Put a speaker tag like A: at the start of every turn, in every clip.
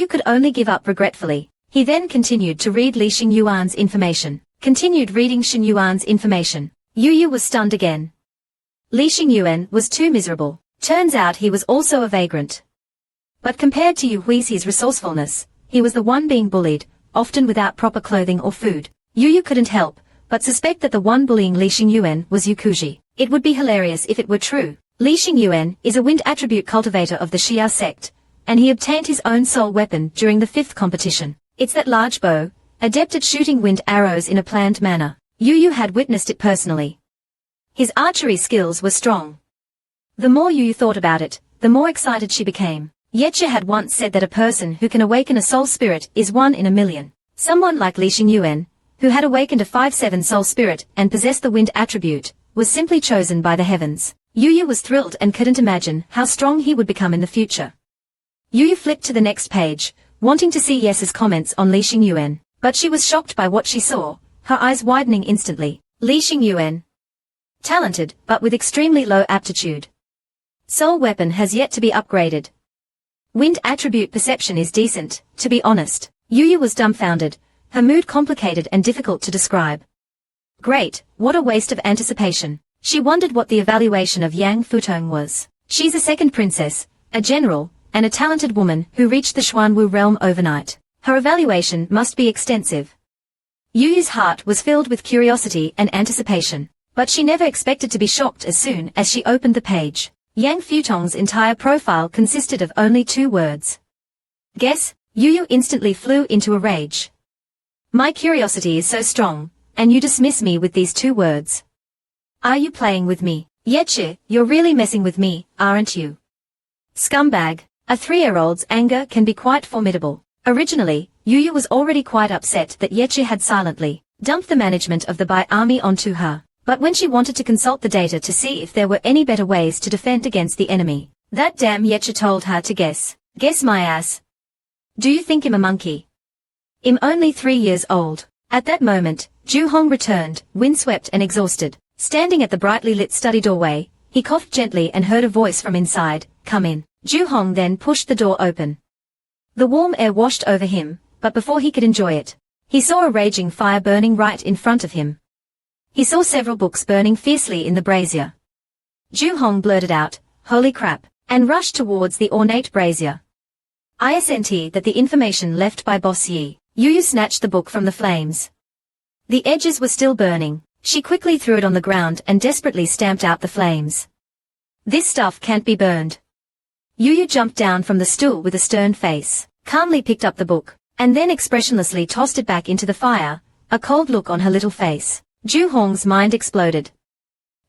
A: YuYu could only give up regretfully. He then continued to read Li Xingyuan's information. Continued reading Xingyuan's information. YuYu was stunned again. Li Xingyuan was too miserable. Turns out he was also a vagrant. But compared to YuYu's resourcefulness, he was the one being bullied, often without proper clothing or food. YuYu couldn't help but suspect that the one bullying Li Xingyuan was Yukuji. It would be hilarious if it were true. Li Xingyuan is a wind attribute cultivator of the Xia sect, and he obtained his own soul weapon during the 5th competition. It's that large bow, adept at shooting wind arrows in a planned manner. YuYu had witnessed it personally. His archery skills were strong. The more YuYu thought about it, the more excited she became. YuYu had once said that a person who can awaken a soul spirit is 1 in a million. Someone like Li Xingyuan, who had awakened a 5/7 soul spirit and possessed the wind attribute, was simply chosen by the heavens. YuYu was thrilled and couldn't imagine how strong he would become in the future. YuYu flipped to the next page, wanting to see Yes's comments on Li Xingyuan, but she was shocked by what she saw, her eyes widening instantly. Li Xingyuan. Talented, but with extremely low aptitude. Soul weapon has yet to be upgraded. Wind attribute perception is decent, to be honest. YuYu was dumbfounded, her mood complicated and difficult to describe. Great, what a waste of anticipation. She wondered what the evaluation of Yang Futong was. She's a second princess, a general, and a talented woman who reached the Xuanwu realm overnight. Her evaluation must be extensive. YuYu's heart was filled with curiosity and anticipation, but she never expected to be shocked as soon as she opened the page. Yang Futong's entire profile consisted of only 2 words. Guess? YuYu instantly flew into a rage. My curiosity is so strong, and you dismiss me with these 2 words. Are you playing with me? YuYu, you're really messing with me, aren't you? Scumbag. A 3-year-old's anger can be quite formidable. Originally, YuYu was already quite upset that YuYu had silently dumped the management of the Bai army onto her. But when she wanted to consult the data to see if there were any better ways to defend against the enemy, that damn YuYu told her to guess. Guess my ass. Do you think I'm a monkey? I'm only 3 years old. At that moment, Zhu Hong returned, windswept and exhausted. Standing at the brightly lit study doorway, he coughed gently and heard a voice from inside, come in. Zhu Hong then pushed the door open. The warm air washed over him, but before he could enjoy it, he saw a raging fire burning right in front of him. He saw several books burning fiercely in the brazier. Zhu Hong blurted out, holy crap, and rushed towards the ornate brazier. Isn't that the information left by Boss Yi. YuYu snatched the book from the flames. The edges were still burning. She quickly threw it on the ground and desperately stamped out the flames. This stuff can't be burned. YuYu jumped down from the stool with a stern face, calmly picked up the book, and then expressionlessly tossed it back into the fire, a cold look on her little face. Zhu Hong's mind exploded.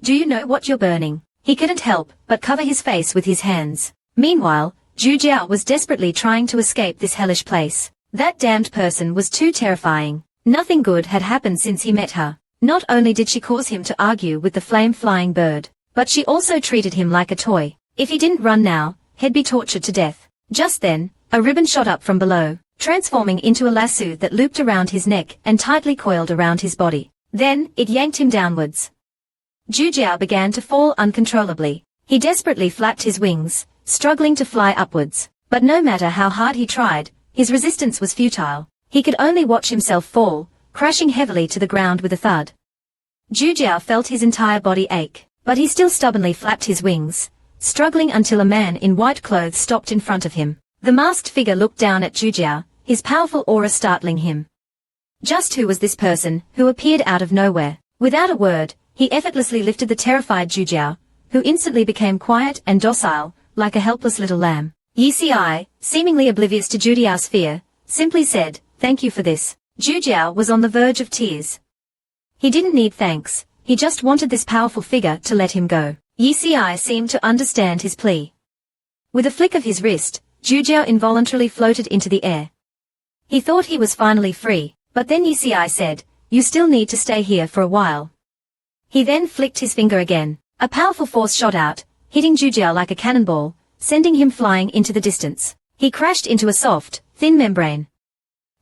A: Do you know what you're burning? He couldn't help but cover his face with his hands. Meanwhile, Juia was desperately trying to escape this hellish place. That damned person was too terrifying. Nothing good had happened since he met her. Not only did she cause him to argue with the flame-flying bird, but she also treated him like a toy. If he didn't run now, he'd be tortured to death. Just then, a ribbon shot up from below, transforming into a lasso that looped around his neck and tightly coiled around his body. Then, it yanked him downwards. Juia began to fall uncontrollably. He desperately flapped his wings, struggling to fly upwards. But no matter how hard he tried, his resistance was futile. He could only watch himself fall, crashing heavily to the ground with a thud. Juia felt his entire body ache, but he still stubbornly flapped his wings, struggling until a man in white clothes stopped in front of him. The masked figure looked down at Juia, his powerful aura startling him. Just who was this person who appeared out of nowhere? Without a word, he effortlessly lifted the terrified Juia, who instantly became quiet and docile, like a helpless little lamb. Yi, seemingly oblivious to Juia's fear, simply said, "Thank you for this." Juia was on the verge of tears. He didn't need thanks, he just wanted this powerful figure to let him go. Yi seemed to understand his plea. With a flick of his wrist, Juia involuntarily floated into the air. He thought he was finally free, but then Yi said, "You still need to stay here for a while." He then flicked his finger again. A powerful force shot out, hitting Juia like a cannonball, sending him flying into the distance. He crashed into a soft, thin membrane.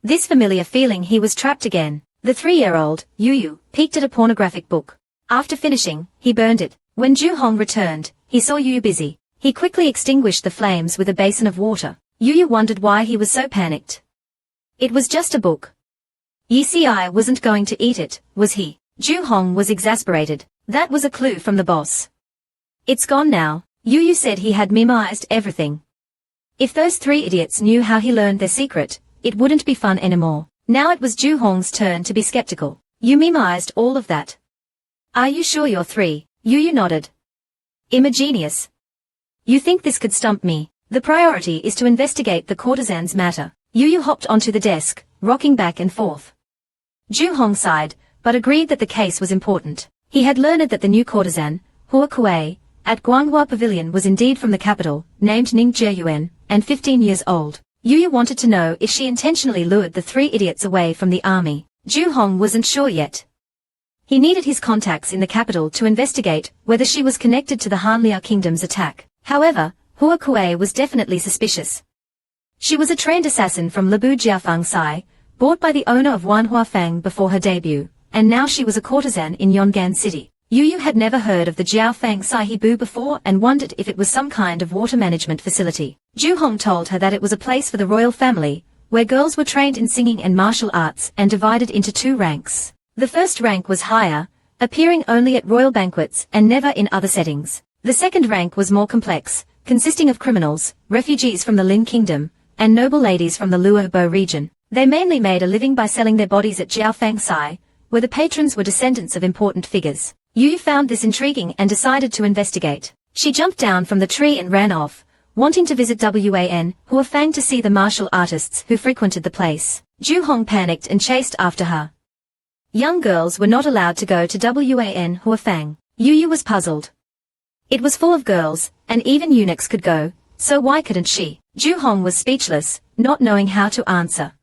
A: This familiar feeling he was trapped again. The 3-year-old, YuYu, peeked at a pornographic book. After finishing, he burned it. When Zhu Hong returned, he saw YuYu busy. He quickly extinguished the flames with a basin of water. YuYu wondered why he was so panicked. It was just a book. Yi wasn't going to eat it, was he? Ju Hong was exasperated. That was a clue from the boss. It's gone now. YuYu said he had memorized everything. If those 3 idiots knew how he learned their secret, it wouldn't be fun anymore. Now it was Ju Hong's turn to be skeptical. You memorized all of that? Are you sure you're 3? YuYu nodded. Imagenius. You think this could stump me? The priority is to investigate the courtesan's matter. YuYu hopped onto the desk, rocking back and forth. Ju Hong sighed, but agreed that the case was important. He had learned that the new courtesan, Hua Kuei, at Guanghua Pavilion was indeed from the capital, named Ning Jieyuan, and 15 years old. YuYu wanted to know if she intentionally lured the 3 idiots away from the army. Ju Hong wasn't sure yet. He needed his contacts in the capital to investigate whether she was connected to the Hanliao Kingdom's attack. However, Hua Kuei was definitely suspicious. She was a trained assassin from Lebu Jiafang Sai, bought by the owner of Wanhua Fang before her debut, and now she was a courtesan in Yongan City. YuYu had never heard of the Jiafang Saihibu before and wondered if it was some kind of water management facility. Ju Hong told her that it was a place for the royal family, where girls were trained in singing and martial arts and divided into 2 ranks. The first rank was higher, appearing only at royal banquets and never in other settings. The second rank was more complex, consisting of criminals, refugees from the Lin Kingdom, and noble ladies from the Luo region. They mainly made a living by selling their bodies at Jiafang Sai, where the patrons were descendants of important figures. YuYu found this intriguing and decided to investigate. She jumped down from the tree and ran off, wanting to visit Wan Huafang to see the martial artists who frequented the place. Ju Hong panicked and chased after her. Young girls were not allowed to go to Wan Huafang. YuYu was puzzled. It was full of girls, and even eunuchs could go, so why couldn't she? Ju Hong was speechless, not knowing how to answer.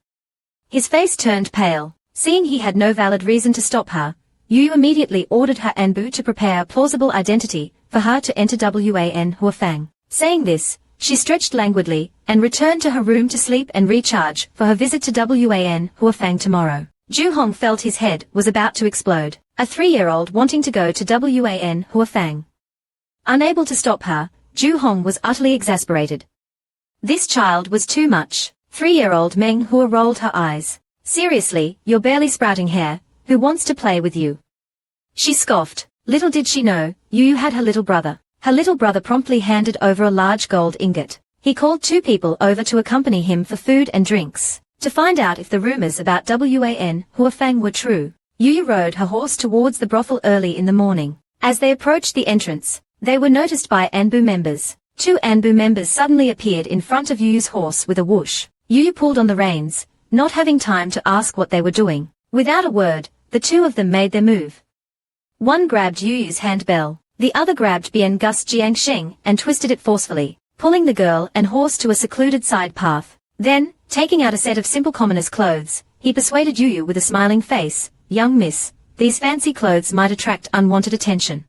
A: His face turned pale. Seeing he had no valid reason to stop her, YuYu immediately ordered her Anbu to prepare a plausible identity for her to enter Wan Huafang. Saying this, she stretched languidly and returned to her room to sleep and recharge for her visit to Wan Huafang tomorrow. Ju Hong felt his head was about to explode. A 3-year-old wanting to go to Wan Huafang. Unable to stop her, Ju Hong was utterly exasperated. This child was too much. 3-year-old Meng Hua rolled her eyes. Seriously, you're barely sprouting hair, who wants to play with you? She scoffed. Little did she know, YuYu had her little brother. Her little brother promptly handed over a large gold ingot. He called 2 people over to accompany him for food and drinks. To find out if the rumors about Wan Huafang were true, YuYu rode her horse towards the brothel early in the morning. As they approached the entrance, they were noticed by Anbu members. 2 Anbu members suddenly appeared in front of YuYu's horse with a whoosh. YuYu pulled on the reins, not having time to ask what they were doing. Without a word, the 2 of them made their move. One grabbed YuYu's handbell, the other grabbed Bian Gus Jiangsheng and twisted it forcefully, pulling the girl and horse to a secluded side path. Then, taking out a set of simple commoner's clothes, he persuaded YuYu with a smiling face, "Young miss, these fancy clothes might attract unwanted attention.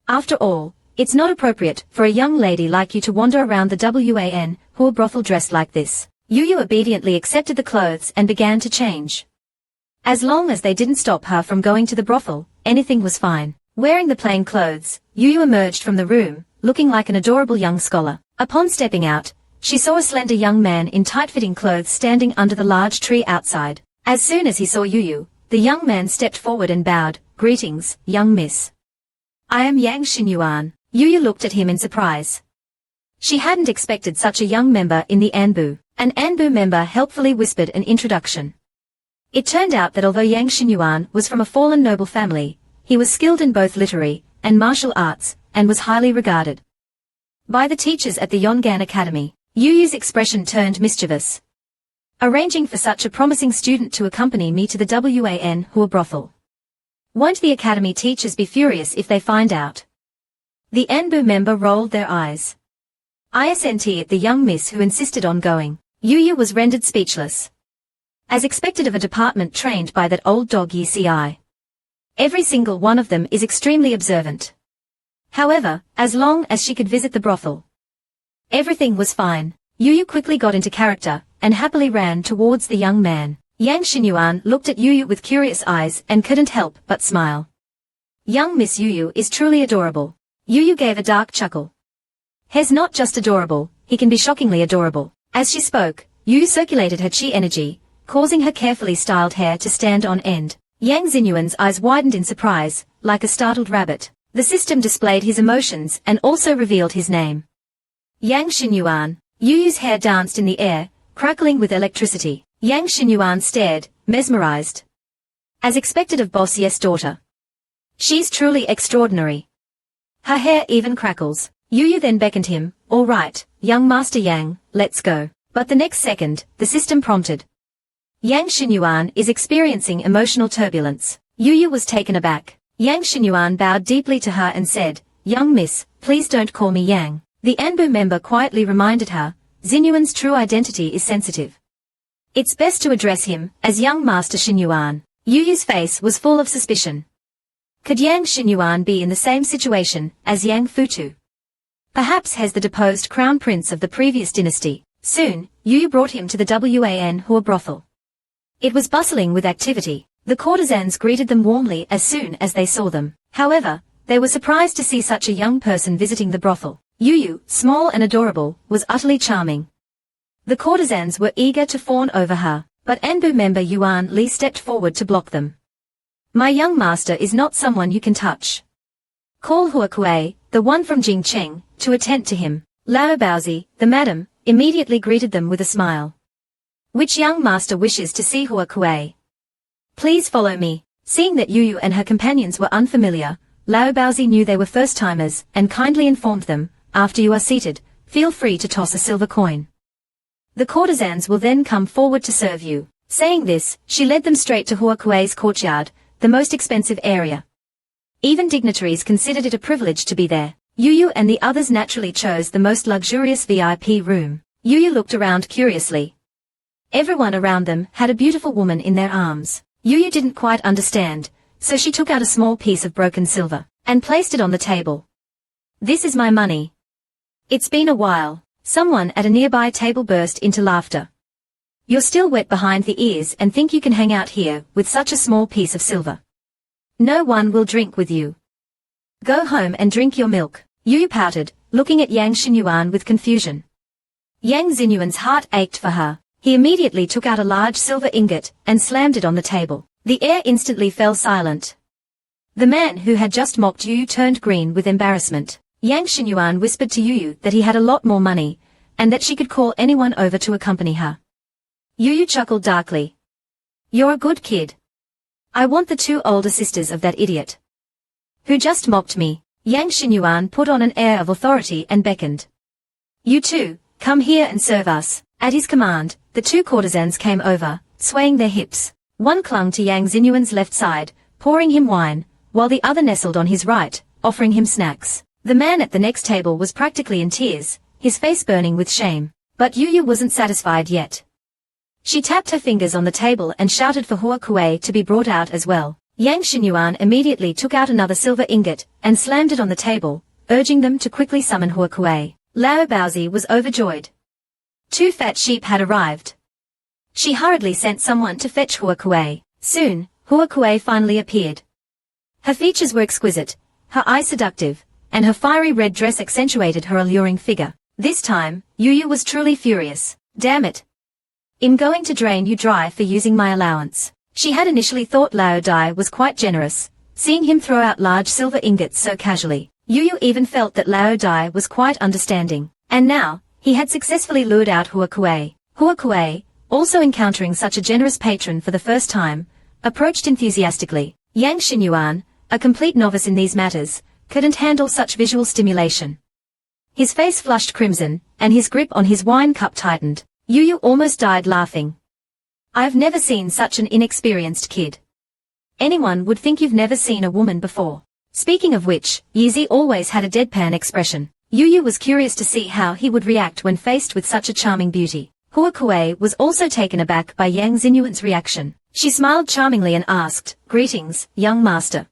A: After all, it's not appropriate for a young lady like you to wander around the Wan Hua brothel dressed like this." YuYu obediently accepted the clothes and began to change. As long as they didn't stop her from going to the brothel, anything was fine. Wearing the plain clothes, YuYu emerged from the room, looking like an adorable young scholar. Upon stepping out, she saw a slender young man in tight-fitting clothes standing under the large tree outside. As soon as he saw YuYu, the young man stepped forward and bowed. "Greetings, young miss. I am Yang Xinyuan." YuYu looked at him in surprise. She hadn't expected such a young member in the Anbu. An Anbu member helpfully whispered an introduction. It turned out that although Yang Xinyuan was from a fallen noble family, he was skilled in both literary and martial arts, and was highly regarded by the teachers at the Yongan Academy. YuYu's expression turned mischievous. "Arranging for such a promising student to accompany me to the Wan Hua brothel. Won't the academy teachers be furious if they find out?" The Anbu member rolled their eyes. "Isn't it the young miss who insisted on going?" YuYu was rendered speechless. As expected of a department trained by that old dog Yi. Every single one of them is extremely observant. However, as long as she could visit the brothel, everything was fine. YuYu quickly got into character, and happily ran towards the young man. Yang Xinyuan looked at YuYu with curious eyes and couldn't help but smile. "Young Miss YuYu is truly adorable." YuYu gave a dark chuckle. "He's not just adorable, he can be shockingly adorable." As she spoke, YuYu circulated her chi energy, causing her carefully styled hair to stand on end. Yang Xinyuan's eyes widened in surprise, like a startled rabbit. The system displayed his emotions and also revealed his name. Yang Xinyuan. YuYu's hair danced in the air, crackling with electricity. Yang Xinyuan stared, mesmerized. As expected of Boss Yes' daughter. She's truly extraordinary. Her hair even crackles. YuYu then beckoned him. All right, young Master Yang, let's go. But the next second, the system prompted. Yang Xinyuan is experiencing emotional turbulence. YuYu was taken aback. Yang Xinyuan bowed deeply to her and said, young miss, please don't call me Yang. The Anbu member quietly reminded her, Xinyuan's true identity is sensitive. It's best to address him as young Master Xinyuan. YuYu's face was full of suspicion. Could Yang Xinyuan be in the same situation as Yang Futu? Perhaps as the deposed crown prince of the previous dynasty. Soon, YuYu brought him to the Hua brothel. It was bustling with activity. The courtesans greeted them warmly as soon as they saw them. However, they were surprised to see such a young person visiting the brothel. YuYu, small and adorable, was utterly charming. The courtesans were eager to fawn over her, but Anbu member Yuan Li stepped forward to block them. My young master is not someone you can touch. Call Hua Kuei, the one from Jingcheng, to attend to him. Lao Baozi, the madam, immediately greeted them with a smile. Which young master wishes to see Hua Kuei? Please follow me. Seeing that YuYu and her companions were unfamiliar, Lao Baozi knew they were first-timers and kindly informed them, after you are seated, feel free to toss a silver coin. The courtesans will then come forward to serve you. Saying this, she led them straight to Hua Kuei's courtyard, the most expensive area. Even dignitaries considered it a privilege to be there. YuYu and the others naturally chose the most luxurious VIP room. YuYu looked around curiously. Everyone around them had a beautiful woman in their arms. YuYu didn't quite understand, so she took out a small piece of broken silver and placed it on the table. This is my money. It's been a while. Someone at a nearby table burst into laughter. You're still wet behind the ears and think you can hang out here with such a small piece of silver. No one will drink with you. Go home and drink your milk. YuYu pouted, looking at Yang Xinyuan with confusion. Yang Xinyuan's heart ached for her. He immediately took out a large silver ingot and slammed it on the table. The air instantly fell silent. The man who had just mocked YuYu turned green with embarrassment. Yang Xinyuan whispered to YuYu that he had a lot more money, and that she could call anyone over to accompany her. YuYu chuckled darkly. You're a good kid. I want the two older sisters of that idiot who just mocked me. Yang Xinyuan put on an air of authority and beckoned. You two, come here and serve us. At his command, the two courtesans came over, swaying their hips. One clung to Yang Xinyuan's left side, pouring him wine, while the other nestled on his right, offering him snacks. The man at the next table was practically in tears, his face burning with shame. But YuYu wasn't satisfied yet. She tapped her fingers on the table and shouted for Hua Kuei to be brought out as well. Yang Xinyuan immediately took out another silver ingot and slammed it on the table, urging them to quickly summon Hua Kuei. Lao Baozi was overjoyed. Two fat sheep had arrived. She hurriedly sent someone to fetch Hua Kuei. Soon, Hua Kuei finally appeared. Her features were exquisite, her eyes seductive, and her fiery red dress accentuated her alluring figure. This time, YuYu was truly furious. Damn it. I'm going to drain you dry for using my allowance. She had initially thought Lao Dai was quite generous, seeing him throw out large silver ingots so casually. YuYu even felt that Lao Dai was quite understanding. And now, he had successfully lured out Hua Kuei. Hua Kuei, also encountering such a generous patron for the first time, approached enthusiastically. Yang Xinyuan, a complete novice in these matters, couldn't handle such visual stimulation. His face flushed crimson, and his grip on his wine cup tightened. YuYu almost died laughing. I've never seen such an inexperienced kid. Anyone would think you've never seen a woman before. Speaking of which, Yizi always had a deadpan expression. YuYu was curious to see how he would react when faced with such a charming beauty. Hua Kuei was also taken aback by Yang Xinyuan's reaction. She smiled charmingly and asked, Greetings, young master.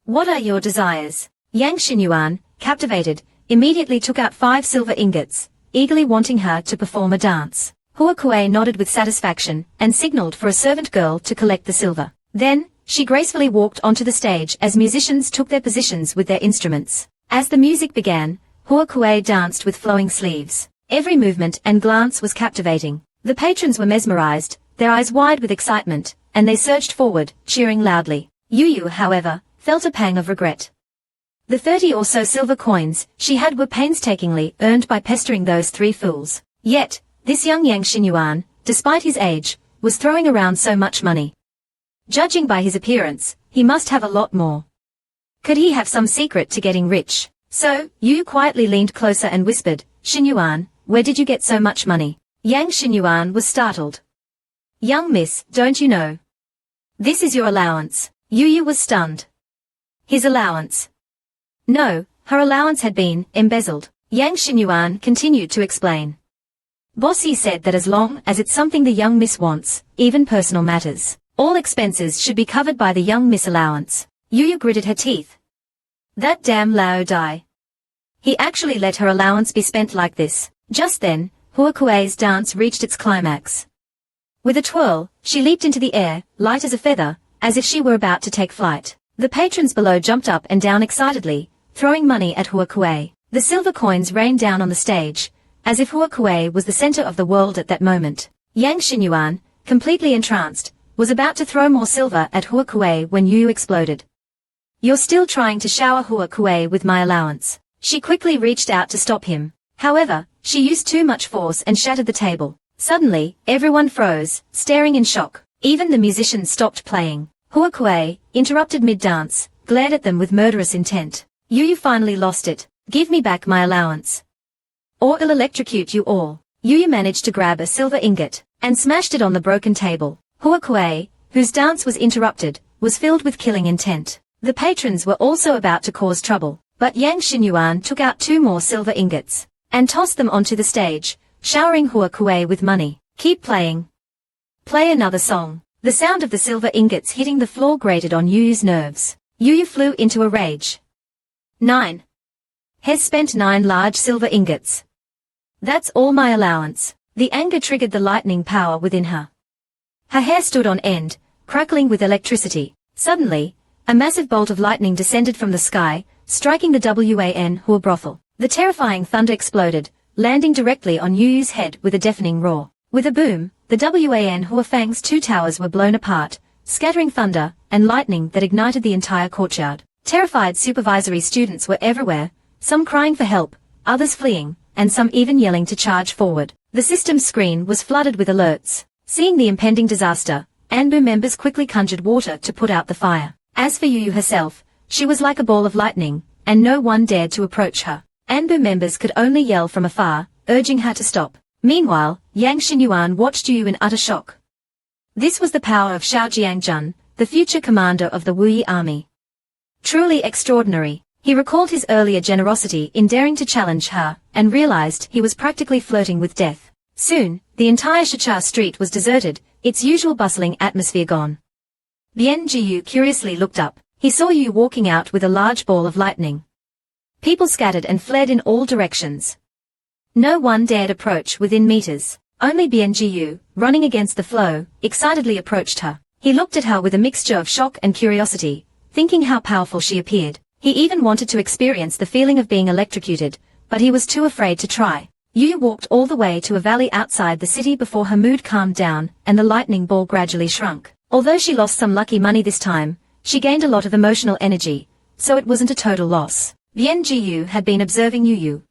A: What are your desires? Yang Xinyuan, captivated, immediately took out 5 silver ingots, eagerly wanting her to perform a dance. Hua Kuei nodded with satisfaction and signaled for a servant girl to collect the silver. Then, she gracefully walked onto the stage as musicians took their positions with their instruments. As the music began, Hua Kuei danced with flowing sleeves. Every movement and glance was captivating. The patrons were mesmerized, their eyes wide with excitement, and they surged forward, cheering loudly. YuYu, however, felt a pang of regret. The 30 or so silver coins she had were painstakingly earned by pestering those 3 fools. Yet, this young Yang Xinyuan, despite his age, was throwing around so much money. Judging by his appearance, he must have a lot more. Could he have some secret to getting rich? So, YuYu quietly leaned closer and whispered, "Xinyuan, where did you get so much money?" Yang Xinyuan was startled. "Young miss, don't you know? This is your allowance." YuYu was stunned. His allowance? No, her allowance had been embezzled. Yang Xinyuan continued to explain. Bossy said that as long as it's something the young miss wants, even personal matters, all expenses should be covered by the young miss allowance. YuYu gritted her teeth. That damn Lao Dai. He actually let her allowance be spent like this. Just then, Hua Kuei's dance reached its climax. With a twirl, she leaped into the air, light as a feather, as if she were about to take flight. The patrons below jumped up and down excitedly, throwing money at Hua Kuei. The silver coins rained down on the stage, as if Hua Kuei was the center of the world at that moment. Yang Xinyuan, completely entranced, was about to throw more silver at Hua Kuei when YuYu exploded. "You're still trying to shower Hua Kuei with my allowance." She quickly reached out to stop him. However, she used too much force and shattered the table. Suddenly, everyone froze, staring in shock. Even the musicians stopped playing. Hua Kuei, interrupted mid-dance, glared at them with murderous intent. YuYu finally lost it. "Give me back my allowance, or I'll electrocute you all." YuYu managed to grab a silver ingot, and smashed it on the broken table. Hua Kuei, whose dance was interrupted, was filled with killing intent. The patrons were also about to cause trouble, but Yang Xinyuan took out 2 more silver ingots, and tossed them onto the stage, showering Hua Kuei with money. "Keep playing. Play another song." The sound of the silver ingots hitting the floor grated on YuYu's nerves. YuYu flew into a rage. 9. Has spent 9 large silver ingots. That's all my allowance. The anger triggered the lightning power within her. Her hair stood on end, crackling with electricity. Suddenly, a massive bolt of lightning descended from the sky, striking the Wan brothel. The terrifying thunder exploded, landing directly on YuYu's head with a deafening roar. With a boom, the Wan Fang's 2 towers were blown apart, scattering thunder and lightning that ignited the entire courtyard. Terrified supervisory students were everywhere, some crying for help, others fleeing, and some even yelling to charge forward. The system's screen was flooded with alerts. Seeing the impending disaster, Anbu members quickly conjured water to put out the fire. As for YuYu herself, she was like a ball of lightning, and no one dared to approach her. Anbu members could only yell from afar, urging her to stop. Meanwhile, Yang Xinyuan watched YuYu in utter shock. This was the power of Xiaojiangjun, the future commander of the Wuyi army. Truly extraordinary. He recalled his earlier generosity in daring to challenge her, and realized he was practically flirting with death. Soon, the entire Shicha street was deserted, its usual bustling atmosphere gone. Bian-Jiyu curiously looked up. He saw YuYu walking out with a large ball of lightning. People scattered and fled in all directions. No one dared approach within meters. Only Bian-Jiyu, running against the flow, excitedly approached her. He looked at her with a mixture of shock and curiosity, thinking how powerful she appeared. He even wanted to experience the feeling of being electrocuted, but he was too afraid to try. YuYu walked all the way to a valley outside the city before her mood calmed down and the lightning ball gradually shrunk. Although she lost some lucky money this time, she gained a lot of emotional energy, so it wasn't a total loss. Bian-Jiyu had been observing YuYu.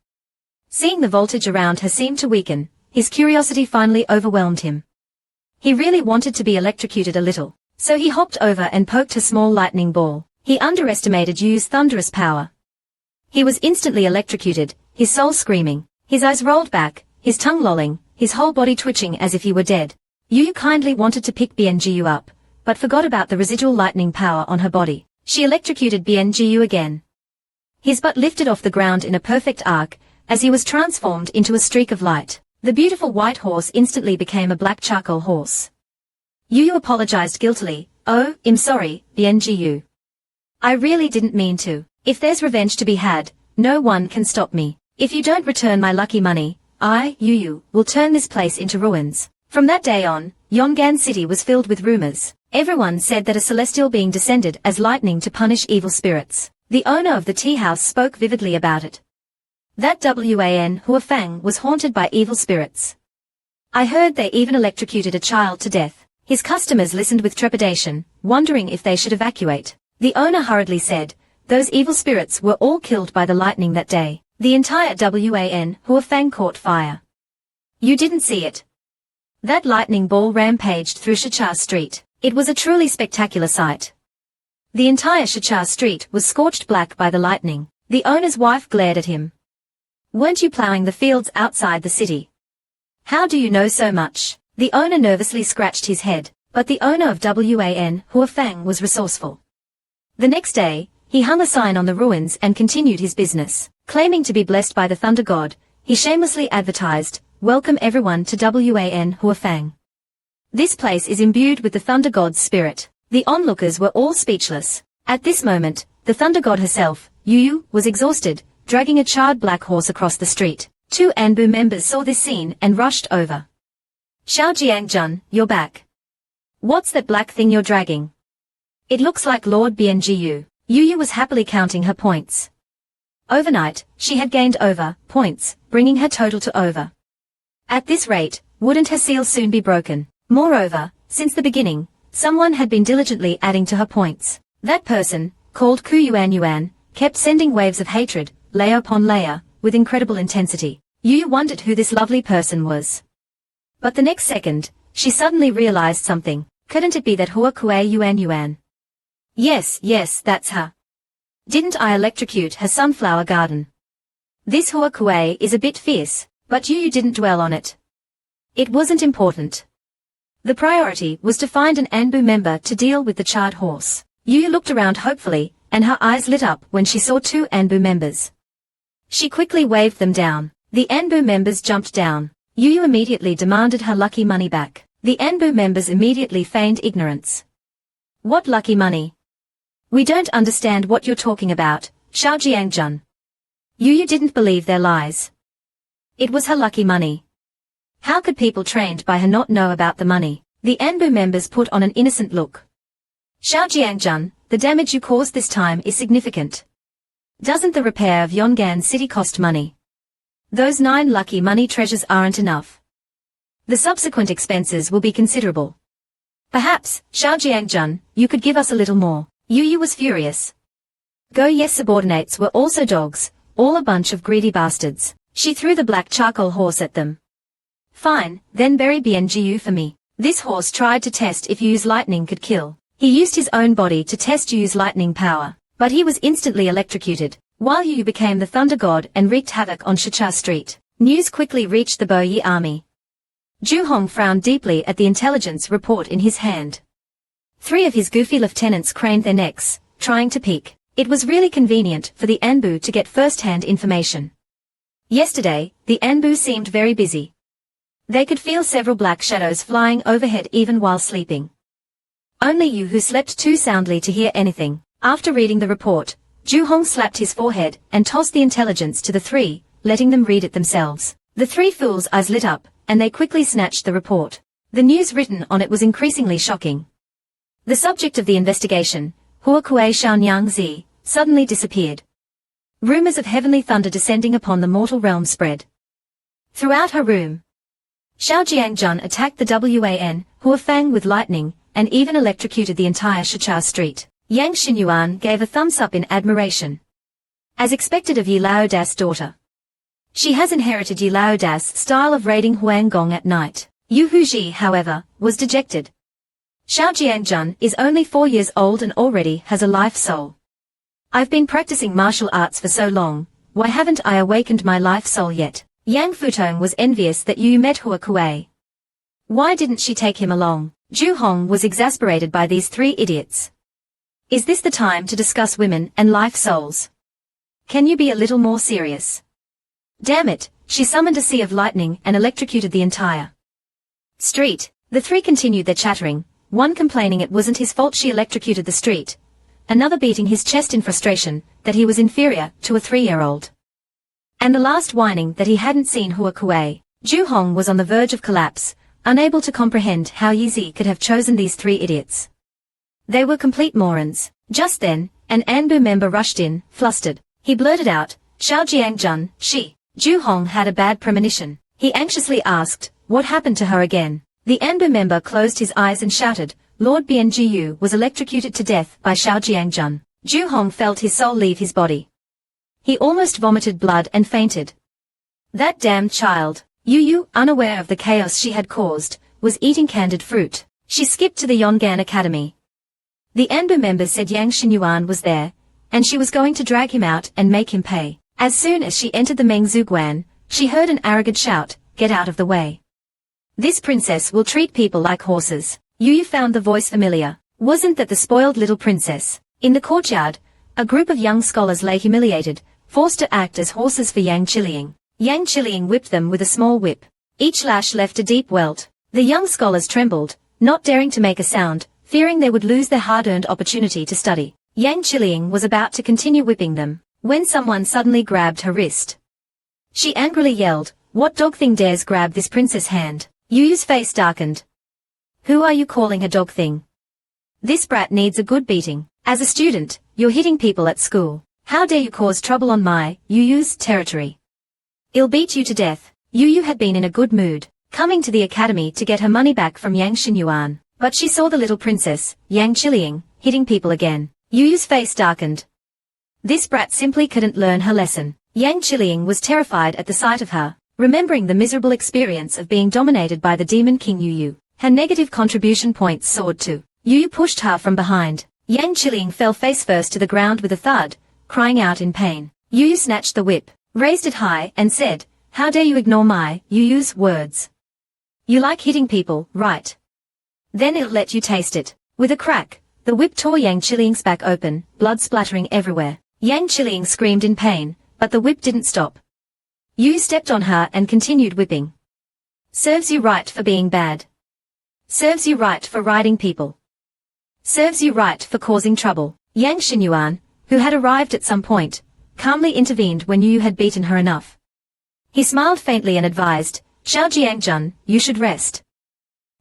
A: Seeing the voltage around her seem to weaken, his curiosity finally overwhelmed him. He really wanted to be electrocuted a little, so he hopped over and poked her small lightning ball. He underestimated YuYu's thunderous power. He was instantly electrocuted, his soul screaming. His eyes rolled back, his tongue lolling, his whole body twitching as if he were dead. YuYu kindly wanted to pick Bian-Jiyu up, but forgot about the residual lightning power on her body. She electrocuted Bian-Jiyu again. His butt lifted off the ground in a perfect arc, as he was transformed into a streak of light. The beautiful white horse instantly became a black charcoal horse. YuYu apologized guiltily. "Oh, I'm sorry, Bian-Jiyu. I really didn't mean to. If there's revenge to be had, no one can stop me. If you don't return my lucky money, I, YuYu, will turn this place into ruins." From that day on, Yongan City was filled with rumors. Everyone said that a celestial being descended as lightning to punish evil spirits. The owner of the tea house spoke vividly about it. That Wan Huafang was haunted by evil spirits. I heard they even electrocuted a child to death. His customers listened with trepidation, wondering if they should evacuate. The owner hurriedly said, those evil spirits were all killed by the lightning that day. The entire Wan Huafang caught fire. You didn't see it. That lightning ball rampaged through Shicha Street. It was a truly spectacular sight. The entire Shicha Street was scorched black by the lightning. The owner's wife glared at him. Weren't you plowing the fields outside the city? How do you know so much? The owner nervously scratched his head, but the owner of Wan Huafang was resourceful. The next day, he hung a sign on the ruins and continued his business. Claiming to be blessed by the Thunder God, he shamelessly advertised, welcome everyone to Wan Huafang. This place is imbued with the Thunder God's spirit. The onlookers were all speechless. At this moment, the Thunder God herself, YuYu, was exhausted, dragging a charred black horse across the street. 2 Anbu members saw this scene and rushed over. Xiaojiangjun, you're back. What's that black thing you're dragging? It looks like Lord Bianjiu. YuYu was happily counting her points. Overnight, she had gained over points, bringing her total to over. At this rate, wouldn't her seal soon be broken? Moreover, since the beginning, someone had been diligently adding to her points. That person, called Yuan, kept sending waves of hatred, layer upon layer, with incredible intensity. YuYu wondered who this lovely person was. But the next second, she suddenly realized something. Couldn't it be that Yuan? Yes, that's her. Didn't I electrocute her sunflower garden? This Huakue is a bit fierce, but YuYu didn't dwell on it. It wasn't important. The priority was to find an Anbu member to deal with the charred horse. YuYu looked around hopefully, and her eyes lit up when she saw 2 Anbu members. She quickly waved them down. The Anbu members jumped down. YuYu immediately demanded her lucky money back. The Anbu members immediately feigned ignorance. What lucky money? We don't understand what you're talking about, Xiaojiangjun. YuYu didn't believe their lies. It was her lucky money. How could people trained by her not know about the money? The Anbu members put on an innocent look. Xiaojiangjun, the damage you caused this time is significant. Doesn't the repair of Yongan City cost money? Those 9 lucky money treasures aren't enough. The subsequent expenses will be considerable. Perhaps, Xiaojiangjun, you could give us a little more. YuYu was furious. Yes, subordinates were also dogs, all a bunch of greedy bastards. She threw the black charcoal horse at them. Fine, then bury Bianjiu for me. This horse tried to test if YuYu's lightning could kill. He used his own body to test YuYu's lightning power, but he was instantly electrocuted, while YuYu became the Thunder God and wreaked havoc on Shicha Street. News quickly reached the Boyi army. Zhu Hong frowned deeply at the intelligence report in his hand. 3 of his goofy lieutenants craned their necks, trying to peek. It was really convenient for the Anbu to get first-hand information. Yesterday, the Anbu seemed very busy. They could feel several black shadows flying overhead even while sleeping. Only YuYu slept too soundly to hear anything. After reading the report, Zhu Hong slapped his forehead and tossed the intelligence to the 3, letting them read it themselves. The 3 fools' eyes lit up, and they quickly snatched the report. The news written on it was increasingly shocking. The subject of the investigation, Huakue Xiaonyang Zi, suddenly disappeared. Rumors of heavenly thunder descending upon the mortal realm spread throughout her room. Xiaojiangjun attacked the Wan Huafang with lightning, and even electrocuted the entire Shicha Street. Yang Xinyuan gave a thumbs up in admiration. As expected of Yi Laodas' daughter. She has inherited Yi Laodas' style of raiding Huanggong at night. Yu Huji, however, was dejected. Xiaojiangjun is only 4 years old and already has a life soul. I've been practicing martial arts for so long, why haven't I awakened my life soul yet? Yang Futong was envious that Yu met Huakue. Why didn't she take him along? Zhu Hong was exasperated by these 3 idiots. Is this the time to discuss women and life souls? Can you be a little more serious? Damn it, she summoned a sea of lightning and electrocuted the entire street. The 3 continued their chattering, one complaining it wasn't his fault she electrocuted the street, another beating his chest in frustration that he was inferior to a 3-year-old. And the last whining that he hadn't seen Huakue. Zhu Hong was on the verge of collapse, unable to comprehend how Yizi could have chosen these 3 idiots. They were complete morons. Just then, an Anbu member rushed in, flustered. He blurted out, Xiaojiangjun, she. Zhu Hong had a bad premonition. He anxiously asked, what happened to her again? The Amber member closed his eyes and shouted, Lord Bianjiyu was electrocuted to death by Xiaojiangjun. Zhu Hong felt his soul leave his body. He almost vomited blood and fainted. That damned child. YuYu, unaware of the chaos she had caused, was eating candied fruit. She skipped to the Yongan Academy. The Amber member said Yang Xinyuan was there, and she was going to drag him out and make him pay. As soon as she entered the Mengzuguan, she heard an arrogant shout, get out of the way. This princess will treat people like horses. YuYu found the voice familiar. Wasn't that the spoiled little princess? In the courtyard, a group of young scholars lay humiliated, forced to act as horses for Yang Qiliang. Yang Qiliang whipped them with a small whip. Each lash left a deep welt. The young scholars trembled, not daring to make a sound, fearing they would lose their hard-earned opportunity to study. Yang Qiliang was about to continue whipping them, when someone suddenly grabbed her wrist. She angrily yelled, what dog thing dares grab this princess' hand? YuYu's face darkened. Who are you calling a dog thing? This brat needs a good beating. As a student, you're hitting people at school. How dare you cause trouble on my, YuYu's territory? I'll beat you to death. YuYu had been in a good mood, coming to the academy to get her money back from Yang Xinyuan, but she saw the little princess, Yang Qiliang, hitting people again. YuYu's face darkened. This brat simply couldn't learn her lesson. Yang Qiliang was terrified at the sight of her, remembering the miserable experience of being dominated by the demon king YuYu. Her negative contribution points soared too. YuYu pushed her from behind. Yang Qiliang fell face first to the ground with a thud, crying out in pain. YuYu snatched the whip, raised it high, and said, how dare you ignore my, YuYu's words? You like hitting people, right? Then I'll let you taste it. With a crack, the whip tore Yang Qiliang's back open, blood splattering everywhere. Yang Qiliang screamed in pain, but the whip didn't stop. YuYu stepped on her and continued whipping. Serves you right for being bad. Serves you right for riding people. Serves you right for causing trouble. Yang Xinyuan, who had arrived at some point, calmly intervened when YuYu had beaten her enough. He smiled faintly and advised, Xiaojiangjun, you should rest.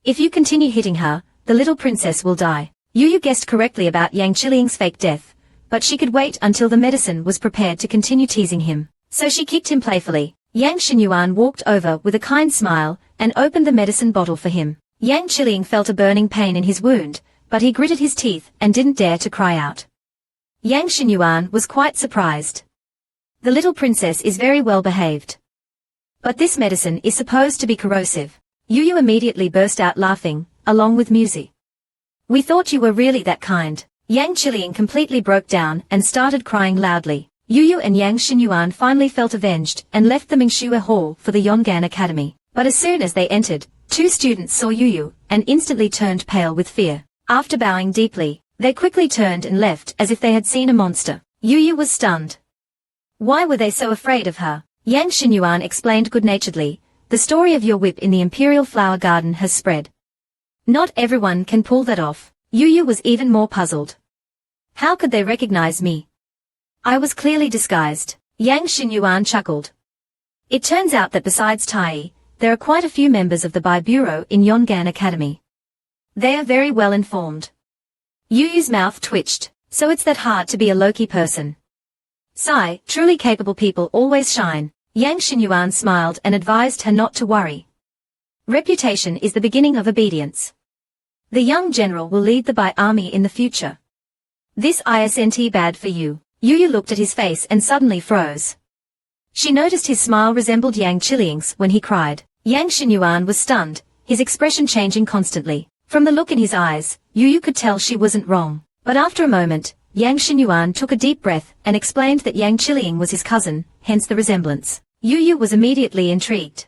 A: If you continue hitting her, the little princess will die. YuYu guessed correctly about Yang Qiliang's fake death, but she could wait until the medicine was prepared to continue teasing him. So she kicked him playfully. Yang Xinyuan walked over with a kind smile and opened the medicine bottle for him. Yang Qiliang felt a burning pain in his wound, but he gritted his teeth and didn't dare to cry out. Yang Xinyuan was quite surprised. The little princess is very well behaved. But this medicine is supposed to be corrosive. YuYu immediately burst out laughing, along with Muzi. We thought you were really that kind. Yang Qiliang completely broke down and started crying loudly. YuYu and Yang Xinyuan finally felt avenged and left the Mingxue Hall for the Yongan Academy. But as soon as they entered, two students saw YuYu and instantly turned pale with fear. After bowing deeply, they quickly turned and left as if they had seen a monster. YuYu was stunned. Why were they so afraid of her? Yang Xinyuan explained good-naturedly, the story of your whip in the Imperial Flower Garden has spread. Not everyone can pull that off. YuYu was even more puzzled. How could they recognize me? I was clearly disguised. Yang Xinyuan chuckled. It turns out that besides Tai, there are quite a few members of the Bai Bureau in Yongan Academy. They are very well informed. YuYu's mouth twitched. So it's that hard to be a low-key person. Sigh, truly capable people always shine. Yang Xinyuan smiled and advised her not to worry. Reputation is the beginning of obedience. The young general will lead the Bai army in the future. This isn't bad for you. YuYu looked at his face and suddenly froze. She noticed his smile resembled Yang Qiliang's when he cried. Yang Xinyuan was stunned, his expression changing constantly. From the look in his eyes, YuYu could tell she wasn't wrong. But after a moment, Yang Xinyuan took a deep breath and explained that Yang Qiliang was his cousin, hence the resemblance. YuYu was immediately intrigued.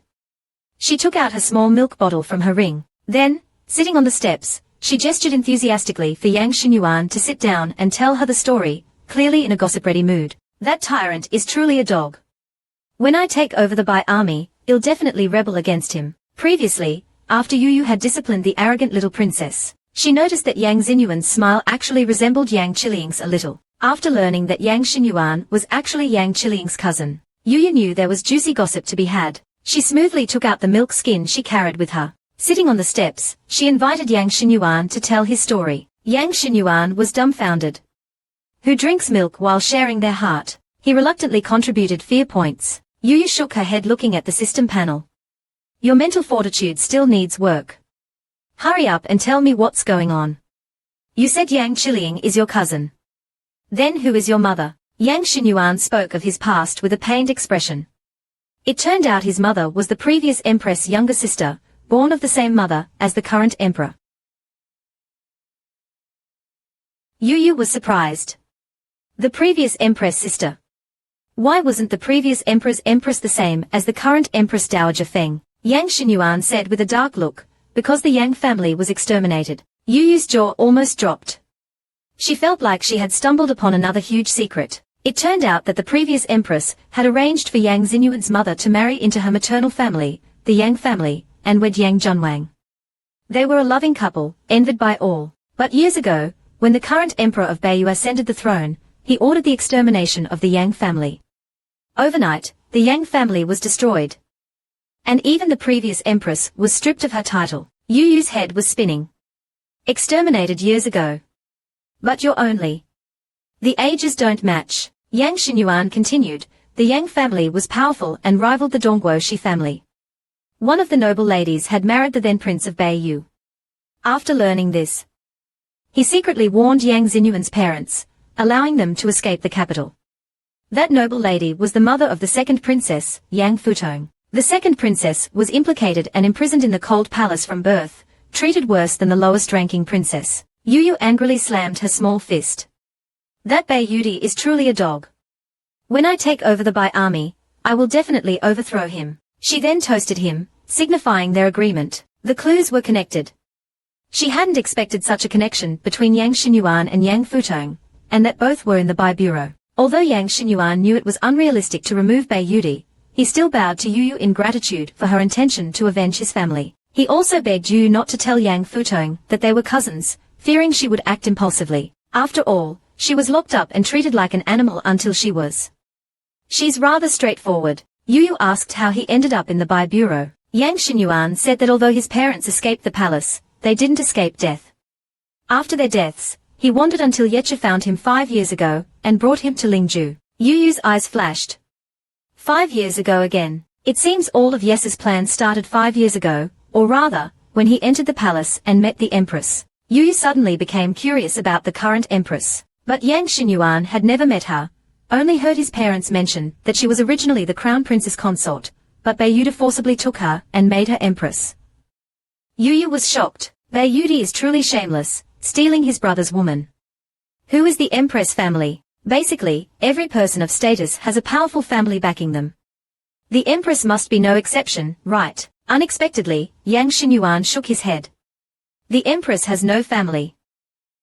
A: She took out her small milk bottle from her ring. Then, sitting on the steps, she gestured enthusiastically for Yang Xinyuan to sit down and tell her the story, clearly in a gossip-ready mood. That tyrant is truly a dog. When I take over the Bai army, I'll definitely rebel against him. Previously, after YuYu had disciplined the arrogant little princess, she noticed that Yang Xinyuan's smile actually resembled Yang Qiliang's a little. After learning that Yang Xinyuan was actually Yang Qiliang's cousin, YuYu knew there was juicy gossip to be had. She smoothly took out the milk skin she carried with her. Sitting on the steps, she invited Yang Xinyuan to tell his story. Yang Xinyuan was dumbfounded. Who drinks milk while sharing their heart? He reluctantly contributed fear points. YuYu shook her head looking at the system panel. Your mental fortitude still needs work. Hurry up and tell me what's going on. You said Yang Qiling is your cousin. Then who is your mother? Yang Xinyuan spoke of his past with a pained expression. It turned out his mother was the previous empress' younger sister, born of the same mother as the current emperor. YuYu was surprised. The previous empress' sister. Why wasn't the previous emperor's empress the same as the current empress Dowager Feng? Yang Xinyuan said with a dark look, because the Yang family was exterminated. YuYu's jaw almost dropped. She felt like she had stumbled upon another huge secret. It turned out that the previous empress had arranged for Yang Xinyuan's mother to marry into her maternal family, the Yang family, and wed Yang Junwang. They were a loving couple, envied by all. But years ago, when the current emperor of Beiyu ascended the throne, he ordered the extermination of the Yang family. Overnight, the Yang family was destroyed. And even the previous empress was stripped of her title. YuYu's head was spinning. Exterminated years ago. But you're only. The ages don't match. Yang Xinyuan continued, the Yang family was powerful and rivaled the Dongguoshi family. One of the noble ladies had married the then prince of Beiyu. After learning this, he secretly warned Yang Xinyuan's parents, allowing them to escape the capital. That noble lady was the mother of the second princess, Yang Futong. The second princess was implicated and imprisoned in the cold palace from birth, treated worse than the lowest-ranking princess. YuYu angrily slammed her small fist. That Beiyudi is truly a dog. When I take over the Bai army, I will definitely overthrow him. She then toasted him, signifying their agreement. The clues were connected. She hadn't expected such a connection between Yang Xinyuan and Yang Futong, and that both were in the Bai bureau. Although Yang Xinyuan knew it was unrealistic to remove Beiyudi, he still bowed to YuYu in gratitude for her intention to avenge his family. He also begged YuYu not to tell Yang Futong that they were cousins, fearing she would act impulsively. After all, she was locked up and treated like an animal until she was. She's rather straightforward. YuYu asked how he ended up in the Bai bureau. Yang Xinyuan said that although his parents escaped the palace, they didn't escape death. After their deaths, he wandered until Yecha found him 5 years ago, and brought him to Lingju. YuYu's eyes flashed. 5 years ago again. It seems all of Yesa's plans started 5 years ago, or rather, when he entered the palace and met the empress. YuYu suddenly became curious about the current empress. But Yang Xinyuan had never met her, only heard his parents mention that she was originally the crown princess consort, but Beiyudi forcibly took her and made her empress. YuYu was shocked. Beiyudi is truly shameless, stealing his brother's woman. Who is the empress family? Basically, every person of status has a powerful family backing them. The empress must be no exception, right? Unexpectedly, Yang Xinyuan shook his head. The empress has no family.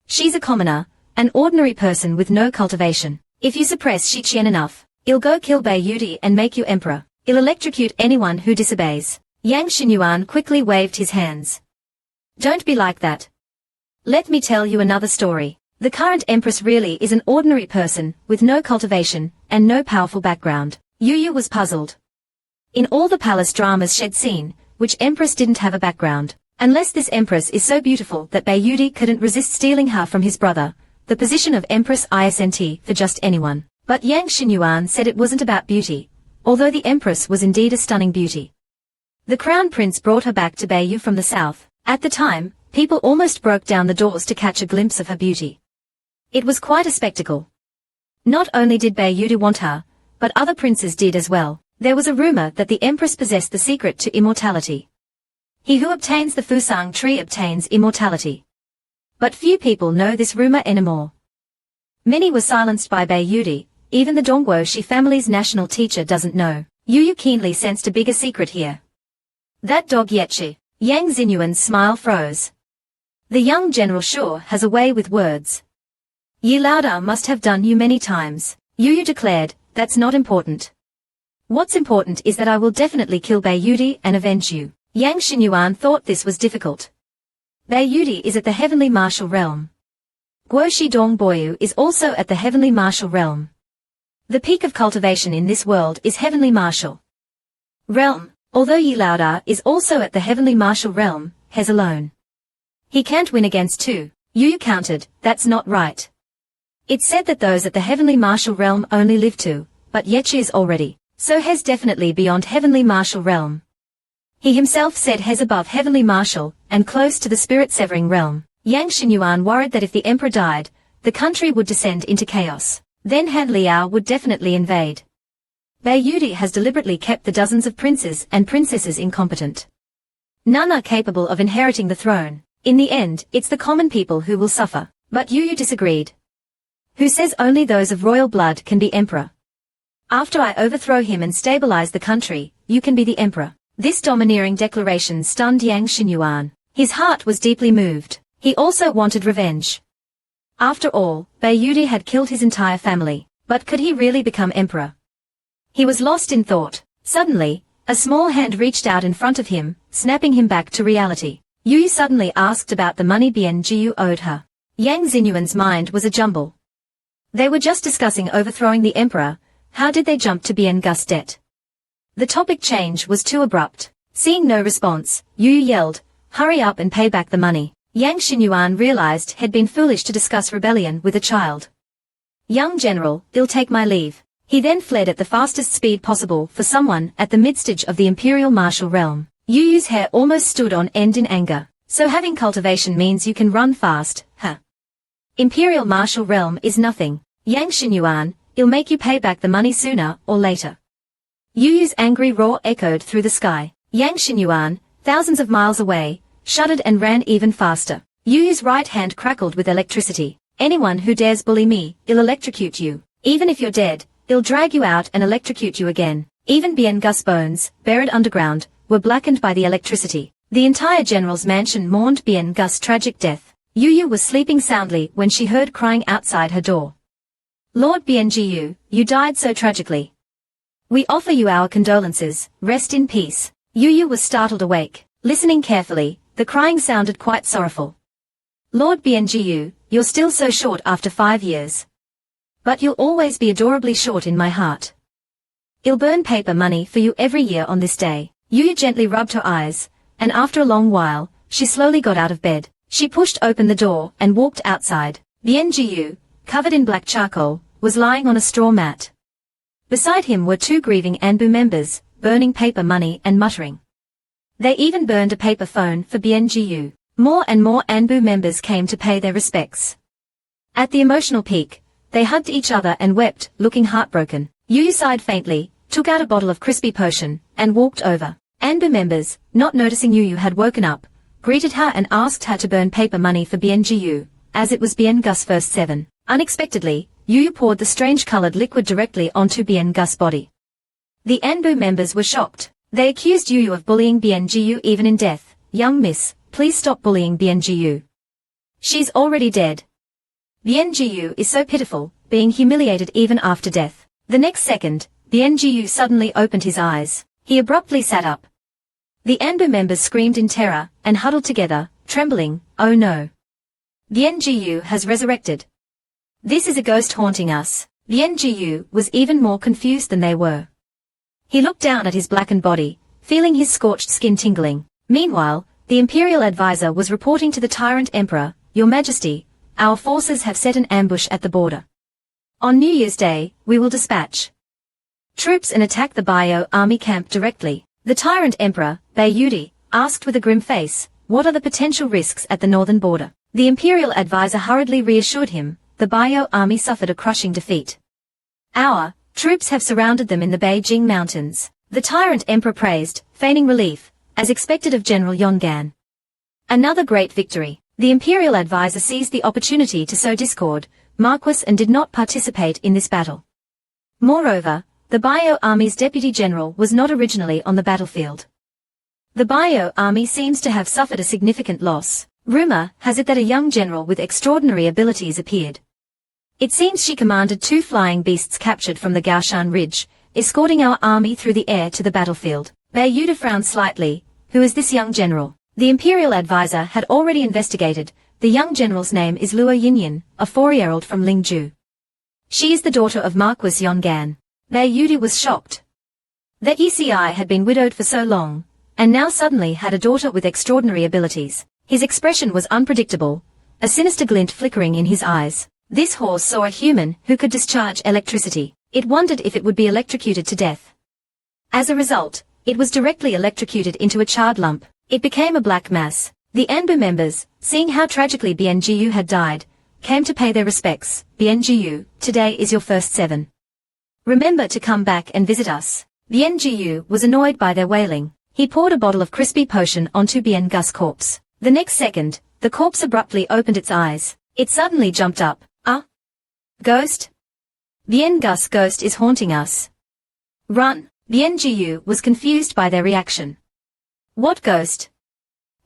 A: She's a commoner, an ordinary person with no cultivation. If you suppress Shi Qian enough, he'll go kill Beiyudi and make you emperor. He'll electrocute anyone who disobeys. Yang Xinyuan quickly waved his hands. Don't be like that. Let me tell you another story. The current empress really is an ordinary person, with no cultivation, and no powerful background. YuYu was puzzled. In all the palace dramas she'd seen, which empress didn't have a background? Unless this empress is so beautiful that Beiyudi couldn't resist stealing her from his brother, the position of empress isn't for just anyone. But Yang Xinyuan said it wasn't about beauty, although the empress was indeed a stunning beauty. The crown prince brought her back to Beiyu from the south. At the time, people almost broke down the doors to catch a glimpse of her beauty. It was quite a spectacle. Not only did Beiyudi want her, but other princes did as well. There was a rumor that the empress possessed the secret to immortality. He who obtains the Fusang tree obtains immortality. But few people know this rumor anymore. Many were silenced by Beiyudi, even the Dongguoshi family's national teacher doesn't know. YuYu keenly sensed a bigger secret here. That dog Yechi. Yang Xinyuan's smile froze. The young general sure has a way with words. Yi Laoda must have done you many times. YuYu declared, that's not important. What's important is that I will definitely kill Beiyudi and avenge you. Yang Xinyuan thought this was difficult. Beiyudi is at the heavenly martial realm. Guoshi Dongboyu is also at the heavenly martial realm. The peak of cultivation in this world is heavenly martial realm. Although Yi Laoda is also at the heavenly martial realm, Hez alone. He can't win against two. YuYu countered, that's not right. It's said that those at the heavenly martial realm only live 2, but yet she is already. So Hes definitely beyond heavenly martial realm. He himself said Hes above heavenly martial, and close to the spirit-severing realm. Yang Xinyuan worried that if the emperor died, the country would descend into chaos. Then Han Liao would definitely invade. YuYu has deliberately kept the dozens of princes and princesses incompetent. None are capable of inheriting the throne. In the end, it's the common people who will suffer. But YuYu disagreed. Who says only those of royal blood can be emperor? After I overthrow him and stabilize the country, you can be the emperor. This domineering declaration stunned Yang Xinyuan. His heart was deeply moved. He also wanted revenge. After all, YuYu had killed his entire family. But could he really become emperor? He was lost in thought. Suddenly, a small hand reached out in front of him, snapping him back to reality. YuYu suddenly asked about the money YuYu owed her. Yang Xinyuan's mind was a jumble. They were just discussing overthrowing the emperor. How did they jump to Gus debt? The topic change was too abrupt. Seeing no response, YuYu yelled, "Hurry up and pay back the money." Yang Xinyuan realized he'd been foolish to discuss rebellion with a child. "Young general, I'll take my leave." He then fled at the fastest speed possible for someone at the midstage of the Imperial martial realm. YuYu's hair almost stood on end in anger. So having cultivation means you can run fast, huh? Imperial martial realm is nothing. Yang Xinyuan, I'll make you pay back the money sooner or later. YuYu's angry roar echoed through the sky. Yang Xinyuan, thousands of miles away, shuddered and ran even faster. YuYu's right hand crackled with electricity. "Anyone who dares bully me, I'll electrocute you. Even if you're dead, I'll drag you out and electrocute you again." Even Gus' bones, buried underground, were blackened by the electricity. The entire general's mansion mourned Gus' tragic death. YuYu was sleeping soundly when she heard crying outside her door. "Lord Gu, you died so tragically. We offer you our condolences, rest in peace." YuYu was startled awake. Listening carefully, the crying sounded quite sorrowful. "Lord Gu, you're still so short after 5 years. But you'll always be adorably short in my heart. I'll burn paper money for you every year on this day." YuYu gently rubbed her eyes, and after a long while, she slowly got out of bed. She pushed open the door and walked outside. Gu, covered in black charcoal, was lying on a straw mat. Beside him were 2 grieving Anbu members, burning paper money and muttering. They even burned a paper phone for Gu. More and more Anbu members came to pay their respects. At the emotional peak, they hugged each other and wept, looking heartbroken. YuYu sighed faintly, took out a bottle of crispy potion, and walked over. Anbu members, not noticing YuYu had woken up, greeted her and asked her to burn paper money for Gu, as it was Gus' first 7. Unexpectedly, YuYu poured the strange-colored liquid directly onto Gus' body. The Anbu members were shocked. They accused YuYu of bullying Gu even in death. "Young miss, please stop bullying Gu. She's already dead. Gu is so pitiful, being humiliated even after death." The next second, Gu suddenly opened his eyes. He abruptly sat up. The Anbu members screamed in terror, and huddled together, trembling. "Oh no. Gu has resurrected. This is a ghost haunting us." Gu was even more confused than they were. He looked down at his blackened body, feeling his scorched skin tingling. Meanwhile, the Imperial advisor was reporting to the tyrant emperor, "Your Majesty, our forces have set an ambush at the border. On New Year's Day, we will dispatch troops and attack the Bio army camp directly." The tyrant emperor, YuYu, asked with a grim face, "What are the potential risks at the northern border?" The Imperial advisor hurriedly reassured him, "The Bio army suffered a crushing defeat. Our troops have surrounded them in the Beijing mountains." The tyrant emperor praised, feigning relief, as expected of General Yongan. Another great victory. The Imperial advisor seized the opportunity to sow discord, Marquis, and did not participate in this battle. Moreover, the Bio army's deputy general was not originally on the battlefield. The Bio army seems to have suffered a significant loss. Rumor has it that a young general with extraordinary abilities appeared. It seems she commanded 2 flying beasts captured from the Gaoshan Ridge, escorting our army through the air to the battlefield. YuYu frowned slightly. "Who is this young general?" The Imperial advisor had already investigated. The young general's name is Luo Yinyou, a 4-year-old from Lingzhou. She is the daughter of Marquis Yongan. YuYu was shocked. The ECI had been widowed for so long, and now suddenly had a daughter with extraordinary abilities. His expression was unpredictable, a sinister glint flickering in his eyes. This horse saw a human who could discharge electricity. It wondered if it would be electrocuted to death. As a result, it was directly electrocuted into a charred lump. It became a black mass. The Anbu members, seeing how tragically YuYu had died, came to pay their respects. YuYu, today is your first 7. Remember to come back and visit us. YuYu was annoyed by their wailing. He poured a bottle of crispy potion onto Gus' corpse. The next second, the corpse abruptly opened its eyes. It suddenly jumped up. Ghost? Gus' ghost is haunting us. Run! YuYu was confused by their reaction. What ghost?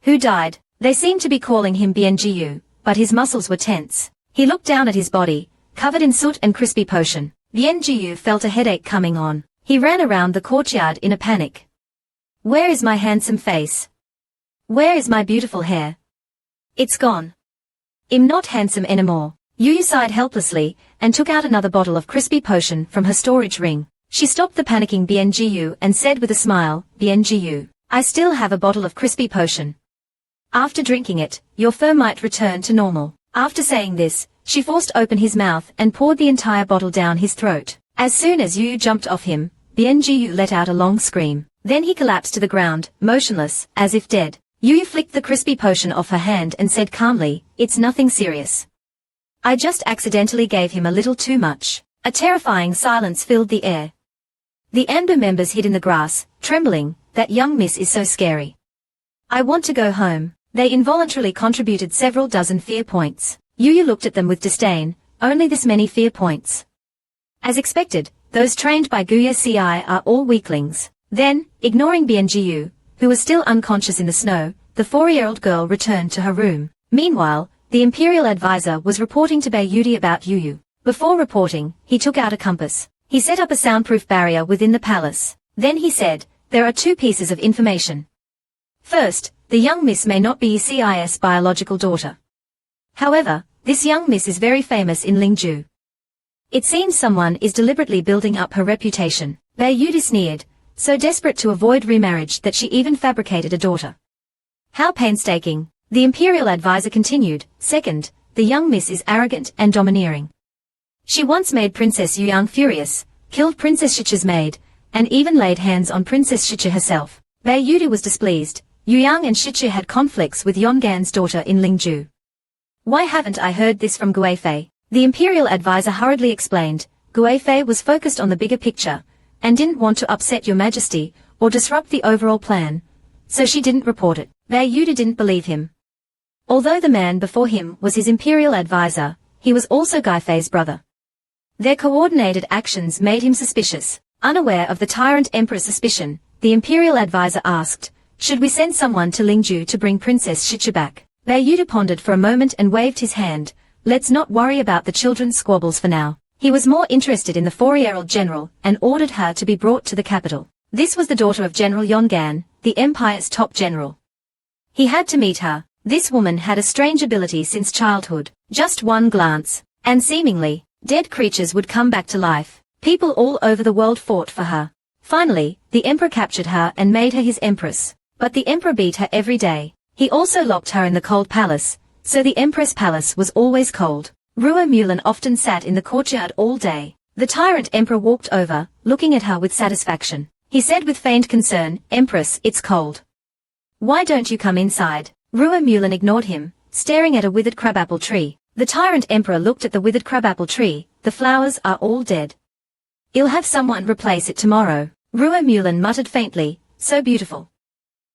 A: Who died? They seemed to be calling him YuYu, but his muscles were tense. He looked down at his body, covered in soot and crispy potion. YuYu felt a headache coming on. He ran around the courtyard in a panic. Where is my handsome face? Where is my beautiful hair? It's gone. I'm not handsome anymore. YuYu sighed helplessly, and took out another bottle of crispy potion from her storage ring. She stopped the panicking YuYu and said with a smile, YuYu, I still have a bottle of crispy potion. After drinking it, your fur might return to normal. After saying this, she forced open his mouth and poured the entire bottle down his throat. As soon as YuYu jumped off him, YuYu let out a long scream. Then he collapsed to the ground, motionless, as if dead. YuYu flicked the crispy potion off her hand and said calmly, it's nothing serious. I just accidentally gave him a little too much. A terrifying silence filled the air. The Anbu members hid in the grass, trembling. That young miss is so scary. I want to go home. They involuntarily contributed several dozen fear points. YuYu looked at them with disdain. Only this many fear points. As expected, those trained by Juia are all weaklings. Then, ignoring YuYu, who was still unconscious in the snow, the 4-year-old girl returned to her room. Meanwhile, the Imperial advisor was reporting to YuYu about YuYu. Before reporting, he took out a compass. He set up a soundproof barrier within the palace. Then he said, there are 2 pieces of information. First, the young miss may not be YuYu's biological daughter. However, this young miss is very famous in Lingzhou. It seems someone is deliberately building up her reputation. YuYu sneered, so desperate to avoid remarriage that she even fabricated a daughter. How painstaking. The Imperial advisor continued. Second, the young miss is arrogant and domineering. She once made Princess Yuyan furious, killed Princess Shichi's maid, and even laid hands on Princess Shichi herself. YuYu was displeased. Yuyan and Shichi had conflicts with Yonggan's daughter in Lingzhou. Why haven't I heard this from Guifei? The Imperial advisor hurriedly explained. Guifei was focused on the bigger picture, and didn't want to upset your majesty, or disrupt the overall plan, so she didn't report it. YuYu didn't believe him. Although the man before him was his Imperial advisor, he was also Guifei's brother. Their coordinated actions made him suspicious. Unaware of the tyrant emperor's suspicion, the Imperial advisor asked, should we send someone to Lingzhou to bring Princess Shichi back? YuYu pondered for a moment and waved his hand. Let's not worry about the children's squabbles for now. He was more interested in the 4-year-old general and ordered her to be brought to the capital. This was the daughter of General Yonggan, the empire's top general. He had to meet her. This woman had a strange ability since childhood. Just one glance, and seemingly, dead creatures would come back to life. People all over the world fought for her. Finally, the emperor captured her and made her his empress. But the emperor beat her every day. He also locked her in the cold palace, so the empress palace was always cold. Luo Yinyou often sat in the courtyard all day. The tyrant emperor walked over, looking at her with satisfaction. He said with feigned concern, Empress, it's cold. Why don't you come inside? Luo Yinyou ignored him, staring at a withered crabapple tree. The tyrant emperor looked at the withered crabapple tree. The flowers are all dead. I'll have someone replace it tomorrow. Luo Yinyou muttered faintly, so beautiful.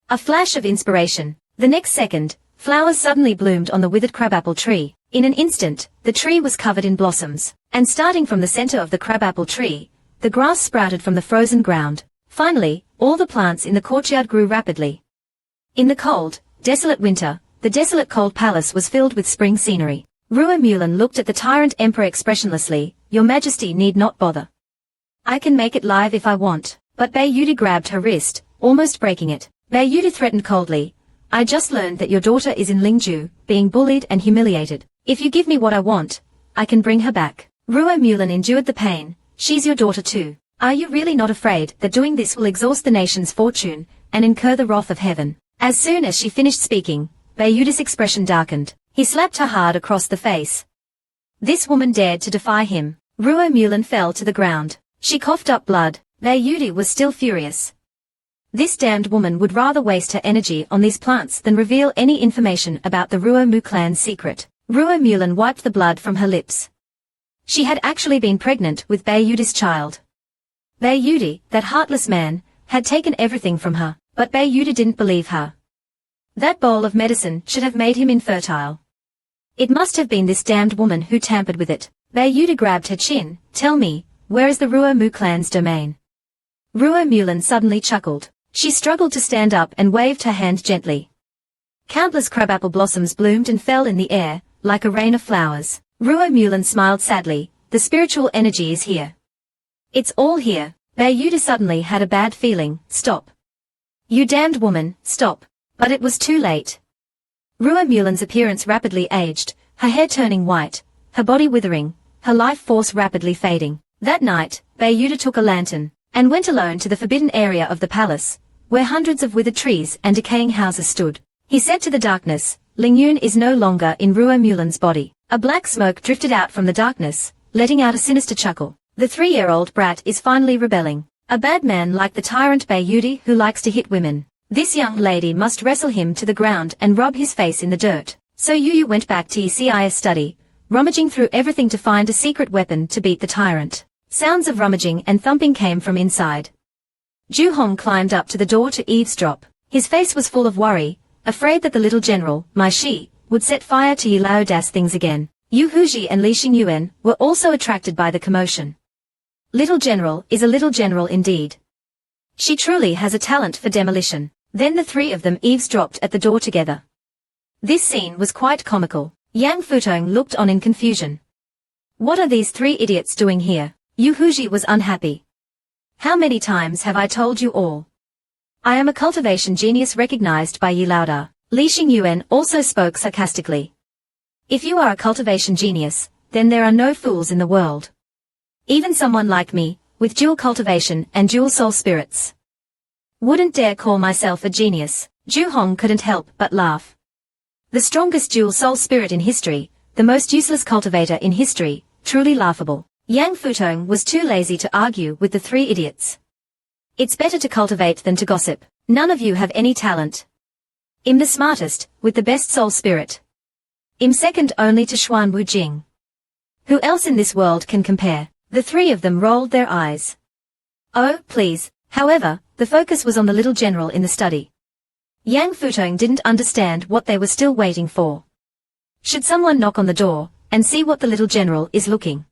A: A flash of inspiration. The next second, flowers suddenly bloomed on the withered crabapple tree. In an instant, the tree was covered in blossoms, and starting from the center of the crabapple tree, the grass sprouted from the frozen ground. Finally, all the plants in the courtyard grew rapidly. In the cold, desolate winter, the desolate cold palace was filled with spring scenery. Luo Yinyou looked at the tyrant emperor expressionlessly. Your Majesty need not bother. I can make it live if I want. But YuYu grabbed her wrist, almost breaking it. YuYu threatened coldly. I just learned that your daughter is in Lingzhou, being bullied and humiliated. If you give me what I want, I can bring her back. Luo Yinyou endured the pain. She's your daughter too. Are you really not afraid that doing this will exhaust the nation's fortune, and incur the wrath of heaven? As soon as she finished speaking, YuYu's expression darkened. He slapped her hard across the face. This woman dared to defy him. Ruo Yinyou fell to the ground. She coughed up blood. YuYu was still furious. This damned woman would rather waste her energy on these plants than reveal any information about the Ruo Yinyou clan's secret. Ruo Yinyou wiped the blood from her lips. She had actually been pregnant with YuYu's child. YuYu, that heartless man, had taken everything from her, but YuYu didn't believe her. That bowl of medicine should have made him infertile. It must have been this damned woman who tampered with it. YuYu grabbed her chin. Tell me, where is the Ruo Yinyou clan's domain? Ruo Yinyou suddenly chuckled. She struggled to stand up and waved her hand gently. Countless crabapple blossoms bloomed and fell in the air, like a rain of flowers. Ruo Yinyou smiled sadly. The spiritual energy is here. It's all here. YuYu suddenly had a bad feeling. Stop. You damned woman, stop. But it was too late. Ruo Yinyou's appearance rapidly aged, her hair turning white, her body withering, her life force rapidly fading. That night, YuYu took a lantern, and went alone to the forbidden area of the palace, where hundreds of withered trees and decaying houses stood. He said to the darkness, Lingyun is no longer in Ruo Yinyou's body. A black smoke drifted out from the darkness, letting out a sinister chuckle. The 3-year-old brat is finally rebelling. A bad man like the tyrant YuYu who likes to hit women. This young lady must wrestle him to the ground and rub his face in the dirt. So YuYu went back to Yici's study, rummaging through everything to find a secret weapon to beat the tyrant. Sounds of rummaging and thumping came from inside. Juhong climbed up to the door to eavesdrop. His face was full of worry, afraid that the little general, Mai Shi, would set fire to Yilaoda's things again. Yu Huji and Li Xingyuan were also attracted by the commotion. Little general is a little general indeed. She truly has a talent for demolition. Then the three of them eavesdropped at the door together. This scene was quite comical. Yang Futong looked on in confusion. What are these three idiots doing here? Yu Huji was unhappy. How many times have I told you all? I am a cultivation genius recognized by Yilaoda. Li Xingyuan also spoke sarcastically. If you are a cultivation genius, then there are no fools in the world. Even someone like me, with dual cultivation and dual soul spirits, wouldn't dare call myself a genius. Juhong couldn't help but laugh. The strongest dual soul spirit in history, the most useless cultivator in history, truly laughable. Yang Futong was too lazy to argue with the three idiots. It's better to cultivate than to gossip. None of you have any talent. I'm the smartest, with the best soul spirit. I'm second only to Xuan Wu Jing. Who else in this world can compare? The three of them rolled their eyes. Oh, please. However, the focus was on the little general in the study. Yang Futong didn't understand what they were still waiting for. Should someone knock on the door, and see what the little general is looking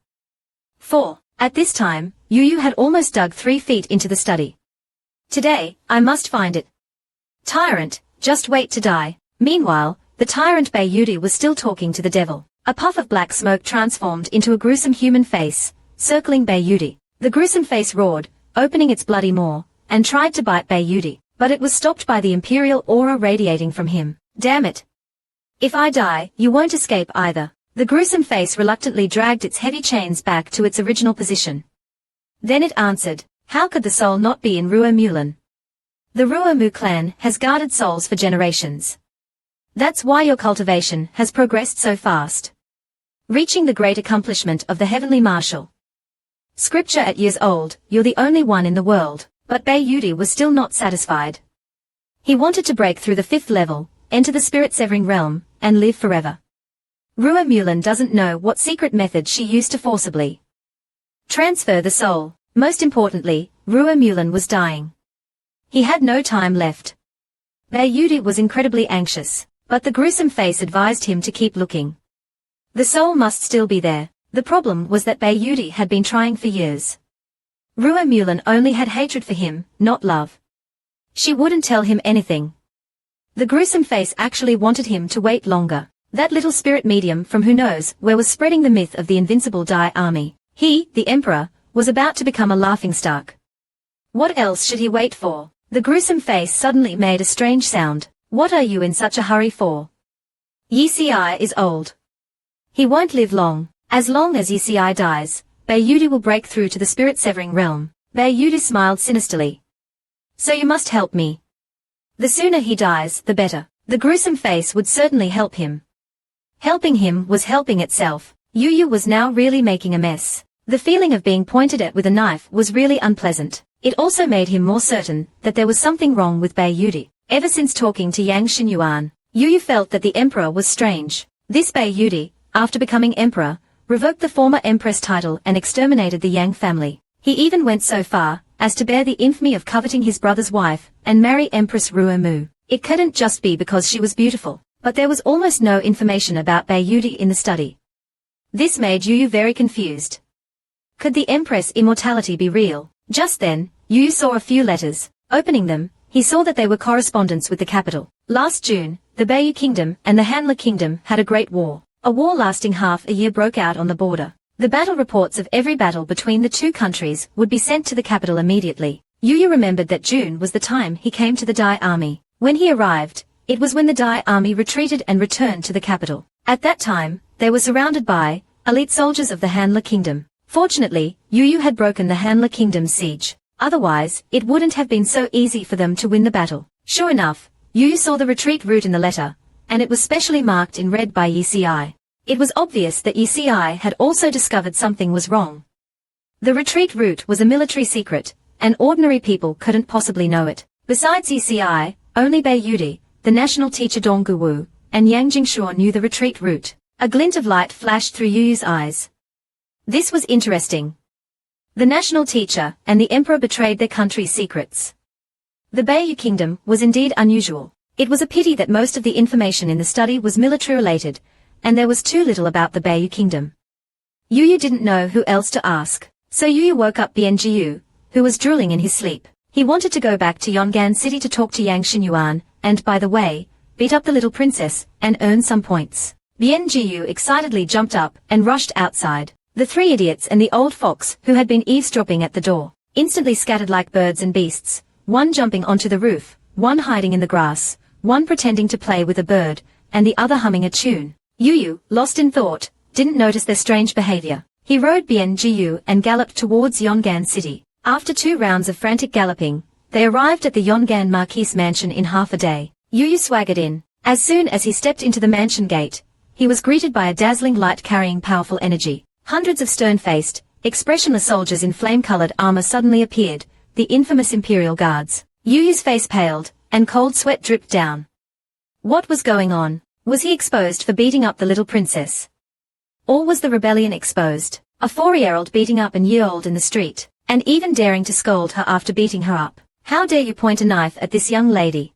A: for? At this time, YuYu had almost dug 3 feet into the study. Today, I must find it. Tyrant, just wait to die. Meanwhile, the tyrant YuYu was still talking to the devil. A puff of black smoke transformed into a gruesome human face, circling YuYu. The gruesome face roared, opening its bloody maw, and tried to bite YuYu, but it was stopped by the Imperial aura radiating from him. Damn it. If I die, you won't escape either. The gruesome face reluctantly dragged its heavy chains back to its original position. Then it answered, how could the soul not be in Ruo Yinyou? The Ruo Yinyou clan has guarded souls for generations. That's why your cultivation has progressed so fast, reaching the great accomplishment of the heavenly marshal. Scripture at years old, you're the only one in the world. But YuYu was still not satisfied. He wanted to break through the 5th level, enter the spirit-severing realm, and live forever. Ruo Yinyou doesn't know what secret method she used to forcibly transfer the soul. Most importantly, Ruo Yinyou was dying. He had no time left. YuYu was incredibly anxious, but the gruesome face advised him to keep looking. The soul must still be there. The problem was that YuYu had been trying for years. Ruo Yinyou only had hatred for him, not love. She wouldn't tell him anything. The gruesome face actually wanted him to wait longer. That little spirit medium from who knows where was spreading the myth of the invincible Dai army. He, the emperor, was about to become a laughingstock. What else should he wait for? The gruesome face suddenly made a strange sound. What are you in such a hurry for? Yici is old. He won't live long. As long as Yici dies, YuYu will break through to the spirit-severing realm. YuYu smiled sinisterly. So you must help me. The sooner he dies, the better. The gruesome face would certainly help him. Helping him was helping itself. YuYu was now really making a mess. The feeling of being pointed at with a knife was really unpleasant. It also made him more certain that there was something wrong with Bei Yudi. Ever since talking to Yang Xinyuan, YuYu felt that the emperor was strange. This Bei Yudi, after becoming emperor, revoked the former empress title and exterminated the Yang family. He even went so far as to bear the infamy of coveting his brother's wife and marry Empress Ruomu. It couldn't just be because she was beautiful, but there was almost no information about Bei Yudi in the study. This made YuYu very confused. Could the Empress' immortality be real? Just then, YuYu saw a few letters. Opening them, he saw that they were correspondence with the capital. Last June, the Beiyu Kingdom and the Hanla Kingdom had a great war. A war lasting half a year broke out on the border. The battle reports of every battle between the two countries would be sent to the capital immediately. YuYu remembered that June was the time he came to the Dai army. When he arrived, it was when the Dai army retreated and returned to the capital. At that time, they were surrounded by elite soldiers of the Hanla Kingdom. Fortunately, YuYu had broken the Hanla Kingdom's siege. Otherwise, it wouldn't have been so easy for them to win the battle. Sure enough, YuYu saw the retreat route in the letter, and it was specially marked in red by Yi. It was obvious that Yi had also discovered something was wrong. The retreat route was a military secret, and ordinary people couldn't possibly know it. Besides Yi, only Bei Yudi, the national teacher Donggu Wu, and Yang Jingshuo knew the retreat route. A glint of light flashed through YuYu's eyes. This was interesting. The national teacher and the emperor betrayed their country's secrets. The Beiyu Kingdom was indeed unusual. It was a pity that most of the information in the study was military-related, and there was too little about the Beiyu Kingdom. YuYu didn't know who else to ask, so YuYu woke up Bianjiu, who was drooling in his sleep. He wanted to go back to Yongan City to talk to Yang Xinyuan, and, by the way, beat up the little princess, and earn some points. Bianjiu excitedly jumped up and rushed outside. The three idiots and the old fox who had been eavesdropping at the door, instantly scattered like birds and beasts, one jumping onto the roof, one hiding in the grass, one pretending to play with a bird, and the other humming a tune. YuYu, lost in thought, didn't notice their strange behavior. He rode Bianjiu and galloped towards Yongan City. After 2 rounds of frantic galloping, they arrived at the Yongan Marquis mansion in half a day. YuYu swaggered in. As soon as he stepped into the mansion gate, he was greeted by a dazzling light carrying powerful energy. Hundreds of stern-faced, expressionless soldiers in flame-colored armor suddenly appeared, the infamous Imperial guards. YuYu's face paled, and cold sweat dripped down. What was going on? Was he exposed for beating up the little princess? Or was the rebellion exposed? A 4-year-old beating up a year-old in the street, and even daring to scold her after beating her up. How dare you point a knife at this young lady?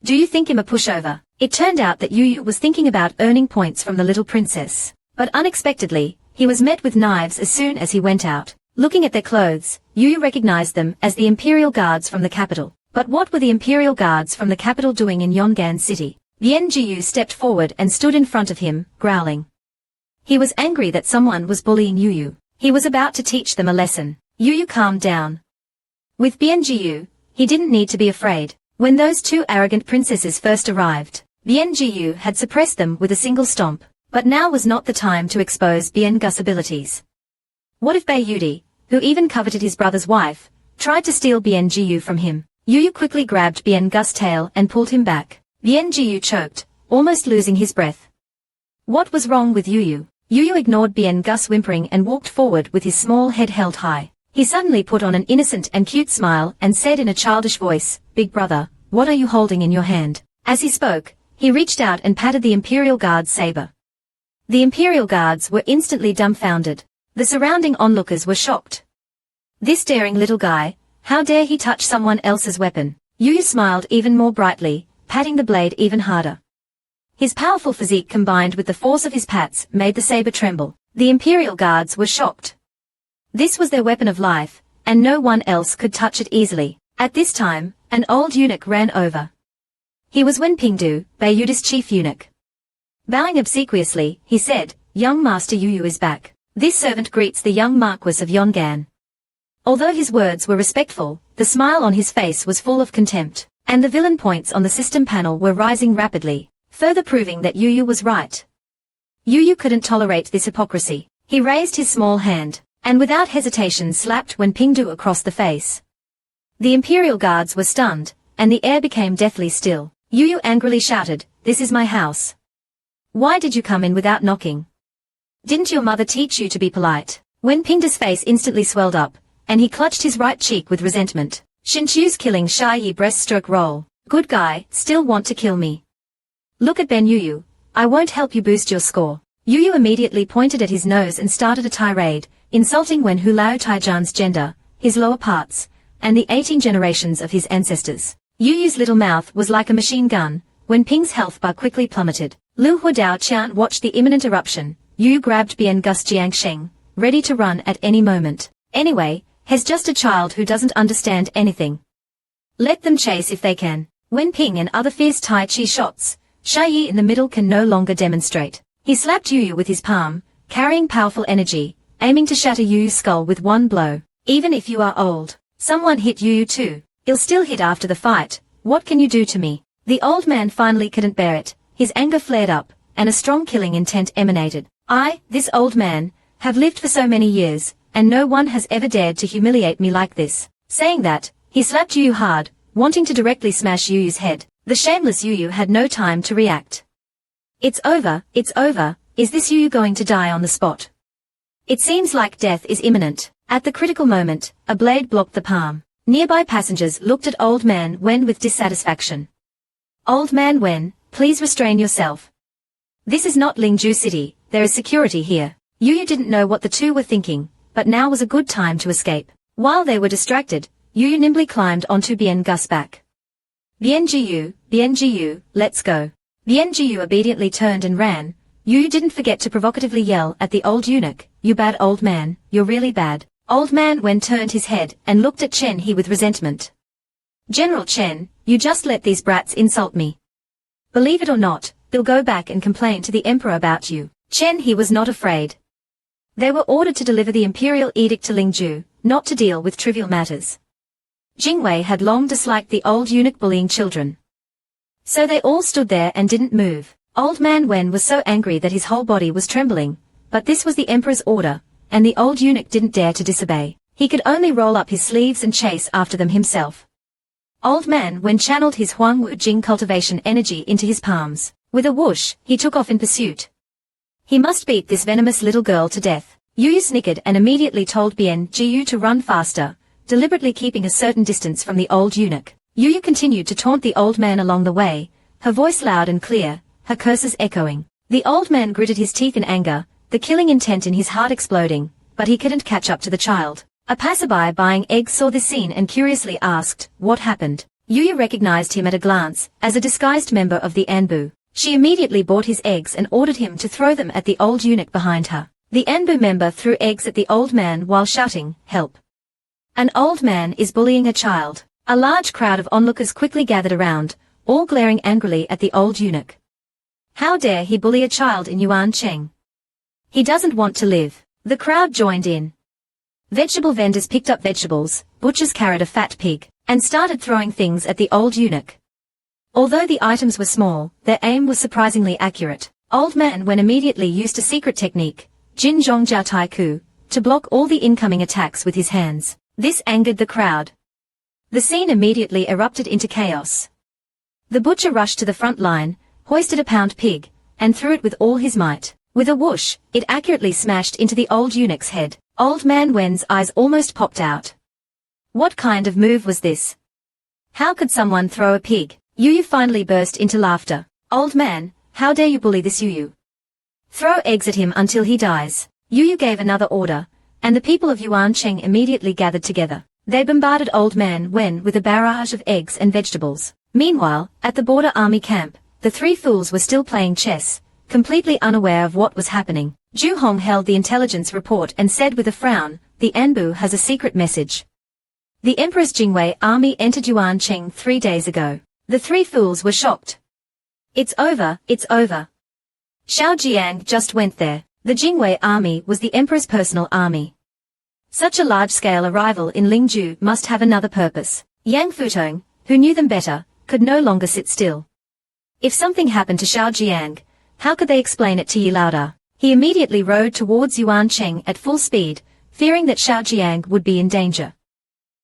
A: Do you think him a pushover? It turned out that YuYu was thinking about earning points from the little princess. But unexpectedly, he was met with knives as soon as he went out. Looking at their clothes, YuYu recognized them as the Imperial guards from the capital. But what were the Imperial guards from the capital doing in Yongan City? Bianjiu stepped forward and stood in front of him, growling. He was angry that someone was bullying YuYu. He was about to teach them a lesson. YuYu calmed down. With Bianjiu, he didn't need to be afraid. When those 2 arrogant princesses first arrived, Bianjiu had suppressed them with a single stomp. But now was not the time to expose Biangu's abilities. What if Bei Yudi, who even coveted his brother's wife, tried to steal Bianjiu from him? YuYu quickly grabbed Biangu's tail and pulled him back. Bianjiu choked, almost losing his breath. What was wrong with YuYu? YuYu ignored Biangu's whimpering and walked forward with his small head held high. He suddenly put on an innocent and cute smile and said in a childish voice, "Big brother, what are you holding in your hand?" As he spoke, he reached out and patted the Imperial Guard's saber. The Imperial Guards were instantly dumbfounded. The surrounding onlookers were shocked. This daring little guy, how dare he touch someone else's weapon? YuYu smiled even more brightly, patting the blade even harder. His powerful physique combined with the force of his pats made the saber tremble. The Imperial Guards were shocked. This was their weapon of life, and no one else could touch it easily. At this time, an old eunuch ran over. He was Wenpingdu, Bei Yudi's chief eunuch. Bowing obsequiously, he said, "Young Master YuYu is back. This servant greets the young Marquis of Yongan." Although his words were respectful, the smile on his face was full of contempt, and the villain points on the system panel were rising rapidly, further proving that YuYu was right. YuYu couldn't tolerate this hypocrisy. He raised his small hand, and without hesitation slapped Wenpingdu across the face. The Imperial Guards were stunned, and the air became deathly still. YuYu angrily shouted, "This is my house. Why did you come in without knocking? Didn't your mother teach you to be polite?" Wen Pingde's face instantly swelled up, and he clutched his right cheek with resentment. Shinchu's killing Sha Yi breaststroke roll. Good guy, still want to kill me. Look at Ben YuYu. I won't help you boost your score. YuYu immediately pointed at his nose and started a tirade, insulting Wen Hulao Taijan's gender, his lower parts, and the 18 generations of his ancestors. YuYu's little mouth was like a machine gun. When Ping's health bar quickly plummeted, Lu Huadao Qian watched the imminent eruption. YuYu grabbed Bian Gus Jiangsheng, ready to run at any moment. Anyway, he's just a child who doesn't understand anything. Let them chase if they can. Wen Ping and other fierce Tai Chi shots, Sha Yi in the middle can no longer demonstrate. He slapped YuYu with his palm, carrying powerful energy, aiming to shatter YuYu's skull with one blow. Even if you are old, someone hit YuYu too. He'll still hit after the fight. What can you do to me? The old man finally couldn't bear it. His anger flared up, and a strong killing intent emanated. I, this old man, have lived for so many years, and no one has ever dared to humiliate me like this. Saying that, he slapped YuYu hard, wanting to directly smash YuYu's head. The shameless YuYu had no time to react. It's over, is this YuYu going to die on the spot? It seems like death is imminent. At the critical moment, a blade blocked the palm. Nearby passengers looked at Old Man Wen with dissatisfaction. Old Man Wen, please restrain yourself. This is not Lingju City, there is security here. YuYu didn't know what the two were thinking, but now was a good time to escape. While they were distracted, YuYu nimbly climbed onto Bian Gus' back. Bian Jiyu, let's go. Bian Jiyu obediently turned and ran. YuYu didn't forget to provocatively yell at the old eunuch, you bad old man, you're really bad. Old Man Wen turned his head and looked at Chen He with resentment. General Chen, you just let these brats insult me. Believe it or not, they'll go back and complain to the emperor about you. Chen He was not afraid. They were ordered to deliver the imperial edict to Lingju, not to deal with trivial matters. Jingwei had long disliked the old eunuch bullying children. So they all stood there and didn't move. Old Man Wen was so angry that his whole body was trembling, but this was the emperor's order, and the old eunuch didn't dare to disobey. He could only roll up his sleeves and chase after them himself. Old Man Wen channeled his Huangwu Jing cultivation energy into his palms. With a whoosh, he took off in pursuit. He must beat this venomous little girl to death. YuYu snickered and immediately told Bian Jiyu to run faster, deliberately keeping a certain distance from the old eunuch. YuYu continued to taunt the old man along the way, her voice loud and clear, her curses echoing. The old man gritted his teeth in anger, the killing intent in his heart exploding, but he couldn't catch up to the child. A passerby buying eggs saw this scene and curiously asked, what happened? YuYu recognized him at a glance, as a disguised member of the Anbu. She immediately bought his eggs and ordered him to throw them at the old eunuch behind her. The Anbu member threw eggs at the old man while shouting, help. An old man is bullying a child. A large crowd of onlookers quickly gathered around, all glaring angrily at the old eunuch. How dare he bully a child in Yuan Cheng? He doesn't want to live. The crowd joined in. Vegetable vendors picked up vegetables, butchers carried a fat pig, and started throwing things at the old eunuch. Although the items were small, their aim was surprisingly accurate. Old Man Wen immediately used a secret technique, Jin Zhong Jiao Tai Ku, to block all the incoming attacks with his hands. This angered the crowd. The scene immediately erupted into chaos. The butcher rushed to the front line, hoisted a pound pig, and threw it with all his might. With a whoosh, it accurately smashed into the old eunuch's head. Old Man Wen's eyes almost popped out. What kind of move was this? How could someone throw a pig? YuYu finally burst into laughter. Old man, how dare you bully this YuYu? Throw eggs at him until he dies. YuYu gave another order, and the people of Yuan Cheng immediately gathered together. They bombarded Old Man Wen with a barrage of eggs and vegetables. Meanwhile, at the border army camp, the three fools were still playing chess, completely unaware of what was happening. Zhu Hong held the intelligence report and said with a frown, the Anbu has a secret message. The Empress Jingwei army entered Yuan Cheng 3 days ago. The three fools were shocked. It's over, it's over. Xiao Jiang just went there. The Jingwei army was the emperor's personal army. Such a large-scale arrival in Lingju must have another purpose. Yang Futong, who knew them better, could no longer sit still. If something happened to Xiao Jiang, how could they explain it to Yi Laoda? He immediately rode towards Yuan Cheng at full speed, fearing that Xiao Jiang would be in danger.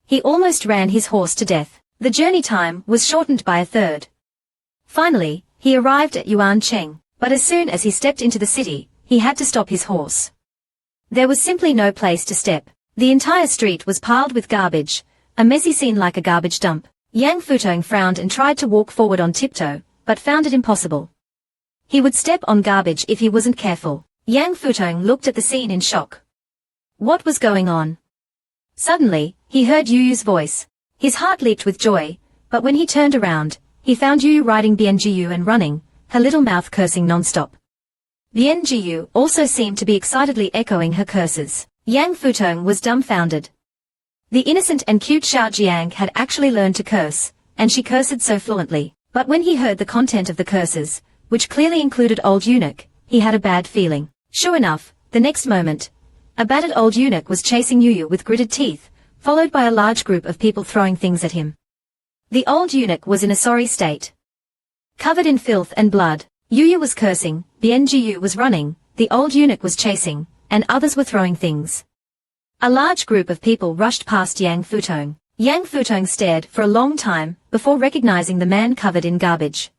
A: He almost ran his horse to death. The journey time was shortened by a third. Finally, he arrived at Yuan Cheng, but as soon as he stepped into the city, he had to stop his horse. There was simply no place to step. The entire street was piled with garbage, a messy scene like a garbage dump. Yang Futong frowned and tried to walk forward on tiptoe, but found it impossible. He would step on garbage if he wasn't careful. Yang Futong looked at the scene in shock. What was going on? Suddenly, he heard YuYu's voice. His heart leaped with joy, but when he turned around, he found YuYu riding BNGU and running, her little mouth cursing non-stop. BNGU also seemed to be excitedly echoing her curses. Yang Futong was dumbfounded. The innocent and cute Xiao Jiang had actually learned to curse, and she cursed so fluently. But when he heard the content of the curses, which clearly included old eunuch, he had a bad feeling. Sure enough, the next moment, a battered old eunuch was chasing YuYu with gritted teeth, followed by a large group of people throwing things at him. The old eunuch was in a sorry state. Covered in filth and blood, YuYu was cursing, BNGU was running, the old eunuch was chasing, and others were throwing things. A large group of people rushed past Yang Futong. Yang Futong stared for a long time, before recognizing the man covered in garbage.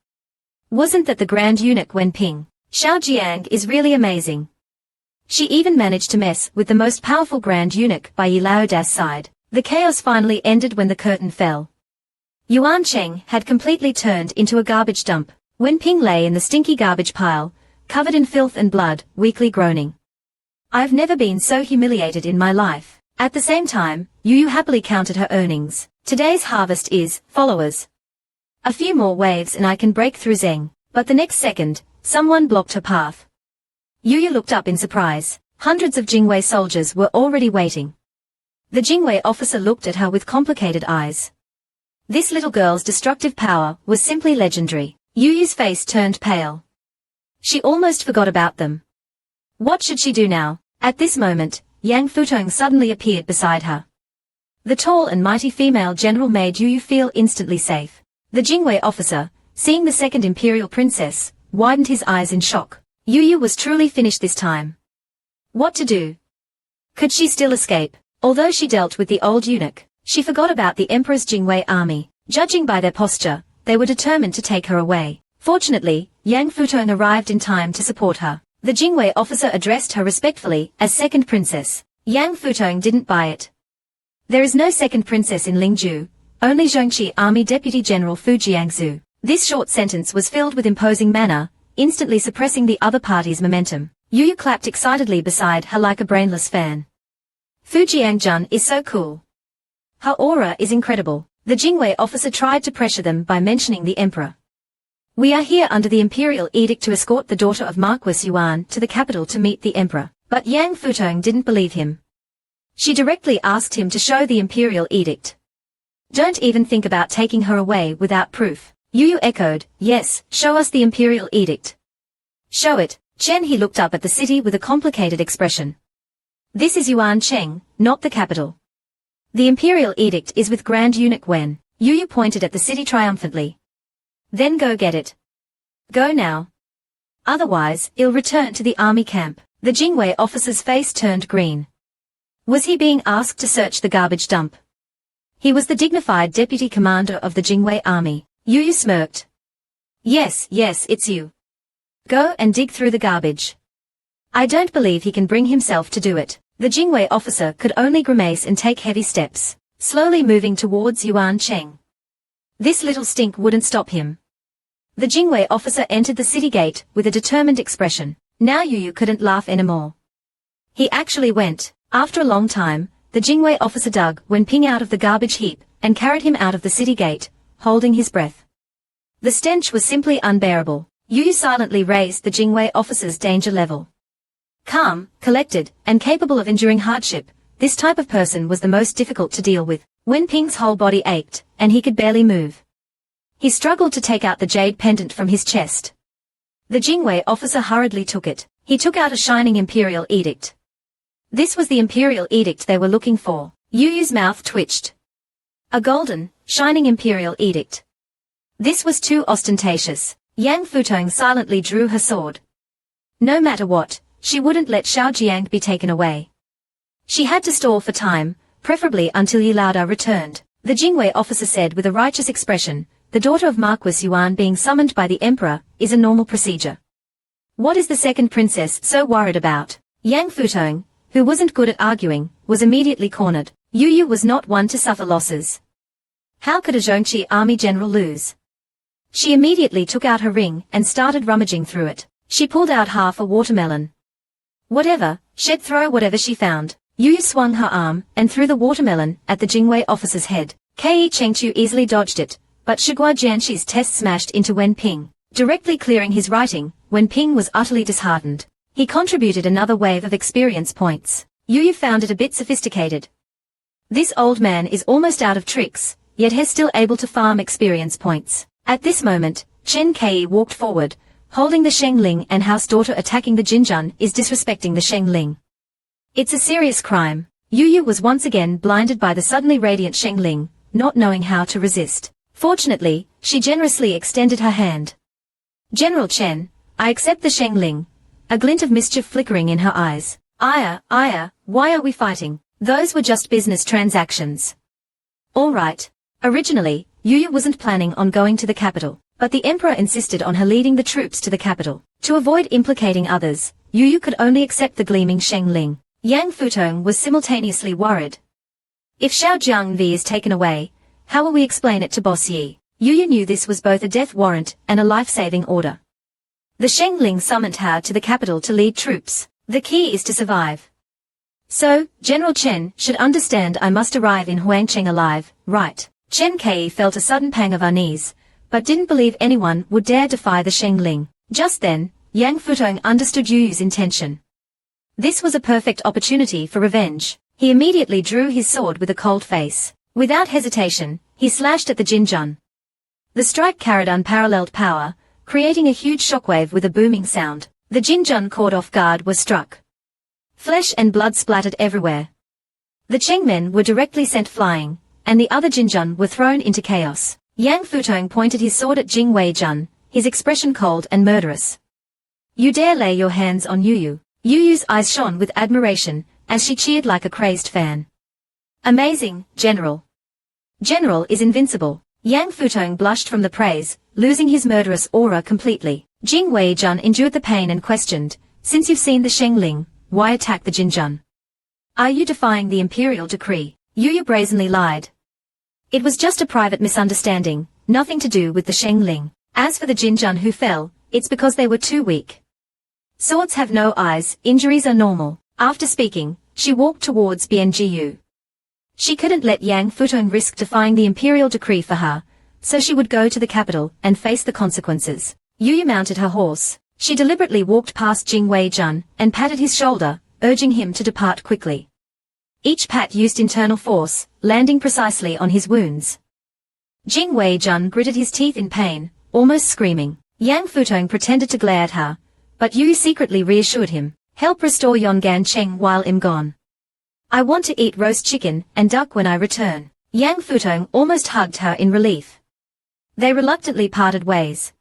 A: Wasn't that the Grand Eunuch Wen Ping? Xiao Jiang is really amazing. She even managed to mess with the most powerful Grand Eunuch by Yi Laoda's side. The chaos finally ended when the curtain fell. Yuan Cheng had completely turned into a garbage dump. Wen Ping lay in the stinky garbage pile, covered in filth and blood, weakly groaning. I've never been so humiliated in my life. At the same time, YuYu happily counted her earnings. Today's harvest is followers. A few more waves and I can break through Zheng. But the next second, someone blocked her path. YuYu looked up in surprise. Hundreds of Jingwei soldiers were already waiting. The Jingwei officer looked at her with complicated eyes. This little girl's destructive power was simply legendary. YuYu's face turned pale. She almost forgot about them. What should she do now? At this moment, Yang Futong suddenly appeared beside her. The tall and mighty female general made YuYu feel instantly safe. The Jingwei officer, seeing the second Imperial princess, widened his eyes in shock. YuYu was truly finished this time. What to do? Could she still escape? Although she dealt with the old eunuch, she forgot about the Emperor's Jingwei army. Judging by their posture, they were determined to take her away. Fortunately, Yang Futong arrived in time to support her. The Jingwei officer addressed her respectfully as second princess. Yang Futong didn't buy it. There is no second princess in Lingzhou, only Zhongqi Army Deputy General Fu Jiangzu. This short sentence was filled with imposing manner, instantly suppressing the other party's momentum. YuYu clapped excitedly beside her like a brainless fan. Fu Jiangjun is so cool. Her aura is incredible. The Jingwei officer tried to pressure them by mentioning the emperor. We are here under the Imperial edict to escort the daughter of Marquis Yuan to the capital to meet the emperor. But Yang Futong didn't believe him. She directly asked him to show the Imperial edict. Don't even think about taking her away without proof. YuYu echoed, yes, show us the Imperial edict. Show it. Chen He looked up at the city with a complicated expression. This is Yuan Cheng, not the capital. The Imperial edict is with Grand Eunuch Wen. YuYu pointed at the city triumphantly. Then go get it. Go now. Otherwise, it'll return to the army camp. The Jingwei officer's face turned green. Was he being asked to search the garbage dump? He was the dignified deputy commander of the Jingwei army. YuYu smirked. Yes, it's you. Go and dig through the garbage. I don't believe he can bring himself to do it. The Jingwei officer could only grimace and take heavy steps, slowly moving towards Yuan Cheng. This little stink wouldn't stop him. The Jingwei officer entered the city gate with a determined expression. Now YuYu couldn't laugh anymore. He actually went. After a long time, the Jingwei officer dug Wen Ping out of the garbage heap and carried him out of the city gate, holding his breath. The stench was simply unbearable. YuYu silently raised the Jingwei officer's danger level. Calm, collected, and capable of enduring hardship, this type of person was the most difficult to deal with. Wen Ping's whole body ached, and he could barely move. He struggled to take out the jade pendant from his chest. The Jingwei officer hurriedly took it. He took out a shining Imperial edict. This was the Imperial edict they were looking for. YuYu's mouth twitched. A golden, shining Imperial edict. This was too ostentatious. Yang Futong silently drew her sword. No matter what, she wouldn't let Xiao Jiang be taken away. She had to stall for time, preferably until Yi Laoda returned. The Jingwei officer said with a righteous expression, the daughter of Marquis Yuan being summoned by the emperor is a normal procedure. What is the second princess so worried about? Yang Futong, who wasn't good at arguing, was immediately cornered. YuYu was not one to suffer losses. How could a Zhongqi army general lose? She immediately took out her ring and started rummaging through it. She pulled out half a watermelon. Whatever, she'd throw whatever she found. YuYu swung her arm and threw the watermelon at the Jingwei officer's head. Ke Chengqiu easily dodged it, but Shigua Jianxi's test smashed into Wen Ping, directly clearing his writing. Wen Ping was utterly disheartened. He contributed another wave of experience points. YuYu found it a bit sophisticated. This old man is almost out of tricks, yet he's still able to farm experience points. At this moment, Chen Kei walked forward, holding the Shengling and house daughter. Attacking the Jinjun is disrespecting the Shengling. It's a serious crime. YuYu was once again blinded by the suddenly radiant Shengling, not knowing how to resist. Fortunately, she generously extended her hand. General Chen, I accept the Shengling. A glint of mischief flickering in her eyes. Aya, why are we fighting? Those were just business transactions. All right. Originally, YuYu wasn't planning on going to the capital, but the emperor insisted on her leading the troops to the capital. To avoid implicating others, YuYu could only accept the gleaming Shengling. Yang Futong was simultaneously worried. If Xiao Jiangvi is taken away, how will we explain it to Boss Yi? YuYu knew this was both a death warrant and a life-saving order. The Shengling summoned her to the capital to lead troops. The key is to survive. So, General Chen should understand I must arrive in Huangcheng alive, right? Chen Kei felt a sudden pang of unease, but didn't believe anyone would dare defy the Shengling. Just then, Yang Futong understood YuYu's intention. This was a perfect opportunity for revenge. He immediately drew his sword with a cold face. Without hesitation, he slashed at the Jinjun. The strike carried unparalleled power, creating a huge shockwave with a booming sound. The Jinjun caught off guard was struck. Flesh and blood splattered everywhere. The Chengmen were directly sent flying, and the other Jinjun were thrown into chaos. Yang Futong pointed his sword at Jing Weijun, his expression cold and murderous. You dare lay your hands on YuYu? YuYu's eyes shone with admiration, as she cheered like a crazed fan. Amazing, General. General is invincible. Yang Futong blushed from the praise, losing his murderous aura completely. Jing Weijun endured the pain and questioned, since you've seen the Shengling, why attack the Jinjun? Are you defying the Imperial decree? YuYu brazenly lied. It was just a private misunderstanding, nothing to do with the Shengling. As for the Jinjun who fell, it's because they were too weak. Swords have no eyes, injuries are normal. After speaking, she walked towards Bianjiyu. She couldn't let Yang Futong risk defying the Imperial decree for her, so she would go to the capital and face the consequences. YuYu mounted her horse. She deliberately walked past Jing Weijun and patted his shoulder, urging him to depart quickly. Each pat used internal force, landing precisely on his wounds. Jing Weijun gritted his teeth in pain, almost screaming. Yang Futong pretended to glare at her, but YuYu secretly reassured him. Help restore Yongan Cheng while I'm gone. I want to eat roast chicken and duck when I return. Yang Futong almost hugged her in relief. They reluctantly parted ways.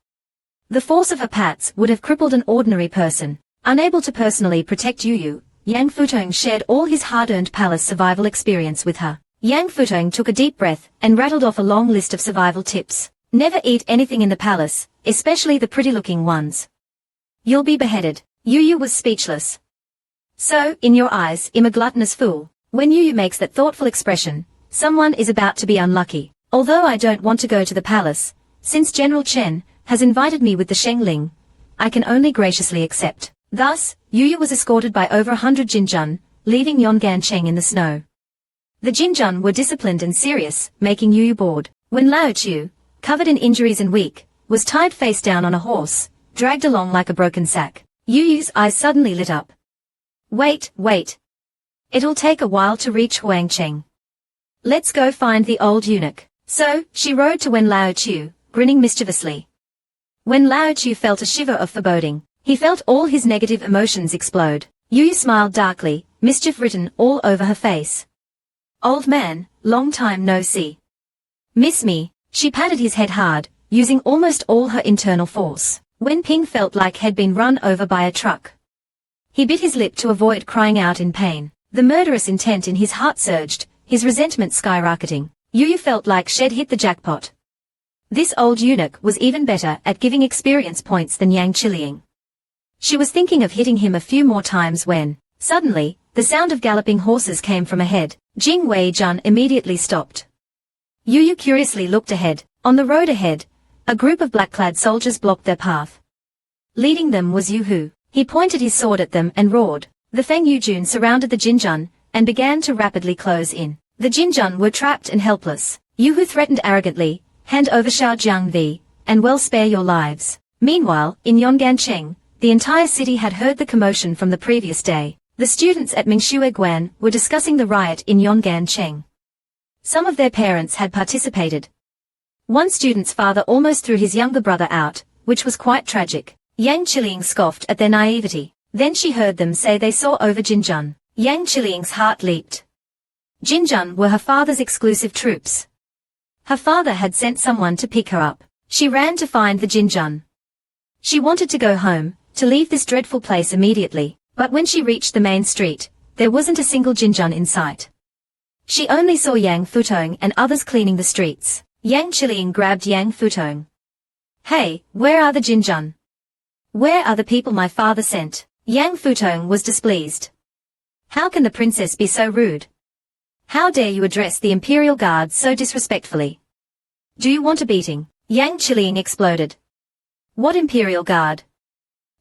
A: The force of her pats would have crippled an ordinary person. Unable to personally protect YuYu, Yang Futong shared all his hard-earned palace survival experience with her. Yang Futong took a deep breath and rattled off a long list of survival tips. Never eat anything in the palace, especially the pretty-looking ones. You'll be beheaded. YuYu was speechless. So, in your eyes, I'm a gluttonous fool. When YuYu makes that thoughtful expression, someone is about to be unlucky. Although I don't want to go to the palace, since General Chen has invited me with the Shengling, I can only graciously accept. Thus, YuYu was escorted by over 100 Jinjun, leaving Yongan Cheng in the snow. The Jinjun were disciplined and serious, making YuYu bored. When Lao Chu, covered in injuries and weak, was tied face down on a horse, dragged along like a broken sack, YuYu's eyes suddenly lit up. Wait. It'll take a while to reach Huangcheng. Let's go find the old eunuch. So, she rode to Wen Lao Chu, grinning mischievously. When Lao Chu felt a shiver of foreboding, he felt all his negative emotions explode. YuYu smiled darkly, mischief written all over her face. Old man, long time no see. Miss me. She patted his head hard, using almost all her internal force. Wen Ping felt like he'd been run over by a truck. He bit his lip to avoid crying out in pain. The murderous intent in his heart surged, his resentment skyrocketing. YuYu felt like she'd hit the jackpot. This old eunuch was even better at giving experience points than Yang Qiliang. She was thinking of hitting him a few more times when, suddenly, The sound of galloping horses came from ahead. Jing Weijun immediately stopped. YuYu curiously looked ahead. On the road ahead, a group of black-clad soldiers blocked their path. Leading them was YuHu. He pointed his sword at them and roared. The Feng Yujun surrounded the Jinjun and began to rapidly close in. The Jinjun were trapped and helpless. YuHu threatened arrogantly, "Hand over Shaojiang and well spare your lives." Meanwhile, in Yongancheng, the entire city had heard the commotion from the previous day. The students at Mingshueguan were discussing the riot in Yongancheng. Some of their parents had participated. One student's father almost threw his younger brother out, which was quite tragic. Yang Qiliang scoffed at their naivety. Then she heard them say they saw over Jinjun. Yang Qiliang's heart leaped. Jinjun were her father's exclusive troops. Her father had sent someone to pick her up. She ran to find the Jinjun. She wanted to go home, to leave this dreadful place immediately, but when she reached the main street, there wasn't a single Jinjun in sight. She only saw Yang Futong and others cleaning the streets. Yang Qiliang grabbed Yang Futong. "Hey, where are the Jinjun? Where are the people my father sent?" Yang Futong was displeased. "How can the princess be so rude? How dare you address the Imperial Guard so disrespectfully? Do you want a beating?" Yang Qiliang exploded. "What Imperial Guard?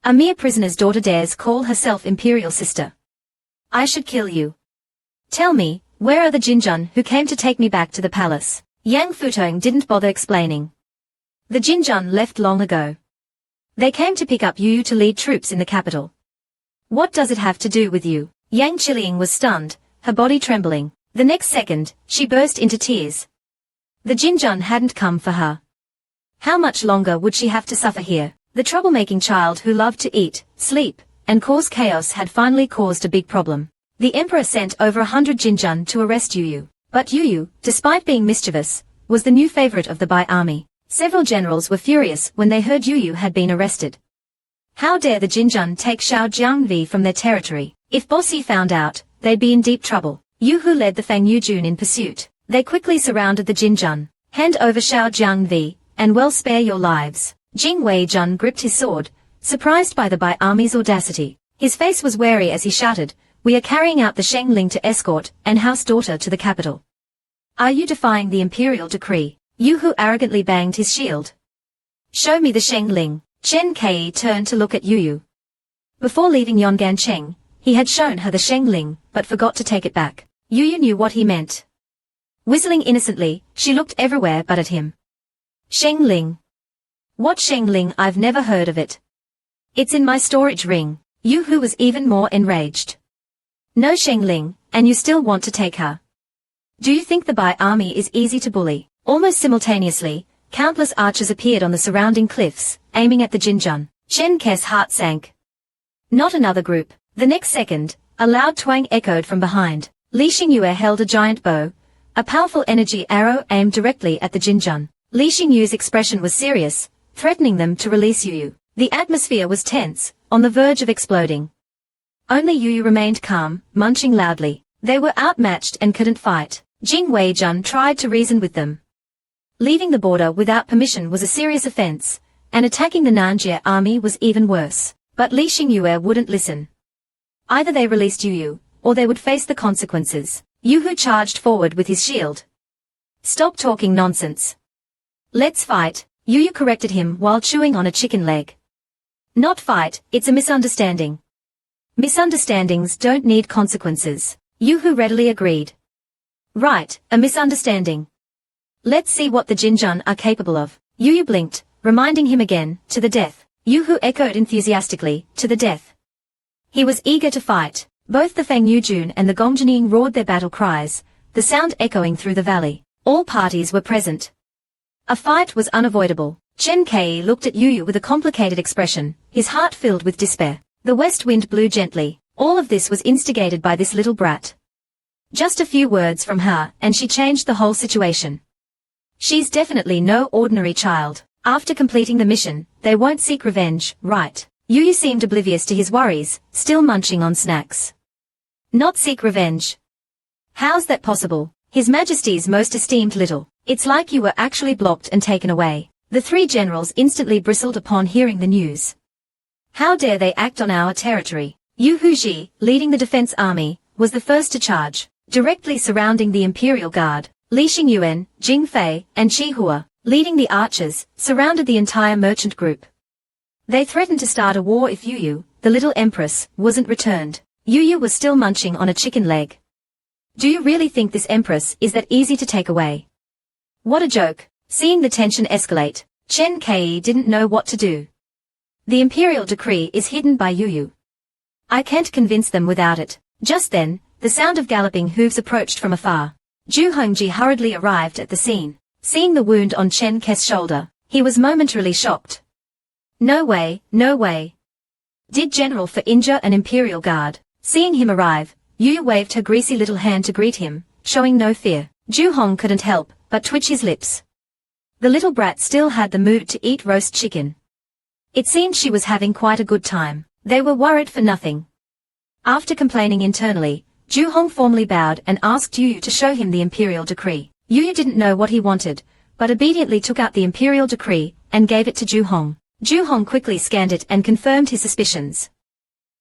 A: A mere prisoner's daughter dares call herself Imperial sister. I should kill you. Tell me, where are the Jinjun who came to take me back to the palace?" Yang Futong didn't bother explaining. The Jinjun left long ago. They came to pick up YuYu to lead troops in the capital. What does it have to do with you? Yang Qiliang was stunned, her body trembling. The next second, she burst into tears. The Jinjun hadn't come for her. How much longer would she have to suffer here? The troublemaking child who loved to eat, sleep, and cause chaos had finally caused a big problem. The emperor sent over 100 Jinjun to arrest YuYu. But YuYu, despite being mischievous, was the new favorite of the Bai army. Several generals were furious when they heard YuYu had been arrested. How dare the Jinjun take Shaojiang from their territory? If Bossy found out, they'd be in deep trouble. YuHu led the Feng Yujun in pursuit. They quickly surrounded the Jinjun. "Hand over Shaojiang and well spare your lives." Jing Weijun gripped his sword, surprised by the Bai army's audacity. His face was wary as he shouted, "We are carrying out the Shengling to escort and house daughter to the capital. Are you defying the imperial decree?" YuHu arrogantly banged his shield. "Show me the Shengling." Chen Kai turned to look at YuYu. Before leaving Yongancheng, he had shown her the Shengling, but forgot to take it back. YuYu knew what he meant. Whistling innocently, she looked everywhere but at him. "Shengling? What Shengling? I've never heard of it. It's in my storage ring." YuHu was even more enraged. "No Shengling, and you still want to take her? Do you think the Bai army is easy to bully?" Almost simultaneously, countless archers appeared on the surrounding cliffs, aiming at the Jinjun. Chen Kai's heart sank. Not another group. The next second, a loud twang echoed from behind. Li Xingyue held a giant bow, a powerful energy arrow aimed directly at the Jinjun. Li Xingyue's expression was serious, threatening them to release YuYu. The atmosphere was tense, on the verge of exploding. Only YuYu remained calm, munching loudly. They were outmatched and couldn't fight. Jing Weijun tried to reason with them. Leaving the border without permission was a serious offense, and attacking the Nanjie army was even worse. But Li Xingyue wouldn't listen. Either they released YuYu, or they would face the consequences. YuHu charged forward with his shield. "Stop talking nonsense. Let's fight," YuYu corrected him while chewing on a chicken leg. "Not fight, it's a misunderstanding. Misunderstandings don't need consequences." YuHu readily agreed. "Right, a misunderstanding. Let's see what the Jinjun are capable of." YuYu blinked, reminding him again, "To the death." YuHu echoed enthusiastically, "To the death." He was eager to fight. Both the Feng Yujun and the Gongjining roared their battle cries, the sound echoing through the valley. All parties were present. A fight was unavoidable. Chen Kai looked at YuYu with a complicated expression, his heart filled with despair. The west wind blew gently. All of this was instigated by this little brat. Just a few words from her, and she changed the whole situation. She's definitely no ordinary child. After completing the mission, they won't seek revenge, right? YuYu seemed oblivious to his worries, still munching on snacks. Not seek revenge? How's that possible? His Majesty's most esteemed little. It's like you were actually blocked and taken away. The three generals instantly bristled upon hearing the news. How dare they act on our territory? YuHu Ji, leading the defense army, was the first to charge, directly surrounding the Imperial Guard. Li Xingyuan, Jing Fei, and Qi Hua, leading the archers, surrounded the entire merchant group. They threatened to start a war if YuYu, the little empress, wasn't returned. YuYu was still munching on a chicken leg. Do you really think this empress is that easy to take away? What a joke. Seeing the tension escalate, Chen Kai didn't know what to do. The imperial decree is hidden by YuYu. I can't convince them without it. Just then, the sound of galloping hooves approached from afar. Zhu Hongji hurriedly arrived at the scene. Seeing the wound on Chen Kai's shoulder, he was momentarily shocked. No way, no way. Did General for injure an Imperial Guard? Seeing him arrive, YuYu waved her greasy little hand to greet him, showing no fear. Zhu Hong couldn't help but twitch his lips. The little brat still had the mood to eat roast chicken. It seemed she was having quite a good time. They were worried for nothing. After complaining internally, Zhu Hong formally bowed and asked YuYu to show him the imperial decree. YuYu didn't know what he wanted, but obediently took out the imperial decree and gave it to Zhu Hong. Zhu Hong quickly scanned it and confirmed his suspicions.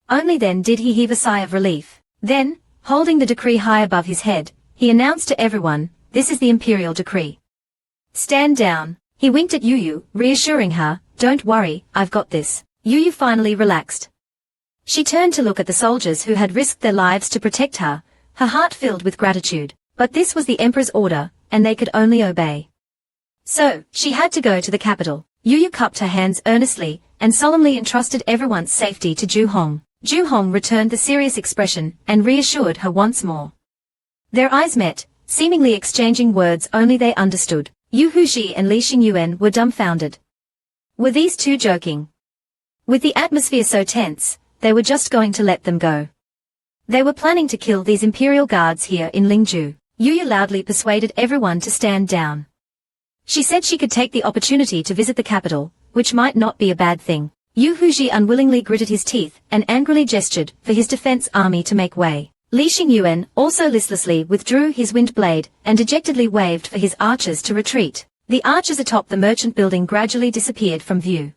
A: Only then did he heave a sigh of relief. Then, holding the decree high above his head, he announced to everyone, "This is the imperial decree. Stand down." He winked at YuYu, reassuring her, "Don't worry, I've got this." YuYu finally relaxed. She turned to look at the soldiers who had risked their lives to protect her, her heart filled with gratitude. But this was the emperor's order, and they could only obey. So, she had to go to the capital. YuYu cupped her hands earnestly, and solemnly entrusted everyone's safety to Zhu Hong. Zhu Hong returned the serious expression, and reassured her once more. Their eyes met, seemingly exchanging words only they understood. Yu Huxi and Li Xingyuan were dumbfounded. Were these two joking? With the atmosphere so tense, they were just going to let them go. They were planning to kill these imperial guards here in Lingzhou. YuYu loudly persuaded everyone to stand down. She said she could take the opportunity to visit the capital, which might not be a bad thing. Yu Huxi unwillingly gritted his teeth and angrily gestured for his defense army to make way. Li Xingyuan also listlessly withdrew his wind blade and dejectedly waved for his archers to retreat. The archers atop the merchant building gradually disappeared from view.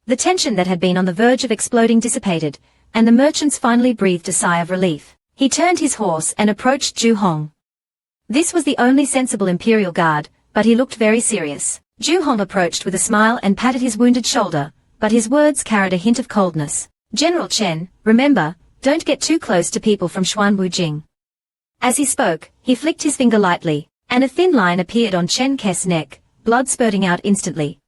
A: The tension that had been on the verge of exploding dissipated, and the merchants finally breathed a sigh of relief. He turned his horse and approached Zhu Hong. This was the only sensible Imperial Guard, but he looked very serious. Zhu Hong approached with a smile and patted his wounded shoulder, but his words carried a hint of coldness. "General Chen, remember, don't get too close to people from Xuanwu Jing." As he spoke, he flicked his finger lightly, and a thin line appeared on Chen Kai's neck, blood spurting out instantly.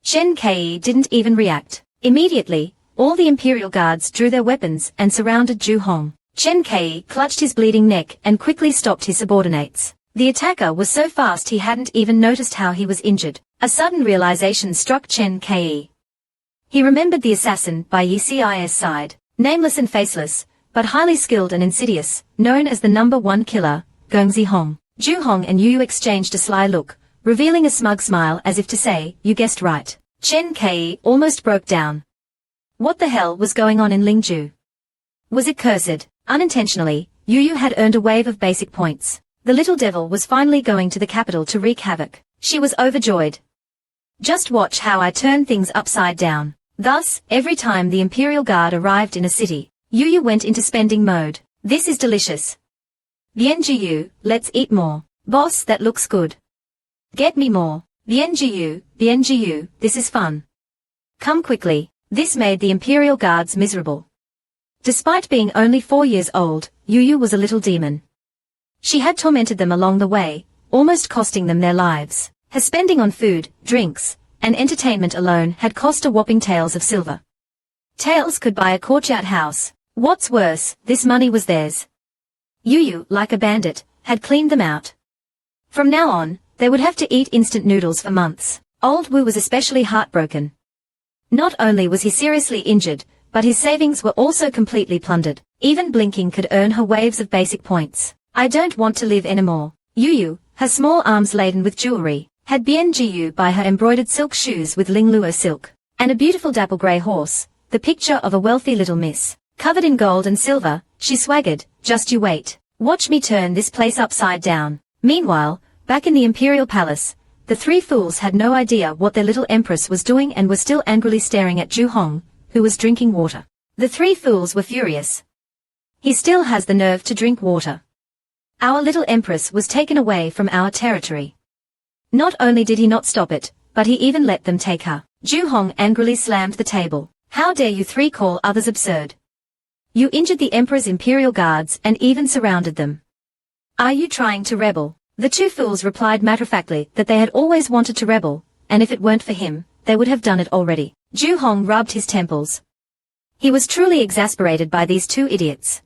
A: Chen Kai didn't even react. Immediately, all the Imperial Guards drew their weapons and surrounded Zhu Hong. Chen Kai clutched his bleeding neck and quickly stopped his subordinates. The attacker was so fast he hadn't even noticed how he was injured. A sudden realization struck Chen Kai. He remembered the assassin by Yi's side, nameless and faceless, but highly skilled and insidious, known as the #1 killer, Gongzi Hong. Zhu Hong and YuYu exchanged a sly look, revealing a smug smile as if to say, "You guessed right." Chen Kai almost broke down. What the hell was going on in Lingzhou? Was it cursed? Unintentionally, YuYu had earned a wave of basic points. The little devil was finally going to the capital to wreak havoc. She was overjoyed. Just watch how I turn things upside down. Thus, every time the Imperial Guard arrived in a city, YuYu went into spending mode. This is delicious. Bien Jiu, let's eat more. Boss, that looks good. Get me more. Bien Jiu, this is fun. Come quickly. This made the Imperial Guards miserable. Despite being only 4 years old, YuYu was a little demon. She had tormented them along the way, almost costing them their lives. Her spending on food, drinks, and entertainment alone had cost a whopping taels of silver. Taels could buy a courtyard house. What's worse, this money was theirs. YuYu, like a bandit, had cleaned them out. From now on, they would have to eat instant noodles for months. Old Wu was especially heartbroken. Not only was he seriously injured, but his savings were also completely plundered. Even blinking could earn her waves of basic points. I don't want to live anymore. YuYu, her small arms laden with jewelry, had Bien Jiu by her embroidered silk shoes with Lingluo silk, and a beautiful dapple grey horse, the picture of a wealthy little miss. Covered in gold and silver, she swaggered, "Just you wait. Watch me turn this place upside down." Meanwhile, back in the Imperial Palace, the three fools had no idea what their little empress was doing and were still angrily staring at Zhu Hong, who was drinking water. The three fools were furious. He still has the nerve to drink water. Our little empress was taken away from our territory. Not only did he not stop it, but he even let them take her. Ju Hong angrily slammed the table. How dare you three call others absurd? You injured the emperor's imperial guards and even surrounded them. Are you trying to rebel? The two fools replied matter-of-factly that they had always wanted to rebel, and if it weren't for him, they would have done it already. Ju Hong rubbed his temples. He was truly exasperated by these two idiots.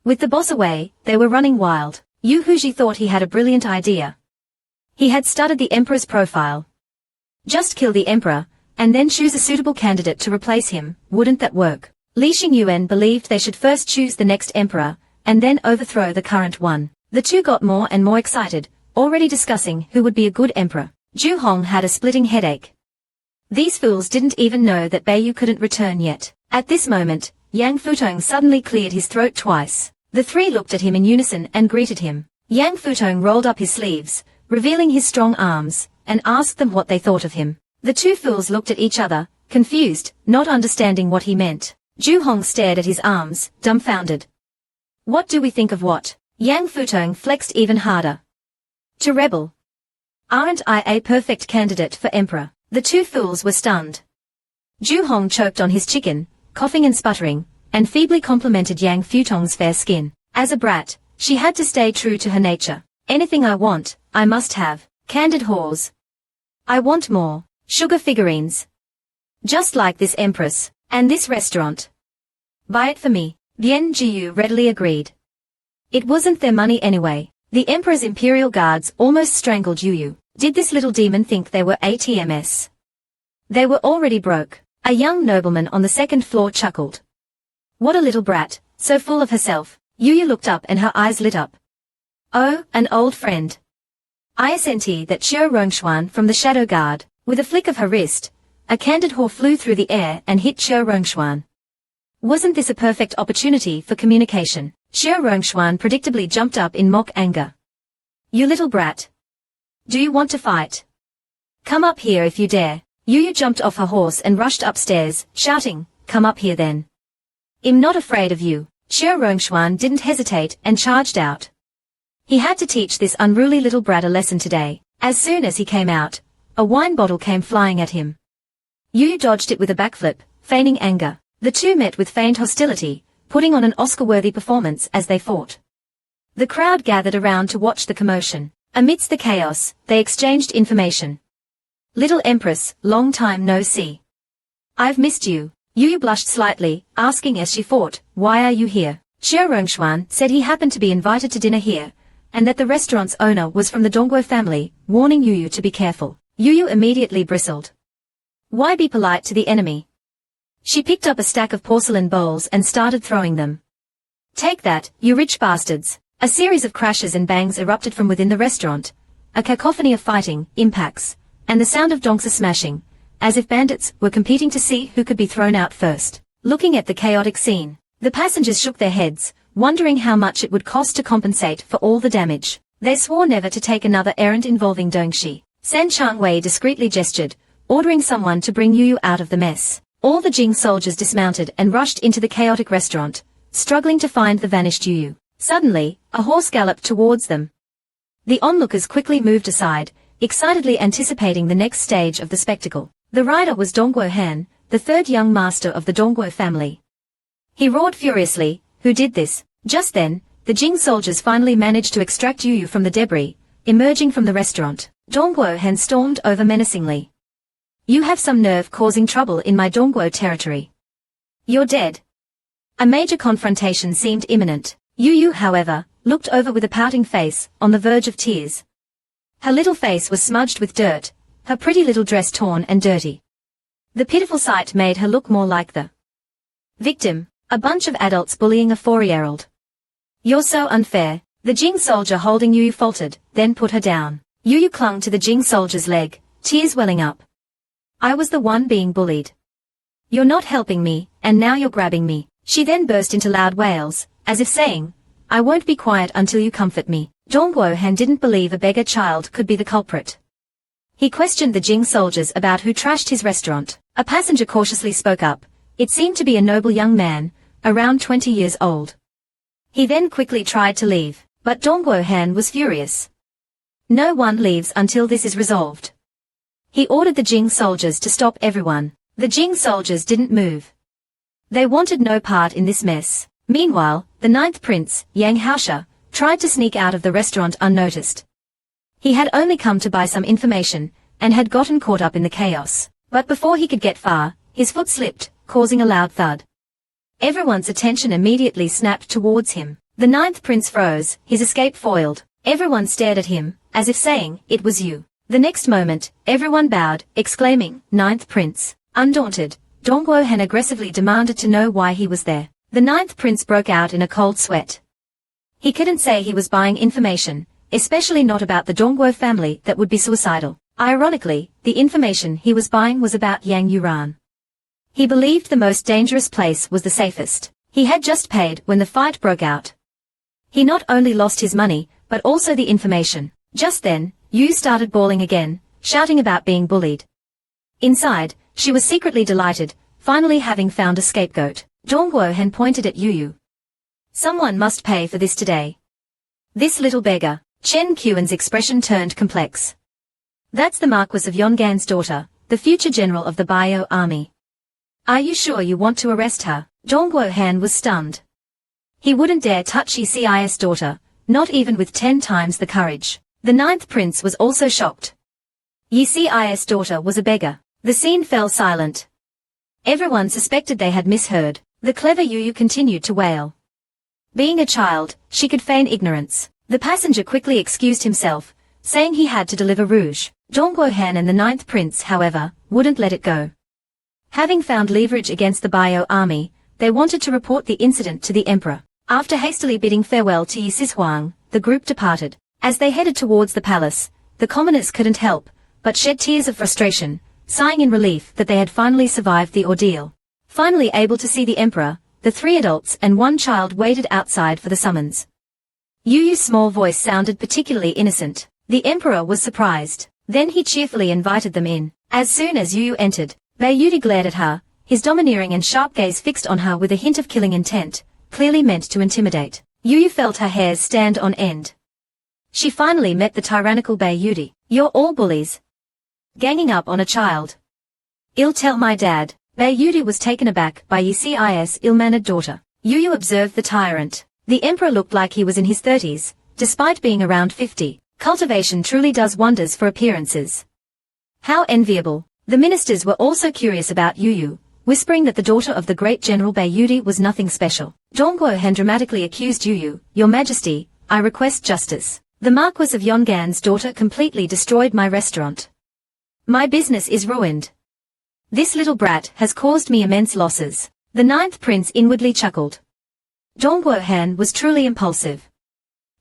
A: With the boss away, they were running wild. YuYu thought he had a brilliant idea. He had studied the emperor's profile. Just kill the emperor, and then choose a suitable candidate to replace him. Wouldn't that work? Li Xingyuan believed they should first choose the next emperor, and then overthrow the current one. The two got more and more excited, already discussing who would be a good emperor. Ju Hong had a splitting headache. These fools didn't even know that Beiyu couldn't return yet. At this moment, Yang Futong suddenly cleared his throat twice. The three looked at him in unison and greeted him. Yang Futong rolled up his sleeves, revealing his strong arms, and asked them what they thought of him. The two fools looked at each other, confused, not understanding what he meant. Ju Hong stared at his arms, dumbfounded. What do we think of what? Yang Futong flexed even harder. To rebel. Aren't I a perfect candidate for emperor? The two fools were stunned. Ju Hong choked on his chicken, coughing and sputtering, and feebly complimented Yang Futong's fair skin. As a brat, she had to stay true to her nature. Anything I want, I must have. Candid whores. I want more. Sugar figurines. Just like this empress, and this restaurant. Buy it for me. Lien Jiyu readily agreed. It wasn't their money anyway. The emperor's imperial guards almost strangled YuYu. Did this little demon think they were ATMs? They were already broke. A young nobleman on the second floor chuckled. What a little brat, so full of herself. YuYu looked up and her eyes lit up. Oh, an old friend. I sent that Xiao Rongshuan from the Shadow Guard. With a flick of her wrist, a candid whore flew through the air and hit Xiao Rongshuan. Wasn't this a perfect opportunity for communication? Xiao Rongshuan predictably jumped up in mock anger. You little brat. Do you want to fight? Come up here if you dare. YuYu jumped off her horse and rushed upstairs, shouting, come up here then. I'm not afraid of you. Xiao Rongshuan didn't hesitate and charged out. He had to teach this unruly little brat a lesson today. As soon as he came out, a wine bottle came flying at him. YuYu dodged it with a backflip, feigning anger. The two met with feigned hostility, putting on an Oscar-worthy performance as they fought. The crowd gathered around to watch the commotion. Amidst the chaos, they exchanged information. Little Empress, long time no see. I've missed you. YuYu blushed slightly, asking as she fought, why are you here? Xiao Rongshuan said he happened to be invited to dinner here, and that the restaurant's owner was from the Dongguo family, warning YuYu to be careful. YuYu immediately bristled. Why be polite to the enemy? She picked up a stack of porcelain bowls and started throwing them. Take that, you rich bastards. A series of crashes and bangs erupted from within the restaurant, a cacophony of fighting, impacts, and the sound of donks smashing, as if bandits were competing to see who could be thrown out first. Looking at the chaotic scene, the passengers shook their heads, wondering how much it would cost to compensate for all the damage. They swore never to take another errand involving Dongxi. San Changwei discreetly gestured, ordering someone to bring YuYu out of the mess. All the Jing soldiers dismounted and rushed into the chaotic restaurant, struggling to find the vanished YuYu. Suddenly, a horse galloped towards them. The onlookers quickly moved aside, excitedly anticipating the next stage of the spectacle. The rider was Dongguo Han, the third young master of the Dongguo family. He roared furiously, who did this? Just then, the Jing soldiers finally managed to extract YuYu from the debris, emerging from the restaurant. Dongguo Han stormed over menacingly. You have some nerve causing trouble in my Dongguo territory. You're dead. A major confrontation seemed imminent. YuYu, however, looked over with a pouting face, on the verge of tears. Her little face was smudged with dirt, her pretty little dress torn and dirty. The pitiful sight made her look more like the victim, a bunch of adults bullying a 4-year-old. You're so unfair. The Jing soldier holding YuYu faltered, then put her down. YuYu clung to the Jing soldier's leg, tears welling up. I was the one being bullied. You're not helping me, and now you're grabbing me. She then burst into loud wails, as if saying, I won't be quiet until you comfort me. Dongguo Han didn't believe a beggar child could be the culprit. He questioned the Jing soldiers about who trashed his restaurant. A passenger cautiously spoke up. It seemed to be a noble young man, around 20 years old. He then quickly tried to leave, but Dongguo-han was furious. No one leaves until this is resolved. He ordered the Jing soldiers to stop everyone. The Jing soldiers didn't move. They wanted no part in this mess. Meanwhile, the ninth prince, Yang Haosha, tried to sneak out of the restaurant unnoticed. He had only come to buy some information, and had gotten caught up in the chaos. But before he could get far, his foot slipped, causing a loud thud. Everyone's attention immediately snapped towards him. The ninth prince froze, his escape foiled. Everyone stared at him, as if saying, "It was you." The next moment, everyone bowed, exclaiming, "Ninth prince." Undaunted, Dongguo-han aggressively demanded to know why he was there. The ninth prince broke out in a cold sweat. He couldn't say he was buying information, especially not about the Dongguo family that would be suicidal. Ironically, the information he was buying was about Yang Yuran. He believed the most dangerous place was the safest. He had just paid when the fight broke out. He not only lost his money, but also the information. Just then, Yu started bawling again, shouting about being bullied. Inside, she was secretly delighted, finally having found a scapegoat. Dongguo-han pointed at YuYu. Someone must pay for this today. This little beggar. Chen Qian's expression turned complex. That's the Marquis of Yongan's daughter, the future general of the Bio army. Are you sure you want to arrest her? Dongguo-han was stunned. He wouldn't dare touch Yi's daughter, not even with 10 times the courage. The ninth prince was also shocked. Yi's daughter was a beggar. The scene fell silent. Everyone suspected they had misheard. The clever YuYu continued to wail. Being a child, she could feign ignorance. The passenger quickly excused himself, saying he had to deliver rouge. Dongguo-han and the ninth prince, however, wouldn't let it go. Having found leverage against the Bio army, they wanted to report the incident to the emperor. After hastily bidding farewell to Yi Sishuang, the group departed. As they headed towards the palace, the commoners couldn't help but shed tears of frustration, sighing in relief that they had finally survived the ordeal. Finally able to see the emperor, the 3 adults and 1 child waited outside for the summons. YuYu's small voice sounded particularly innocent. The emperor was surprised. Then he cheerfully invited them in. As soon as YuYu entered, Bayudi glared at her, his domineering and sharp gaze fixed on her with a hint of killing intent, clearly meant to intimidate. YuYu felt her hairs stand on end. She finally met the tyrannical Bayudi. "You're all bullies. Ganging up on a child. I'll tell my dad." Bayudi was taken aback by Yi's ill-mannered daughter. YuYu observed the tyrant. The emperor looked like he was in his 30s, despite being around 50. Cultivation truly does wonders for appearances. How enviable. The ministers were also curious about YuYu, whispering that the daughter of the great General Bayudi was nothing special. Dongguo-han dramatically accused YuYu, "Your Majesty, I request justice. The Marquis of Yongan's daughter completely destroyed my restaurant. My business is ruined. This little brat has caused me immense losses." The ninth prince inwardly chuckled. Dongguo-han was truly impulsive.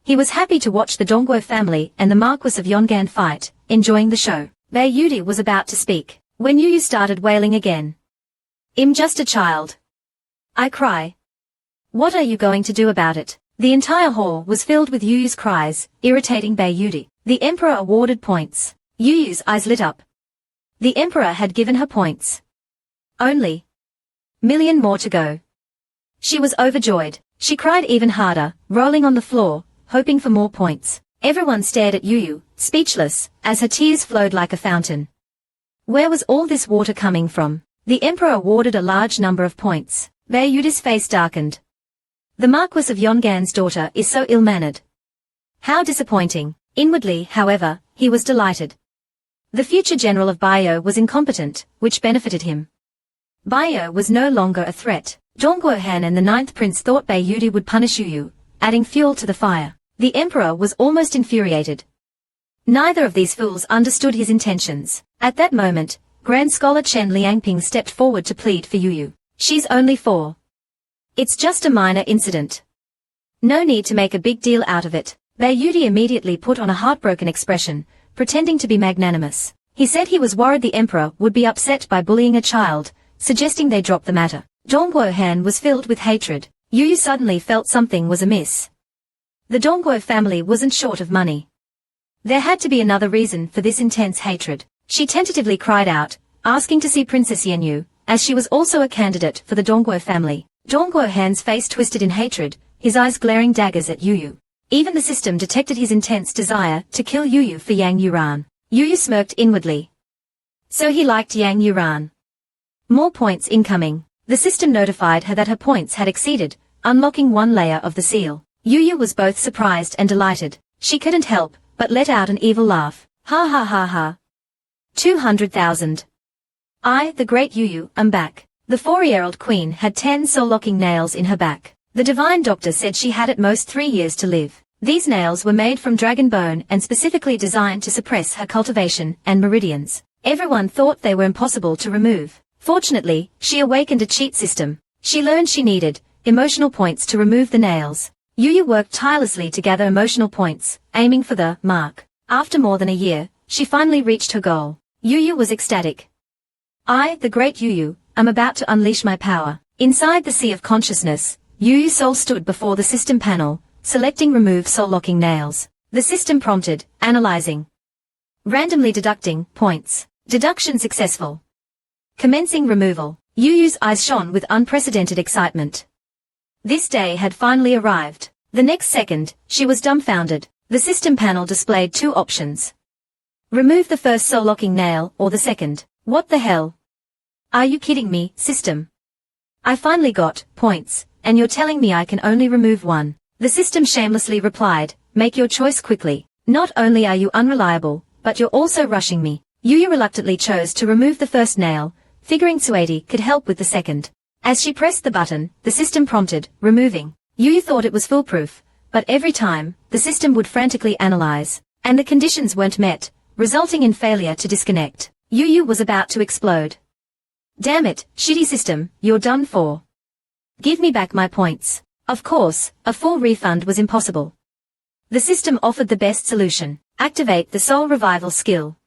A: He was happy to watch the Dongguo family and the Marquis of Yongan fight, enjoying the show. Bayudi was about to speak, when YuYu started wailing again. "I'm just a child. I cry. What are you going to do about it?" The entire hall was filled with YuYu's cries, irritating Bayudi. The emperor awarded points. YuYu's eyes lit up. The emperor had given her points. Only million more to go. She was overjoyed. She cried even harder, rolling on the floor, hoping for more points. Everyone stared at YuYu, speechless, as her tears flowed like a fountain. Where was all this water coming from? The emperor awarded a large number of points. Bayudi's face darkened. The Marquis of Yongan's daughter is so ill-mannered. How disappointing. Inwardly, however, he was delighted. The future general of Bio was incompetent, which benefited him. Bio was no longer a threat. Dongguo-han and the ninth prince thought Bayudi would punish YuYu, adding fuel to the fire. The emperor was almost infuriated. Neither of these fools understood his intentions. At that moment, Grand Scholar Chen Liangping stepped forward to plead for YuYu. "She's only 4. It's just a minor incident. No need to make a big deal out of it." Bayudi immediately put on a heartbroken expression, pretending to be magnanimous. He said he was worried the emperor would be upset by bullying a child, suggesting they drop the matter. Dongguo-han was filled with hatred. YuYu suddenly felt something was amiss. The Dongguo family wasn't short of money. There had to be another reason for this intense hatred. She tentatively cried out, asking to see Princess Yinyou, as she was also a candidate for the Dongguo family. Dongguo-han's face twisted in hatred, his eyes glaring daggers at YuYu. Even the system detected his intense desire to kill YuYu for Yang Yuran. YuYu smirked inwardly. So he liked Yang Yuran. More points incoming. The system notified her that her points had exceeded, unlocking one layer of the seal. YuYu was both surprised and delighted. She couldn't help but let out an evil laugh. Ha ha ha ha. 200,000. I, the great YuYu, am back. The 4-year-old queen had 10 soul-locking nails in her back. The divine doctor said she had at most 3 years to live. These nails were made from dragon bone and specifically designed to suppress her cultivation and meridians. Everyone thought they were impossible to remove. Fortunately, she awakened a cheat system. She learned she needed emotional points to remove the nails. YuYu worked tirelessly to gather emotional points, aiming for the mark. After more than a year, she finally reached her goal. YuYu was ecstatic. I, the great YuYu, am about to unleash my power. Inside the sea of consciousness, YuYu's soul stood before the system panel, selecting remove soul-locking nails. The system prompted, analyzing. Randomly deducting, points. Deduction successful. Commencing removal. YuYu's eyes shone with unprecedented excitement. This day had finally arrived. The next second, she was dumbfounded. The system panel displayed 2 options. Remove the first soul-locking nail or the second. What the hell? Are you kidding me, system? I finally got points, and you're telling me I can only remove one. The system shamelessly replied, make your choice quickly. Not only are you unreliable, but you're also rushing me. YuYu reluctantly chose to remove the first nail, figuring Sueti could help with the second. As she pressed the button, the system prompted, removing. YuYu thought it was foolproof, but every time, the system would frantically analyze, and the conditions weren't met, resulting in failure to disconnect. YuYu was about to explode. Damn it, shitty system, you're done for. Give me back my points. Of course, a full refund was impossible. The system offered the best solution. Activate the soul revival skill.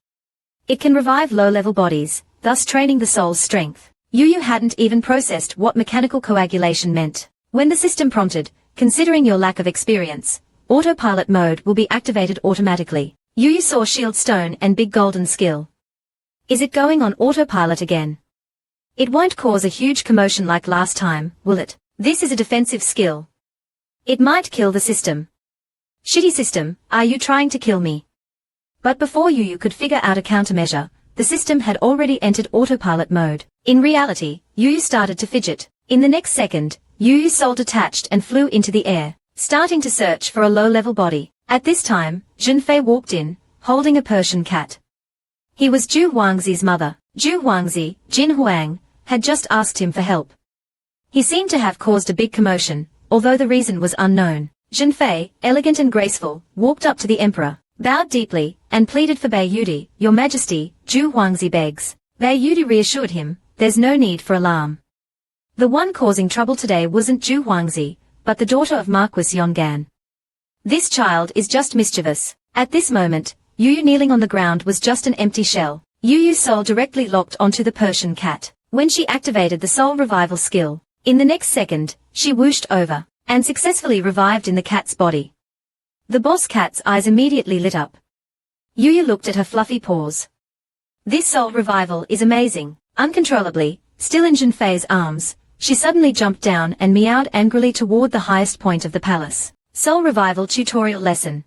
A: It can revive low-level bodies, thus training the soul's strength. YuYu hadn't even processed what mechanical coagulation meant. When the system prompted, considering your lack of experience, autopilot mode will be activated automatically. YuYu saw shield stone and big golden skill. Is it going on autopilot again? It won't cause a huge commotion like last time, will it? This is a defensive skill. It might kill the system. Shitty system, are you trying to kill me? But before YuYu could figure out a countermeasure, the system had already entered autopilot mode. In reality, YuYu started to fidget. In the next second, YuYu's soul detached and flew into the air, starting to search for a low-level body. At this time, Junfei walked in, holding a Persian cat. He was Zhu Huangzi's mother. Zhu Huangzi, Jin Huang, had just asked him for help. He seemed to have caused a big commotion, although the reason was unknown. Junfei, elegant and graceful, walked up to the emperor, bowed deeply, and pleaded for Bei Yudi. Your Majesty, Zhu Huangzi begs. Bei Yudi reassured him, there's no need for alarm. The one causing trouble today wasn't Zhu Huangzi, but the daughter of Marquis Yongan. This child is just mischievous. At this moment, YuYu kneeling on the ground was just an empty shell. YuYu's soul directly locked onto the Persian cat. When she activated the soul revival skill, in the next second, she whooshed over, and successfully revived in the cat's body. The boss cat's eyes immediately lit up. YuYu looked at her fluffy paws. This soul revival is amazing. Uncontrollably, still in Junfei's arms, she suddenly jumped down and meowed angrily toward the highest point of the palace. Soul revival tutorial lesson.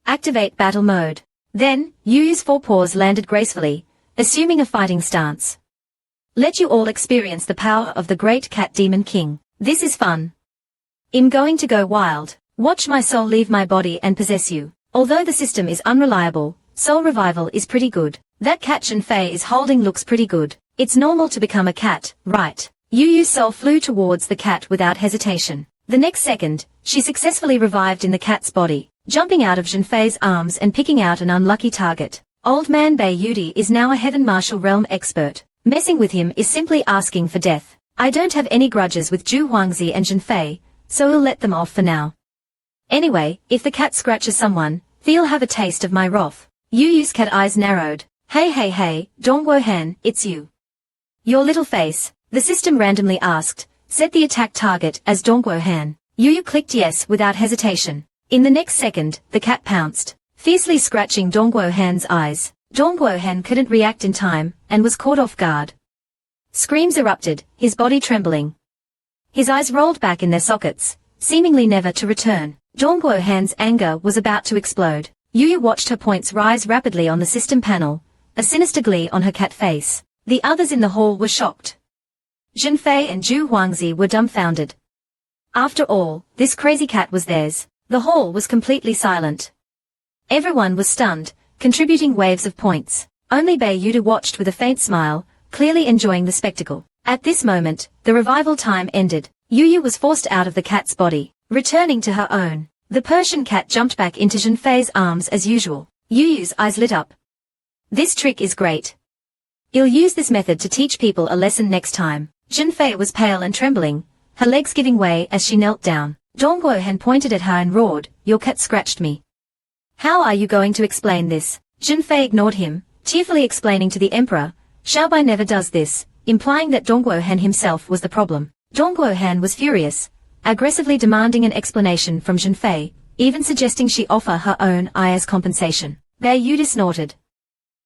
A: Activate battle mode. Then, YuYu's forepaws landed gracefully, assuming a fighting stance. Let you all experience the power of the great cat demon king. This is fun. I'm going to go wild. Watch my soul leave my body and possess you. Although the system is unreliable, soul revival is pretty good. That cat Junfei is holding looks pretty good. It's normal to become a cat, right? YuYu's soul flew towards the cat without hesitation. The next second, she successfully revived in the cat's body, jumping out of Junfei's arms and picking out an unlucky target. Old man Bei Yudi is now a Heaven Martial Realm expert. Messing with him is simply asking for death. I don't have any grudges with Zhu Huangzi and Junfei, so we'll let them off for now. Anyway, if the cat scratches someone, they'll have a taste of my wrath. YuYu's cat eyes narrowed. Hey, Dongguo-han, it's you. Your little face, the system randomly asked, set the attack target as Dongguo-han. YuYu clicked yes without hesitation. In the next second, the cat pounced, fiercely scratching Dongguo-han's eyes. Dongguo-han couldn't react in time, and was caught off guard. Screams erupted, his body trembling. His eyes rolled back in their sockets, seemingly never to return. Dongguo Han's anger was about to explode. YuYu watched her points rise rapidly on the system panel, a sinister glee on her cat face. The others in the hall were shocked. Zhenfei and Zhu Huangzi were dumbfounded. After all, this crazy cat was theirs. The hall was completely silent. Everyone was stunned, contributing waves of points. Only Bei Yuda watched with a faint smile, clearly enjoying the spectacle. At this moment, the revival time ended. YuYu was forced out of the cat's body, returning to her own. The Persian cat jumped back into Zhenfei's arms as usual. YuYu's eyes lit up. This trick is great. I'll use this method to teach people a lesson next time. Zhenfei was pale and trembling, her legs giving way as she knelt down. Dongguo Han pointed at her and roared, "Your cat scratched me. How are you going to explain this?" Zhenfei ignored him, tearfully explaining to the emperor, "Xiaobai never does this," implying that Dongguo Han himself was the problem. Dongguo Han was furious, aggressively demanding an explanation from Zhenfei, even suggesting she offer her own eye as compensation. Bei Yuda snorted.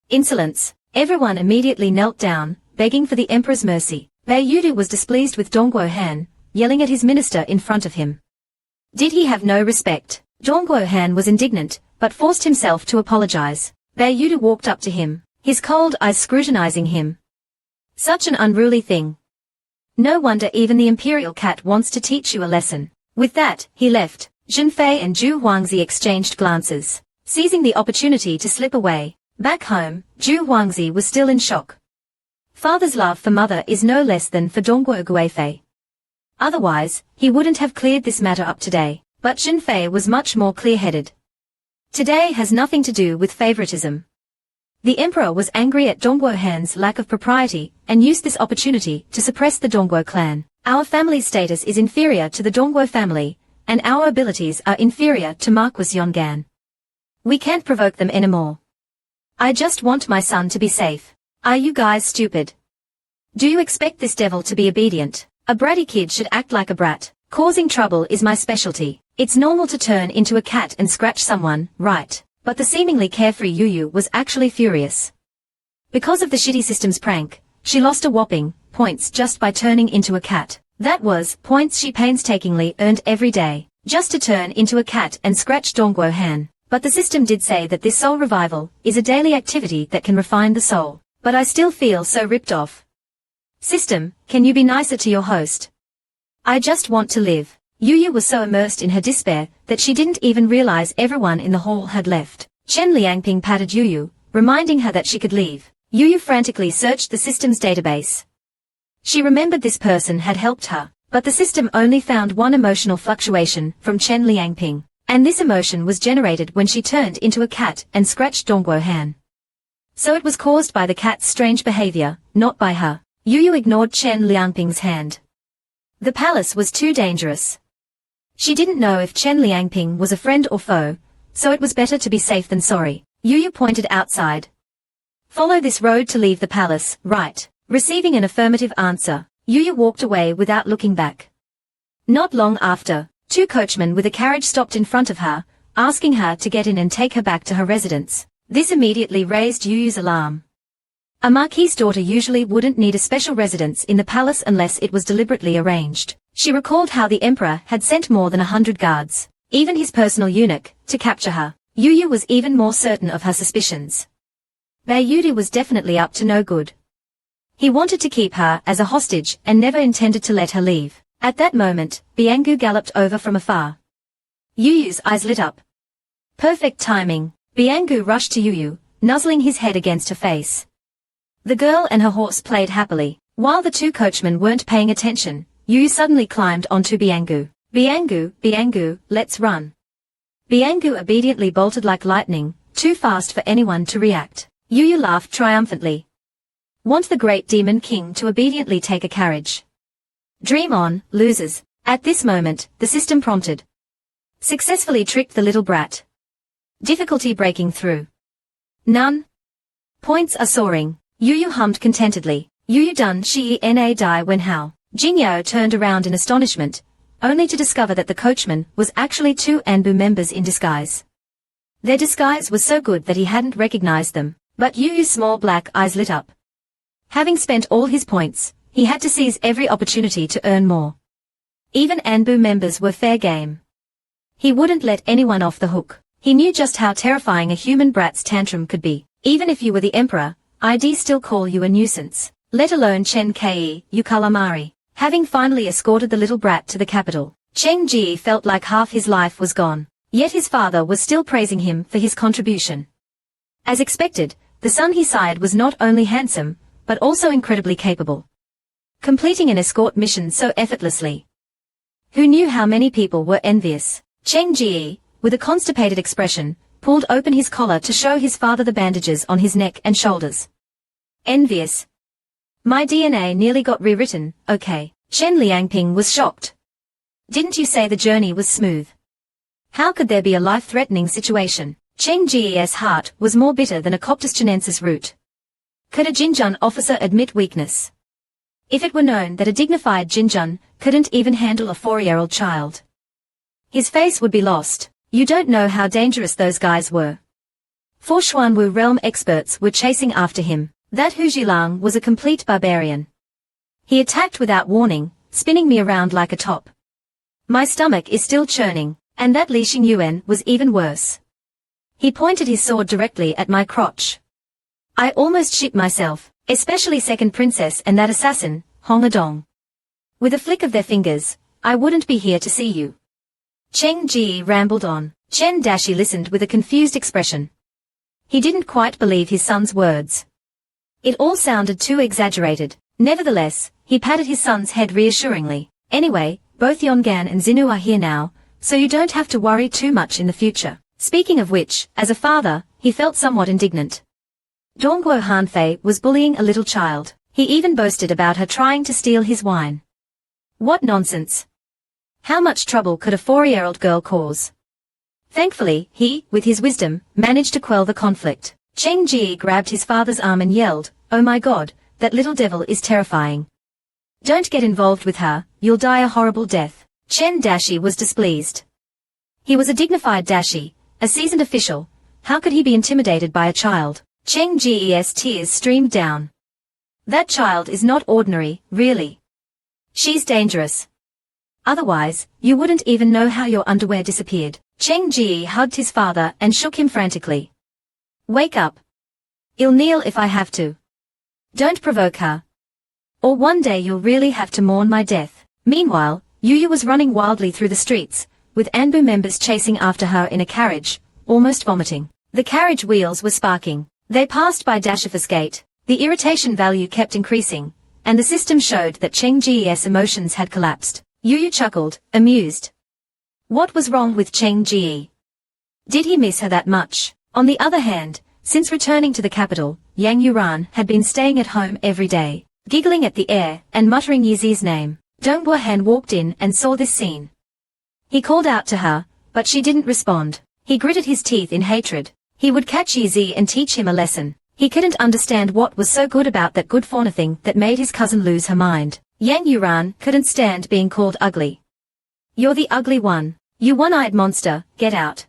A: Insolence. Everyone immediately knelt down, begging for the emperor's mercy. Bei Yuda was displeased with Dongguo Han, yelling at his minister in front of him. Did he have no respect? Dongguo Han was indignant, but forced himself to apologize. Bei Yuda walked up to him, his cold eyes scrutinizing him. Such an unruly thing. No wonder even the Imperial cat wants to teach you a lesson. With that, he left. Zhenfei and Zhu Huangzi exchanged glances, seizing the opportunity to slip away. Back home, Zhu Huangzi was still in shock. Father's love for mother is no less than for Dongguo Guifei. Otherwise, he wouldn't have cleared this matter up today. But Zhenfei was much more clear-headed. Today has nothing to do with favoritism. The emperor was angry at Dongguo Han's lack of propriety and used this opportunity to suppress the Dongguo clan. Our family's status is inferior to the Dongguo family, and our abilities are inferior to Marquis Yongan. We can't provoke them anymore. I just want my son to be safe. Are you guys stupid? Do you expect this devil to be obedient? A bratty kid should act like a brat. Causing trouble is my specialty. It's normal to turn into a cat and scratch someone, right? But the seemingly carefree YuYu was actually furious. Because of the shitty system's prank, she lost a whopping points just by turning into a cat. That was points she painstakingly earned every day, just to turn into a cat and scratch Dongguo Han. But the system did say that this soul revival is a daily activity that can refine the soul. But I still feel so ripped off. System, can you be nicer to your host? I just want to live. YuYu was so immersed in her despair that she didn't even realize everyone in the hall had left. Chen Liangping patted YuYu, reminding her that she could leave. YuYu frantically searched the system's database. She remembered this person had helped her, but the system only found one emotional fluctuation from Chen Liangping, and this emotion was generated when she turned into a cat and scratched Dongguo Han. So it was caused by the cat's strange behavior, not by her. YuYu ignored Chen Liangping's hand. The palace was too dangerous. She didn't know if Chen Liangping was a friend or foe, so it was better to be safe than sorry. YuYu pointed outside. Follow this road to leave the palace, right? Receiving an affirmative answer, YuYu walked away without looking back. Not long after, two coachmen with a carriage stopped in front of her, asking her to get in and take her back to her residence. This immediately raised YuYu's alarm. A marquis's daughter usually wouldn't need a special residence in the palace unless it was deliberately arranged. She recalled how the emperor had sent more than 100 guards, even his personal eunuch, to capture her. YuYu was even more certain of her suspicions. Bei Yuda was definitely up to no good. He wanted to keep her as a hostage and never intended to let her leave. At that moment, Biangu galloped over from afar. YuYu's eyes lit up. Perfect timing. Biangu rushed to YuYu, nuzzling his head against her face. The girl and her horse played happily. While the two coachmen weren't paying attention, YuYu suddenly climbed onto Biangu. Biangu, let's run. Biangu obediently bolted like lightning, too fast for anyone to react. YuYu laughed triumphantly. Want the great demon king to obediently take a carriage? Dream on, losers. At this moment, the system prompted. Successfully tricked the little brat. Difficulty breaking through. None. Points are soaring. YuYu hummed contentedly. YuYu done shi na die wen hao. Jingyao turned around in astonishment, only to discover that the coachman was actually two Anbu members in disguise. Their disguise was so good that he hadn't recognized them, but YuYu's small black eyes lit up. Having spent all his points, he had to seize every opportunity to earn more. Even Anbu members were fair game. He wouldn't let anyone off the hook. He knew just how terrifying a human brat's tantrum could be. Even if you were the emperor, I'd still call you a nuisance, let alone Chen Ke, you calamari. Having finally escorted the little brat to the capital, Cheng Ji felt like half his life was gone. Yet his father was still praising him for his contribution. As expected, the son he sired was not only handsome, but also incredibly capable, completing an escort mission so effortlessly. Who knew how many people were envious? Cheng Ji, with a constipated expression, pulled open his collar to show his father the bandages on his neck and shoulders. Envious? My DNA nearly got rewritten, okay. Chen Liangping was shocked. Didn't you say the journey was smooth? How could there be a life-threatening situation? Cheng Ji's heart was more bitter than a Coptus chinensis root. Could a Jinjun officer admit weakness? If it were known that a dignified Jinjun couldn't even handle a 4-year-old child, his face would be lost. You don't know how dangerous those guys were. 4 Xuanwu realm experts were chasing after him. That Hu Zhilang was a complete barbarian. He attacked without warning, spinning me around like a top. My stomach is still churning, and that Li Xingyuan was even worse. He pointed his sword directly at my crotch. I almost shit myself, especially second princess and that assassin, Hong Adong. With a flick of their fingers, I wouldn't be here to see you. Cheng Ji rambled on. Chen Dashi listened with a confused expression. He didn't quite believe his son's words. It all sounded too exaggerated. Nevertheless, he patted his son's head reassuringly. Anyway, both Yongan and Xinu are here now, so you don't have to worry too much in the future. Speaking of which, as a father, he felt somewhat indignant. Dongguo Hanfei was bullying a little child. He even boasted about her trying to steal his wine. What nonsense! How much trouble could a 4-year-old girl cause? Thankfully, he, with his wisdom, managed to quell the conflict. Cheng Ji grabbed his father's arm and yelled, "Oh my god, that little devil is terrifying. Don't get involved with her, you'll die a horrible death." Chen Dashi was displeased. He was a dignified Dashi, a seasoned official. How could he be intimidated by a child? Cheng Ji's tears streamed down. That child is not ordinary, really. She's dangerous. Otherwise, you wouldn't even know how your underwear disappeared. Cheng Ji hugged his father and shook him frantically. Wake up. I'll kneel if I have to. Don't provoke her. Or one day you'll really have to mourn my death. Meanwhile, YuYu was running wildly through the streets, with Anbu members chasing after her in a carriage, almost vomiting. The carriage wheels were sparking. They passed by Dashifus Gate. The irritation value kept increasing, and the system showed that Cheng Ji's emotions had collapsed. YuYu chuckled, amused. What was wrong with Cheng Ji? Did he miss her that much? On the other hand, since returning to the capital, Yang Yuran had been staying at home every day, giggling at the air and muttering Yizi's name. Dong Buohan walked in and saw this scene. He called out to her, but she didn't respond. He gritted his teeth in hatred. He would catch Yizi and teach him a lesson. He couldn't understand what was so good about that good fauna thing that made his cousin lose her mind. Yang Yuran couldn't stand being called ugly. You're the ugly one. You one-eyed monster, get out.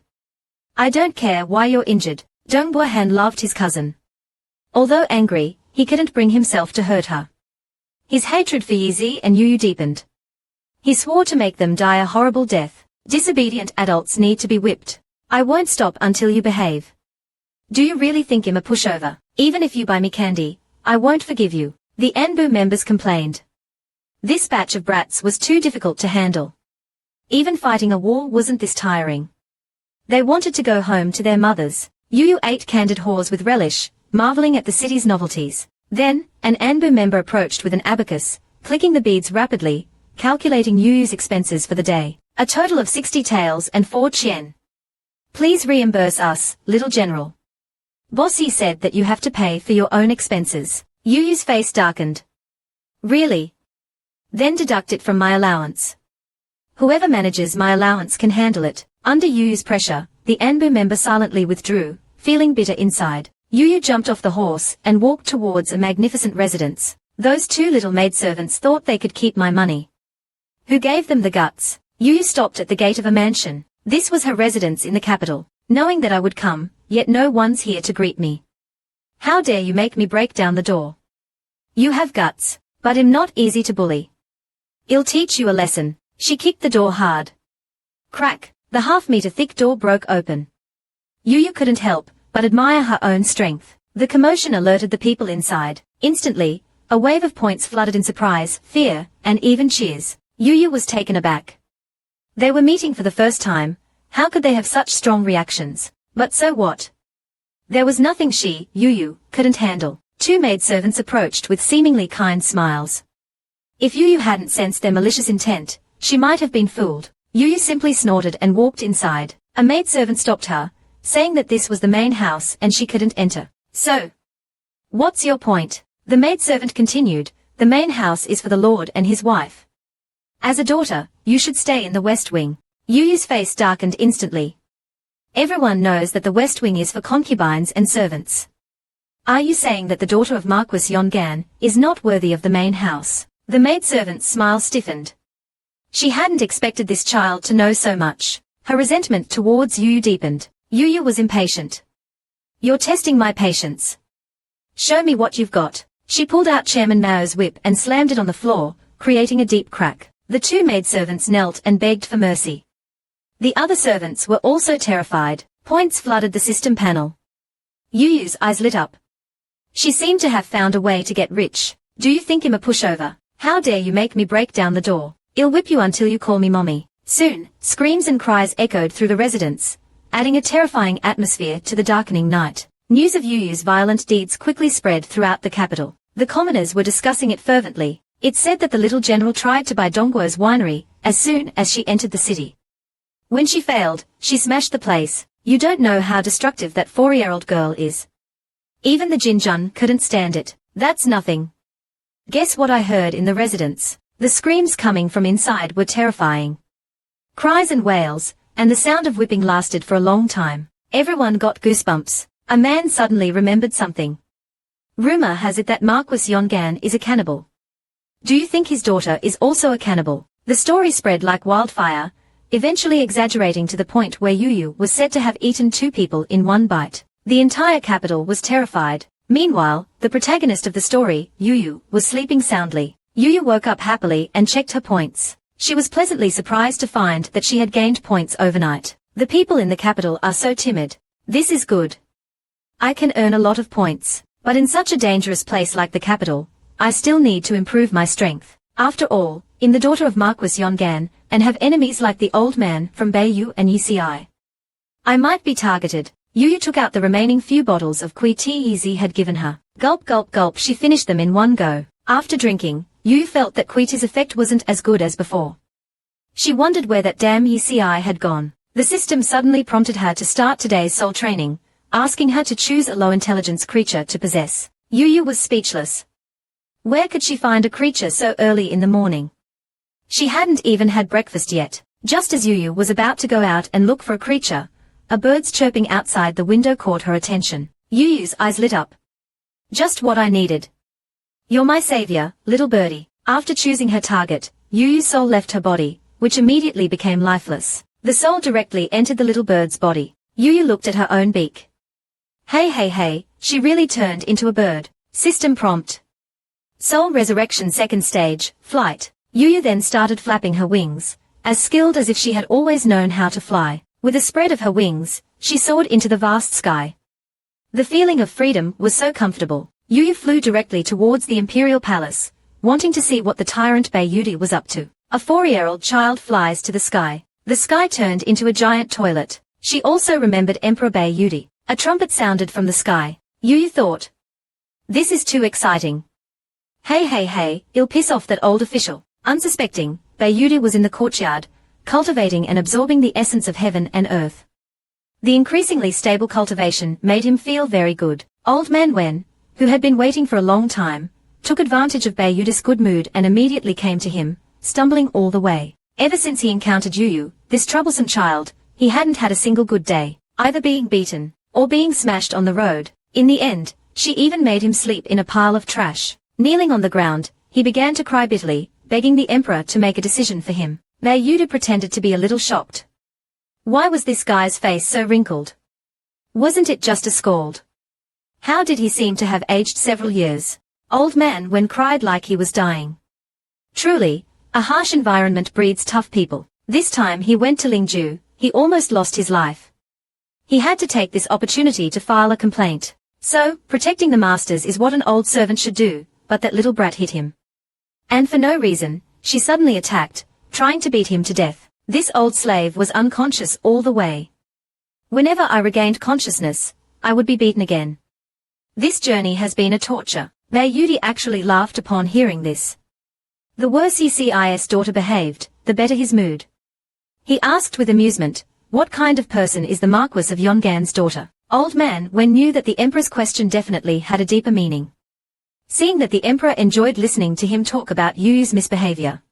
A: I don't care why you're injured. Dong Buohan loved his cousin. Although angry, he couldn't bring himself to hurt her. His hatred for Yizi and YuYu deepened. He swore to make them die a horrible death. Disobedient adults need to be whipped. I won't stop until you behave. Do you really think I'm a pushover? Even if you buy me candy, I won't forgive you. The Anbu members complained. This batch of brats was too difficult to handle. Even fighting a war wasn't this tiring. They wanted to go home to their mothers. YuYu ate candied haws with relish, marveling at the city's novelties. Then, an Anbu member approached with an abacus, clicking the beads rapidly, calculating YuYu's expenses for the day. A total of 60 taels and 4 chien. Please reimburse us, little general. Bossy said that you have to pay for your own expenses. YuYu's face darkened. Really? Then deduct it from my allowance. Whoever manages my allowance can handle it. Under YuYu's pressure, the Anbu member silently withdrew, feeling bitter inside. YuYu jumped off the horse and walked towards a magnificent residence. Those 2 little maidservants thought they could keep my money. Who gave them the guts? YuYu stopped at the gate of a mansion. This was her residence in the capital. Knowing that I would come, yet no one's here to greet me. How dare you make me break down the door? You have guts, but I'm not easy to bully. I'll teach you a lesson. She kicked the door hard. Crack, the half-meter thick door broke open. YuYu couldn't help but admire her own strength. The commotion alerted the people inside. Instantly, a wave of points flooded in surprise, fear, and even cheers. YuYu was taken aback. They were meeting for the first time. How could they have such strong reactions? But so what? There was nothing she, YuYu, couldn't handle. Two maidservants approached with seemingly kind smiles. If YuYu hadn't sensed their malicious intent, she might have been fooled. YuYu simply snorted and walked inside. A maidservant stopped her, saying that this was the main house and she couldn't enter. So, what's your point? The maidservant continued, the main house is for the lord and his wife. As a daughter, you should stay in the west wing. YuYu's face darkened instantly. Everyone knows that the west wing is for concubines and servants. Are you saying that the daughter of Marquis Yongan is not worthy of the main house? The maidservant's smile stiffened. She hadn't expected this child to know so much. Her resentment towards YuYu deepened. YuYu was impatient. You're testing my patience. Show me what you've got. She pulled out Chairman Mao's whip and slammed it on the floor, creating a deep crack. The two maidservants knelt and begged for mercy. The other servants were also terrified. Points flooded the system panel. YuYu's eyes lit up. She seemed to have found a way to get rich. Do you think I'm a pushover? How dare you make me break down the door? I'll whip you until you call me mommy. Soon, screams and cries echoed through the residence, adding a terrifying atmosphere to the darkening night. News of YuYu's violent deeds quickly spread throughout the capital. The commoners were discussing it fervently. It said that the little general tried to buy Dongguo's winery as soon as she entered the city. When she failed, she smashed the place. You don't know how destructive that 4-year-old girl is. Even the Jinjun couldn't stand it. That's nothing. Guess what I heard in the residence? The screams coming from inside were terrifying. Cries and wails, and the sound of whipping lasted for a long time. Everyone got goosebumps. A man suddenly remembered something. Rumor has it that Marquis Yongan is a cannibal. Do you think his daughter is also a cannibal? The story spread like wildfire, eventually exaggerating to the point where YuYu was said to have eaten 2 people in one bite. The entire capital was terrified. Meanwhile, the protagonist of the story, YuYu, was sleeping soundly. YuYu woke up happily and checked her points. She was pleasantly surprised to find that she had gained points overnight. The people in the capital are so timid. This is good. I can earn a lot of points. But in such a dangerous place like the capital, I still need to improve my strength. After all, I'm the daughter of Marquis Yongan, and have enemies like the old man from Beiyu and Yci. I might be targeted. YuYu took out the remaining few bottles of Kui Tea had given her. Gulp gulp gulp, she finished them in one go. After drinking, YuYu felt that Kui Tea's effect wasn't as good as before. She wondered where that damn Yci had gone. The system suddenly prompted her to start today's soul training, asking her to choose a low-intelligence creature to possess. YuYu was speechless. Where could she find a creature so early in the morning? She hadn't even had breakfast yet. Just as YuYu was about to go out and look for a creature, a bird's chirping outside the window caught her attention. YuYu's eyes lit up. Just what I needed. You're my savior, little birdie. After choosing her target, YuYu's soul left her body, which immediately became lifeless. The soul directly entered the little bird's body. YuYu looked at her own beak. Hey, she really turned into a bird. System prompt. Soul resurrection second stage, flight. YuYu then started flapping her wings, as skilled as if she had always known how to fly. With a spread of her wings, she soared into the vast sky. The feeling of freedom was so comfortable. YuYu flew directly towards the Imperial Palace, wanting to see what the tyrant Beiyudi was up to. A 4-year-old child flies to the sky. The sky turned into a giant toilet. She also remembered Emperor Beiyudi. A trumpet sounded from the sky. YuYu thought, this is too exciting. Hey, I'll piss off that old official. Unsuspecting, Beiyudi was in the courtyard, cultivating and absorbing the essence of heaven and earth. The increasingly stable cultivation made him feel very good. Old man Wen, who had been waiting for a long time, took advantage of Beiyudi's good mood and immediately came to him, stumbling all the way. Ever since he encountered YuYu, this troublesome child, he hadn't had a single good day, either being beaten, or being smashed on the road. In the end, she even made him sleep in a pile of trash. Kneeling on the ground, he began to cry bitterly, begging the emperor to make a decision for him. YuYu pretended to be a little shocked. Why was this guy's face so wrinkled? Wasn't it just a scald? How did he seem to have aged several years? Old man Wen cried like he was dying. Truly, A harsh environment breeds tough people. This time he went to Lingju, he almost lost his life. He had to take this opportunity to file a complaint. So, protecting the masters is what an old servant should do, but that little brat hit him. And for no reason, she suddenly attacked, trying to beat him to death. This old slave was unconscious all the way. Whenever I regained consciousness, I would be beaten again. This journey has been a torture. YuYu actually laughed upon hearing this. The worse his daughter behaved, the better his mood. He asked with amusement, what kind of person is the Marquis of Yongan's daughter? Old man Wen knew that the emperor's question definitely had a deeper meaning. Seeing that the emperor enjoyed listening to him talk about YuYu's misbehavior,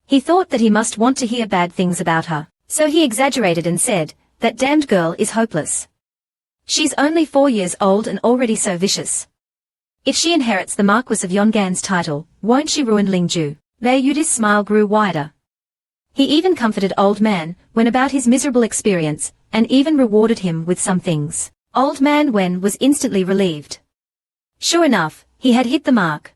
A: he thought that he must want to hear bad things about her, so he exaggerated and said, that damned girl is hopeless. She's only 4 years old and already so vicious. If she inherits the Marquis of Yongan's title, won't she ruin Lingju? YuYu's smile grew wider. He even comforted old man Wen about his miserable experience, and even rewarded him with some things. Old man Wen was instantly relieved. Sure enough, he had hit the mark.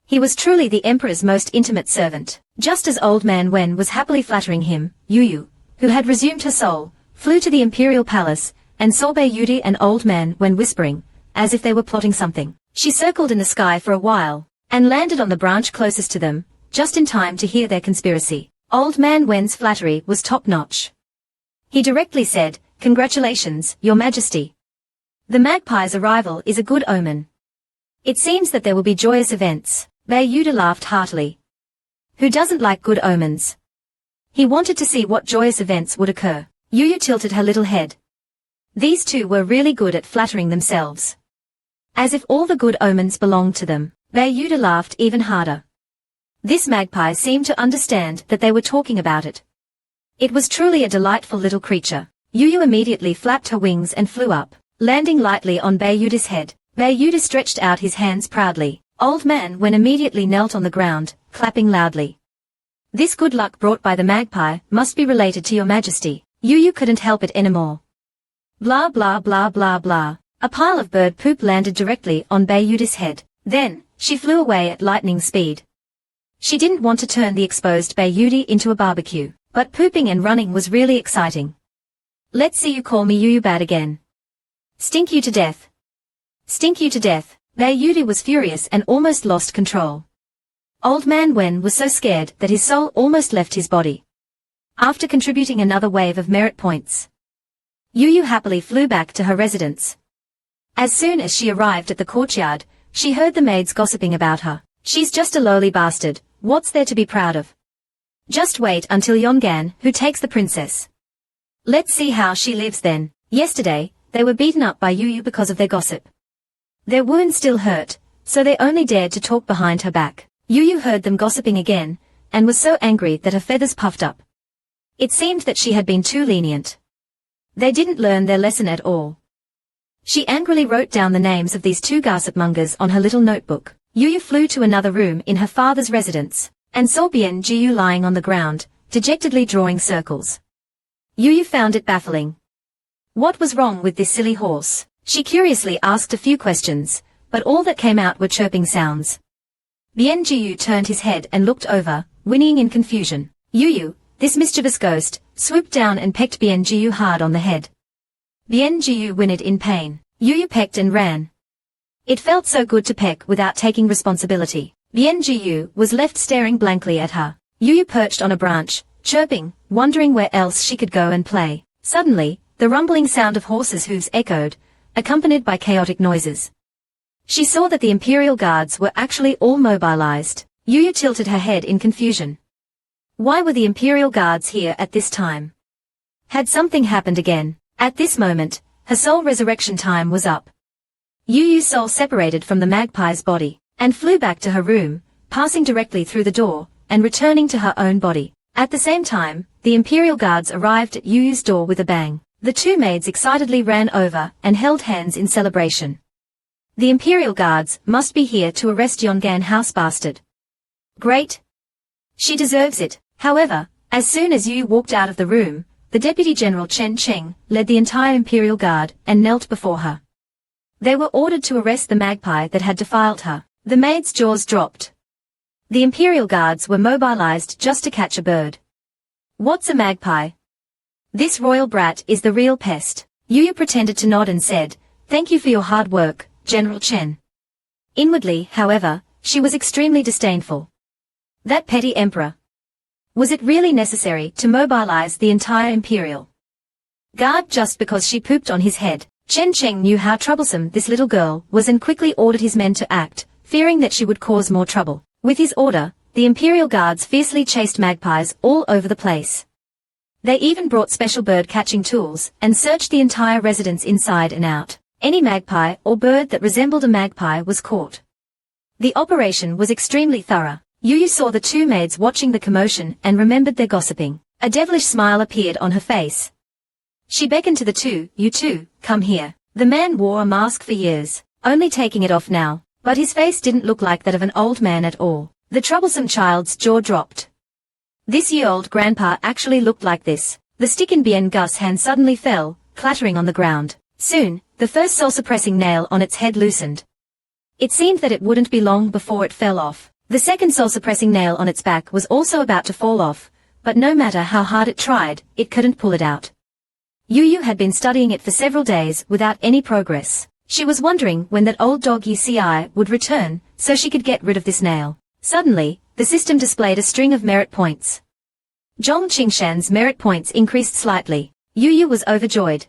A: He was truly the emperor's most intimate servant. Just as old man Wen was happily flattering him, YuYu, who had resumed her soul, flew to the Imperial palace, and saw YuYu and old man Wen whispering, as if they were plotting something. She circled in the sky for a while, and landed on the branch closest to them, just in time to hear their conspiracy. Old man Wen's flattery was top-notch. He directly said, "Congratulations, Your Majesty. The Magpie's arrival is a good omen. It seems that there will be joyous events." YuYu laughed heartily. Who doesn't like good omens? He wanted to see what joyous events would occur. YuYu tilted her little head. These two were really good at flattering themselves. As if all the good omens belonged to them. YuYu laughed even harder. This magpie seemed to understand that they were talking about it. It was truly a delightful little creature. YuYu immediately flapped her wings and flew up, landing lightly on YuYu's head. YuYu stretched out his hands proudly. Old man Wen immediately knelt on the ground, clapping loudly. This good luck brought by the magpie must be related to Your Majesty. YuYu couldn't help it anymore. Blah blah blah blah blah. A pile of bird poop landed directly on YuYu's head. Then, she flew away at lightning speed. She didn't want to turn the exposed YuYu into a barbecue, but pooping and running was really exciting. Let's see you call me YuYu bad again. Stink you to death. Stink you to death. YuYu was furious and almost lost control. Old man Wen was so scared that his soul almost left his body. After contributing another wave of merit points, YuYu happily flew back to her residence. As soon as she arrived at the courtyard, she heard the maids gossiping about her. She's just a lowly bastard, what's there to be proud of? Just wait until Yongan, who takes the princess. Let's see how she lives then. Yesterday, they were beaten up by YuYu because of their gossip. Their wounds still hurt, so they only dared to talk behind her back. YuYu heard them gossiping again, and was so angry that her feathers puffed up. It seemed that she had been too lenient. They didn't learn their lesson at all. She angrily wrote down the names of these two gossipmongers on her little notebook. YuYu flew to another room in her father's residence, and saw Jiu lying on the ground, dejectedly drawing circles. YuYu found it baffling. What was wrong with this silly horse? She curiously asked a few questions, but all that came out were chirping sounds. Jiu turned his head and looked over, whinnying in confusion. YuYu, this mischievous ghost, swooped down and pecked Jiu hard on the head. Jiu whinnied in pain. YuYu pecked and ran. It felt so good to peck without taking responsibility. Jiu was left staring blankly at her. YuYu perched on a branch, chirping, wondering where else she could go and play. Suddenly, the rumbling sound of horses' hooves echoed, accompanied by chaotic noises. She saw that the Imperial guards were actually all mobilized. YuYu tilted her head in confusion. Why were the Imperial guards here at this time? Had something happened again? At this moment, her soul resurrection time was up. YuYu's soul separated from the magpie's body, and flew back to her room, passing directly through the door, and returning to her own body. At the same time, the Imperial guards arrived at YuYu's door with a bang. The two maids excitedly ran over and held hands in celebration. The Imperial guards must be here to arrest Yongan house bastard. Great. She deserves it. However, as soon as YuYu walked out of the room, the Deputy General Chen Cheng led the entire Imperial Guard and knelt before her. They were ordered to arrest the magpie that had defiled her. The maid's jaws dropped. The Imperial guards were mobilized just to catch a bird. What's a magpie? This royal brat is the real pest. YuYu pretended to nod and said, "Thank you for your hard work, General Chen." Inwardly, however, she was extremely disdainful. That petty emperor. Was it really necessary to mobilize the entire Imperial guard just because she pooped on his head? Chen Cheng knew how troublesome this little girl was and quickly ordered his men to act, fearing that she would cause more trouble. With his order, the Imperial guards fiercely chased magpies all over the place. They even brought special bird-catching tools and searched the entire residence inside and out. Any magpie or bird that resembled a magpie was caught. The operation was extremely thorough. YuYu saw the two maids watching the commotion and remembered their gossiping. A devilish smile appeared on her face. She beckoned to the two, "You two, come here." The man wore a mask for years, only taking it off now, but his face didn't look like that of an old man at all. The troublesome child's jaw dropped. This year-old grandpa actually looked like this. The stick in Bien Gus' hand suddenly fell, clattering on the ground. Soon, the first soul-suppressing nail on its head loosened. It seemed that it wouldn't be long before it fell off. The second soul-suppressing nail on its back was also about to fall off, but no matter how hard it tried, it couldn't pull it out. YuYu had been studying it for several days without any progress. She was wondering when that old dog Yi would return, so she could get rid of this nail. Suddenly, the system displayed a string of merit points. Zhong Qingshan's merit points increased slightly. YuYu was overjoyed.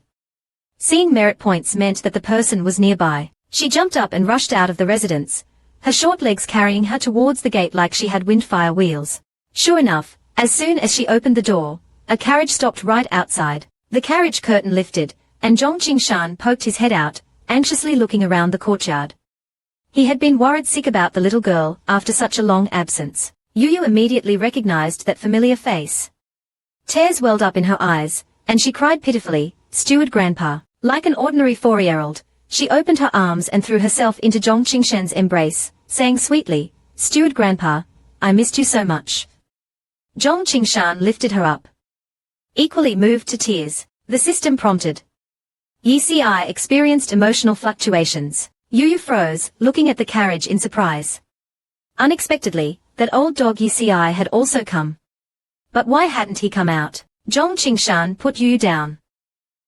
A: Seeing merit points meant that the person was nearby. She jumped up and rushed out of the residence, her short legs carrying her towards the gate like she had windfire wheels. Sure enough, as soon as she opened the door, a carriage stopped right outside. The carriage curtain lifted, and Zhong Qingshan poked his head out, anxiously looking around the courtyard. He had been worried sick about the little girl after such a long absence. YuYu immediately recognized that familiar face. Tears welled up in her eyes, and she cried pitifully, "Steward Grandpa." Like an ordinary 4-year-old, she opened her arms and threw herself into Zhong Qingshan's embrace, saying sweetly, "Steward Grandpa, I missed you so much." Zhong Qingshan lifted her up. Equally moved to tears, the system prompted. Yi experienced emotional fluctuations. YuYu froze, looking at the carriage in surprise. Unexpectedly, that old dog Yi had also come. But why hadn't he come out? Zhong Qingshan put YuYu down.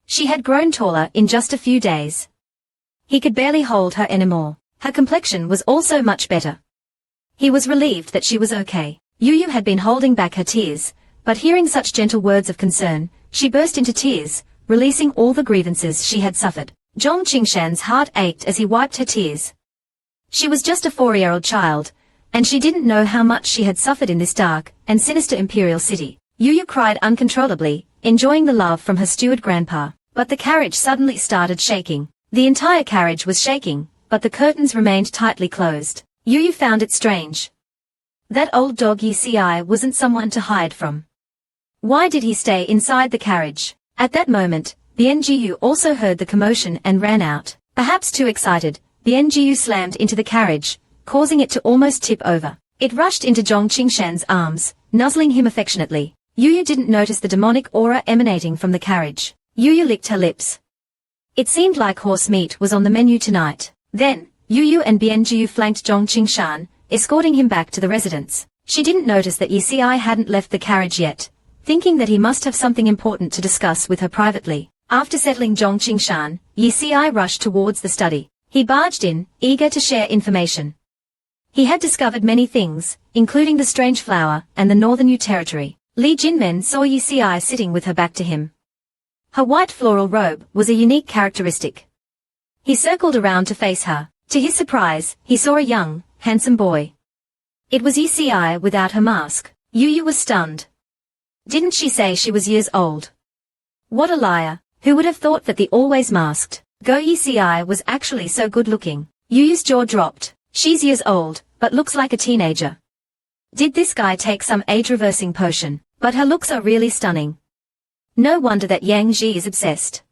A: She had grown taller in just a few days. He could barely hold her anymore. Her complexion was also much better. He was relieved that she was okay. YuYu had been holding back her tears, but hearing such gentle words of concern, she burst into tears, releasing all the grievances she had suffered. Zhong Qingshan's heart ached as he wiped her tears. She was just a 4-year-old child, and she didn't know how much she had suffered in this dark and sinister Imperial city. YuYu cried uncontrollably, enjoying the love from her steward grandpa, but the carriage suddenly started shaking. The entire carriage was shaking, but the curtains remained tightly closed. YuYu found it strange. That old dog Yi wasn't someone to hide from. Why did he stay inside the carriage? At that moment, Bianjiu also heard the commotion and ran out. Perhaps too excited, Bianjiu slammed into the carriage, causing it to almost tip over. It rushed into Zhong Qingshan's arms, nuzzling him affectionately. YuYu didn't notice the demonic aura emanating from the carriage. YuYu licked her lips. It seemed like horse meat was on the menu tonight. Then, YuYu and Bianjiu flanked Zhong Qingshan, escorting him back to the residence. She didn't notice that Yi hadn't left the carriage yet, thinking that he must have something important to discuss with her privately. After settling Zhong Qingshan, Yi rushed towards the study. He barged in, eager to share information. He had discovered many things, including the strange flower and the Northern Yu territory. Li Jinmen saw Yi sitting with her back to him. Her white floral robe was a unique characteristic. He circled around to face her. To his surprise, he saw a young, handsome boy. It was Yi without her mask. YuYu was stunned. Didn't she say she was years old? What a liar. Who would have thought that the always masked Go Yi was actually so good-looking? YuYu's jaw dropped. She's years old, but looks like a teenager. Did this guy take some age-reversing potion? But her looks are really stunning. No wonder that Yang Ji is obsessed.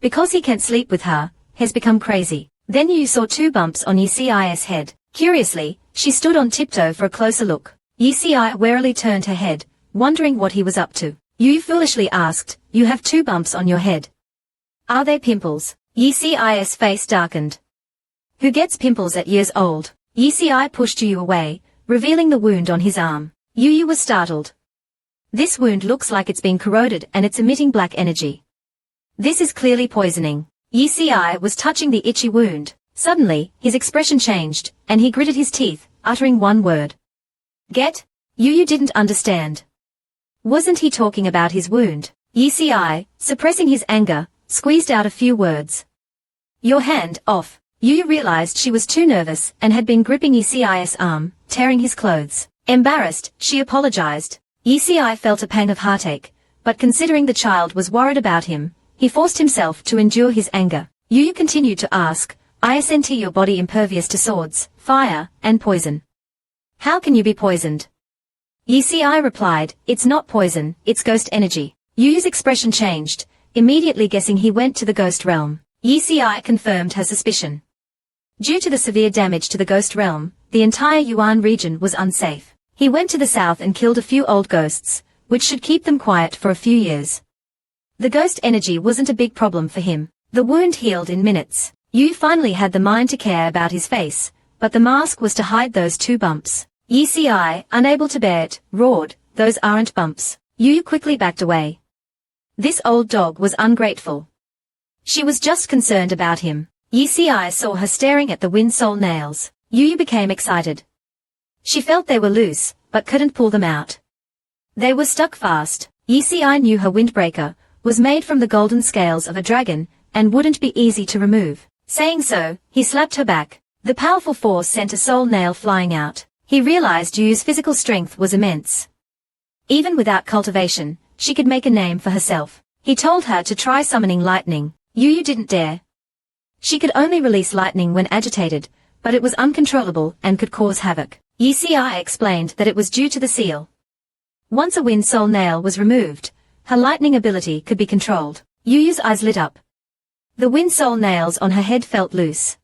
A: Because he can't sleep with her, has become crazy. Then YuYu saw 2 bumps on Yi head. Curiously, she stood on tiptoe for a closer look. Yi warily turned her head, wondering what he was up to. YuYu foolishly asked, "You have 2 bumps on your head. Are they pimples?" Yi's face darkened. Who gets pimples at years old? Yi pushed YuYu away, revealing the wound on his arm. YuYu was startled. This wound looks like it's been corroded and it's emitting black energy. This is clearly poisoning. YuCi was touching the itchy wound. Suddenly, his expression changed, and he gritted his teeth, uttering one word. Get? YuYu didn't understand. Wasn't he talking about his wound? YuCi, suppressing his anger, squeezed out a few words. Your hand, off. YuYu realized she was too nervous and had been gripping YuCi's arm, tearing his clothes. Embarrassed, she apologized. YuCi felt a pang of heartache, but considering the child was worried about him, he forced himself to endure his anger. YuYu continued to ask, Isn't your body impervious to swords, fire, and poison? How can you be poisoned? YuCi replied, It's not poison, it's ghost energy. YuYu's expression changed, immediately guessing he went to the ghost realm. YuCi confirmed her suspicion. Due to the severe damage to the ghost realm, the entire Yuan region was unsafe. He went to the south and killed a few old ghosts, which should keep them quiet for a few years. The ghost energy wasn't a big problem for him. The wound healed in minutes. YuYu finally had the mind to care about his face, but the mask was to hide those 2 bumps. YuCi, unable to bear it, roared, Those aren't bumps. YuYu quickly backed away. This old dog was ungrateful. She was just concerned about him. YuCi saw her staring at the wind-soul nails. YuYu became excited. She felt they were loose, but couldn't pull them out. They were stuck fast. YuCi knew her windbreaker was made from the golden scales of a dragon, and wouldn't be easy to remove. Saying so, he slapped her back. The powerful force sent a soul nail flying out. He realized YuYu's physical strength was immense. Even without cultivation, she could make a name for herself. He told her to try summoning lightning. YuYu didn't dare. She could only release lightning when agitated, but it was uncontrollable and could cause havoc. YuCi explained that it was due to the seal. Once a wind soul nail was removed, her lightning ability could be controlled. YuYu's eyes lit up. The wind soul nails on her head felt loose.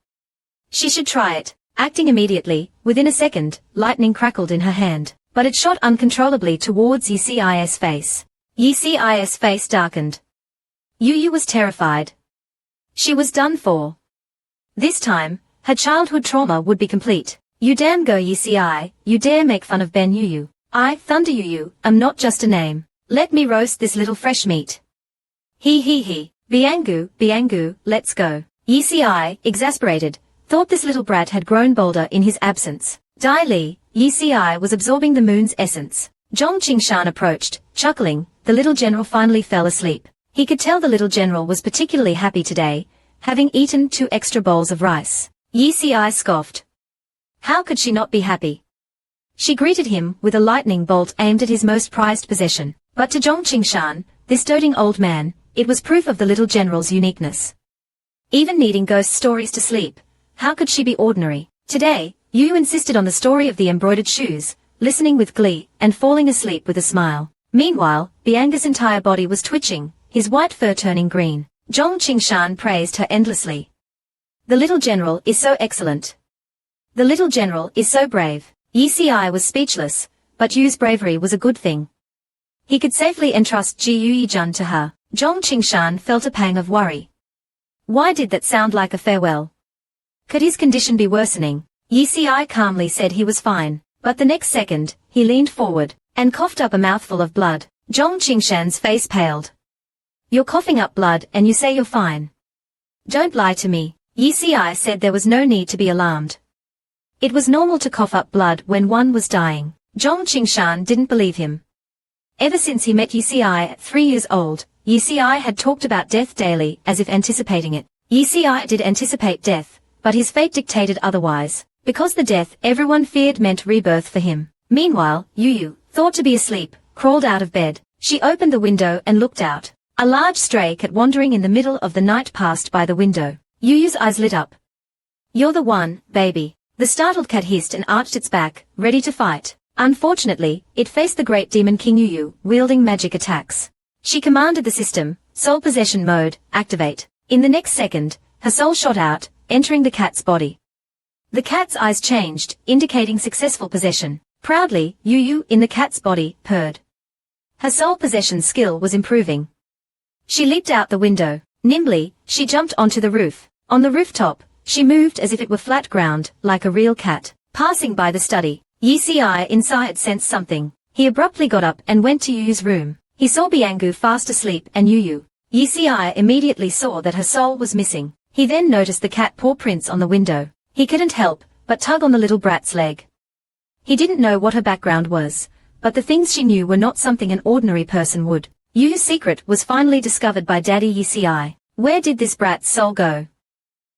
A: She should try it. Acting immediately, within a second, lightning crackled in her hand, but it shot uncontrollably towards YuCi's face. YuCi's face darkened. YuYu was terrified. She was done for. This time, her childhood trauma would be complete. You damn go YuCi, you dare make fun of Ben YuYu. I, Thunder YuYu, am not just a name. Let me roast this little fresh meat. He. Biangu, let's go. YuCi, exasperated, thought this little brat had grown bolder in his absence. Dai Li, YuCi was absorbing the moon's essence. Zhong Qingshan approached, chuckling. The little general finally fell asleep. He could tell the little general was particularly happy today, having eaten 2 extra bowls of rice. YuCi scoffed. How could she not be happy? She greeted him with a lightning bolt aimed at his most prized possession. But to Zhong Qingshan, this doting old man, it was proof of the little general's uniqueness. Even needing ghost stories to sleep, how could she be ordinary? Today, YuYu insisted on the story of the embroidered shoes, listening with glee, and falling asleep with a smile. Meanwhile, Bianga's entire body was twitching, his white fur turning green. Zhong Qingshan praised her endlessly. The little general is so excellent. The little general is so brave. YuCi was speechless, but YuYu's bravery was a good thing. He could safely entrust Yuyun to her. Zhong Qingshan felt a pang of worry. Why did that sound like a farewell? Could his condition be worsening? YuCi calmly said he was fine, but the next second, he leaned forward, and coughed up a mouthful of blood. Zhong Qingshan's face paled. You're coughing up blood and you say you're fine. Don't lie to me. YuCi said there was no need to be alarmed. It was normal to cough up blood when one was dying. Zhong Qingshan didn't believe him. Ever since he met YuCi at 3 years old, YuCi had talked about death daily as if anticipating it. YuCi did anticipate death, but his fate dictated otherwise, because the death everyone feared meant rebirth for him. Meanwhile, YuYu, thought to be asleep, crawled out of bed. She opened the window and looked out. A large stray cat wandering in the middle of the night passed by the window. YuYu's eyes lit up. You're the one, baby. The startled cat hissed and arched its back, ready to fight. Unfortunately, it faced the great demon King YuYu, wielding magic attacks. She commanded the system, soul possession mode, activate. In the next second, her soul shot out, entering the cat's body. The cat's eyes changed, indicating successful possession. Proudly, YuYu, in the cat's body, purred. Her soul possession skill was improving. She leaped out the window. Nimbly, she jumped onto the roof. On the rooftop, she moved as if it were flat ground, like a real cat. Passing by the study, Yici inside sensed something. He abruptly got up and went to YuYu's room. He saw Biangu fast asleep and YuYu. Yici immediately saw that her soul was missing. He then noticed the cat paw prints on the window. He couldn't help but tug on the little brat's leg. He didn't know what her background was, but the things she knew were not something an ordinary person would. YuYu's secret was finally discovered by Daddy Yici. Where did this brat's soul go?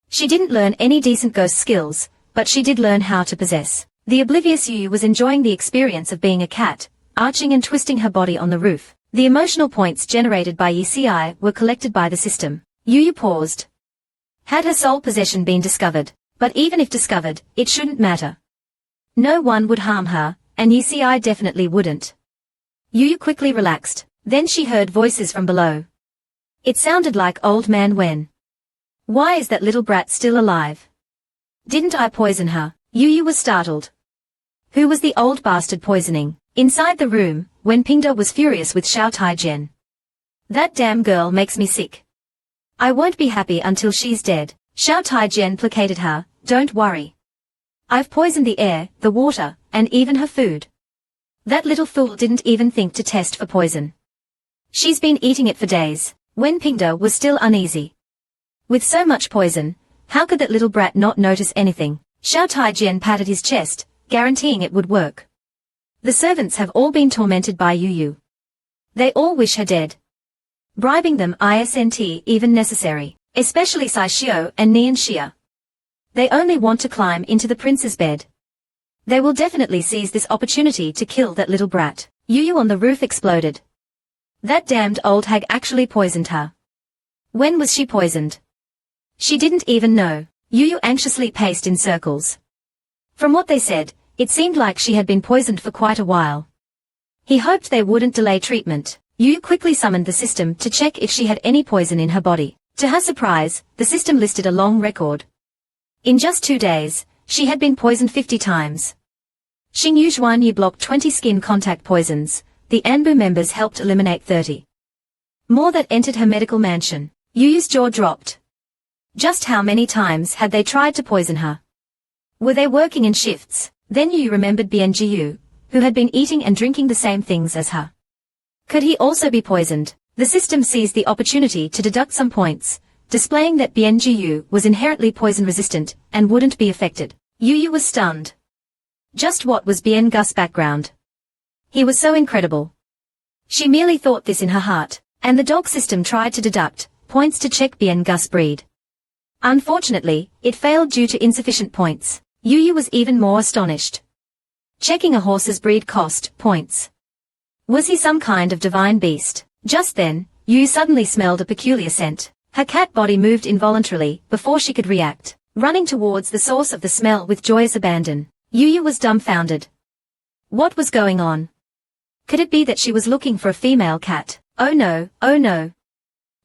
A: She didn't learn any decent ghost skills, but she did learn how to possess. The oblivious YuYu was enjoying the experience of being a cat, arching and twisting her body on the roof. The emotional points generated by Yici were collected by the system. YuYu paused. Had her soul possession been discovered? But even if discovered, it shouldn't matter. No one would harm her, and Yici definitely wouldn't. YuYu quickly relaxed. Then she heard voices from below. It sounded like Old Man Wen. Why is that little brat still alive? Didn't I poison her? YuYu was startled. Who was the old bastard poisoning? Inside the room, Wen Pingde was furious with Xiao Taijian. That damn girl makes me sick. I won't be happy until she's dead. Xiao Taijian placated her. Don't worry. I've poisoned the air, the water, and even her food. That little fool didn't even think to test for poison. She's been eating it for days. Wen Pingde was still uneasy. With so much poison, how could that little brat not notice anything? Xiao Taijian patted his chest, guaranteeing it would work. The servants have all been tormented by YuYu. They all wish her dead. Bribing them isn't even necessary, especially Sai Xiao and Nian Xia. They only want to climb into the prince's bed. They will definitely seize this opportunity to kill that little brat. YuYu on the roof exploded. That damned old hag actually poisoned her. When was she poisoned? She didn't even know. YuYu anxiously paced in circles. From what they said, it seemed like she had been poisoned for quite a while. He hoped they wouldn't delay treatment. YuYu quickly summoned the system to check if she had any poison in her body. To her surprise, the system listed a long record. In just 2 days, she had been poisoned 50 times. Xingyu Zhuanyu blocked 20 skin contact poisons. The Anbu members helped eliminate 30. More that entered her medical mansion. YuYu's jaw dropped. Just how many times had they tried to poison her? Were they working in shifts? Then YuYu remembered Biangu, who had been eating and drinking the same things as her. Could he also be poisoned? The system seized the opportunity to deduct some points, displaying that Biangu was inherently poison-resistant and wouldn't be affected. YuYu was stunned. Just what was Biangu's background? He was so incredible. She merely thought this in her heart, and the dog system tried to deduct points to check Biangu's breed. Unfortunately, it failed due to insufficient points. YuYu was even more astonished. Checking a horse's breed cost points. Was he some kind of divine beast? Just then, YuYu suddenly smelled a peculiar scent. Her cat body moved involuntarily before she could react, running towards the source of the smell with joyous abandon. YuYu was dumbfounded. What was going on? Could it be that she was looking for a female cat? Oh no, oh no.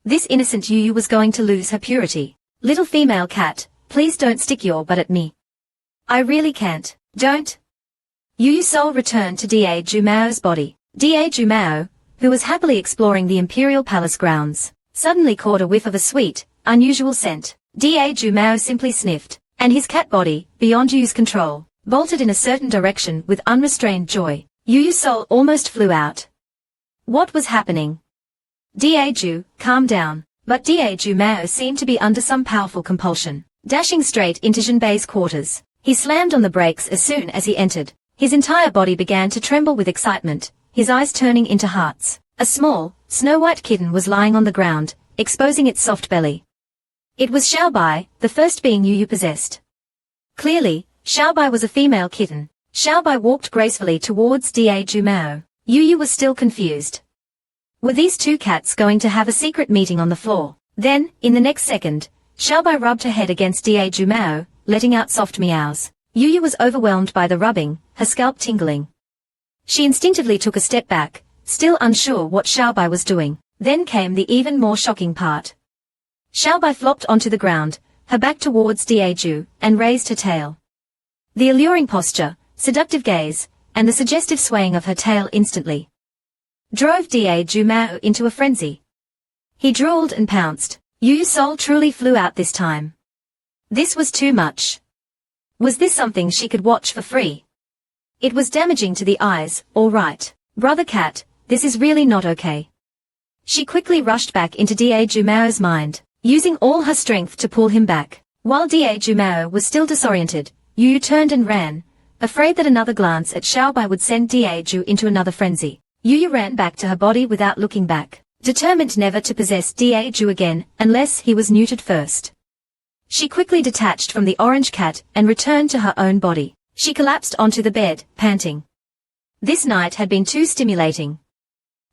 A: This innocent YuYu was going to lose her purity. Little female cat, please don't stick your butt at me. I really can't. Don't. YuYu's soul returned to Da Jumao's body. Da Jumao, who was happily exploring the Imperial Palace grounds, suddenly caught a whiff of a sweet, unusual scent. Da Jumao simply sniffed, and his cat body, beyond YuYu's control, bolted in a certain direction with unrestrained joy. YuYu's soul almost flew out. What was happening? Da Ju, calm down. But Da Jumao seemed to be under some powerful compulsion. Dashing straight into Jinbei's quarters, he slammed on the brakes as soon as he entered. His entire body began to tremble with excitement, his eyes turning into hearts. A small, snow-white kitten was lying on the ground, exposing its soft belly. It was Xiaobai, the first being YuYu possessed. Clearly, Xiaobai was a female kitten. Xiaobai walked gracefully towards Da Jumao. YuYu was still confused. Were these two cats going to have a secret meeting on the floor? Then, in the next second, Xiaobai rubbed her head against Da Jumao, letting out soft meows. YuYu was overwhelmed by the rubbing, her scalp tingling. She instinctively took a step back, still unsure what Xiaobai was doing. Then came the even more shocking part. Xiaobai flopped onto the ground, her back towards Da Ju, and raised her tail. The alluring posture, seductive gaze, and the suggestive swaying of her tail instantly drove Da Jumao into a frenzy. He drooled and pounced. YuYu's soul truly flew out this time. This was too much. Was this something she could watch for free? It was damaging to the eyes. All right, brother cat, this is really not okay. She quickly rushed back into Juiao's mind, using all her strength to pull him back. While Juiao was still disoriented, YuYu turned and ran, afraid that another glance at Xiaobai would send Ju into another frenzy. YuYu ran back to her body without looking back, determined never to possess Ju again unless he was neutered first. She quickly detached from the orange cat and returned to her own body. She collapsed onto the bed, panting. This night had been too stimulating.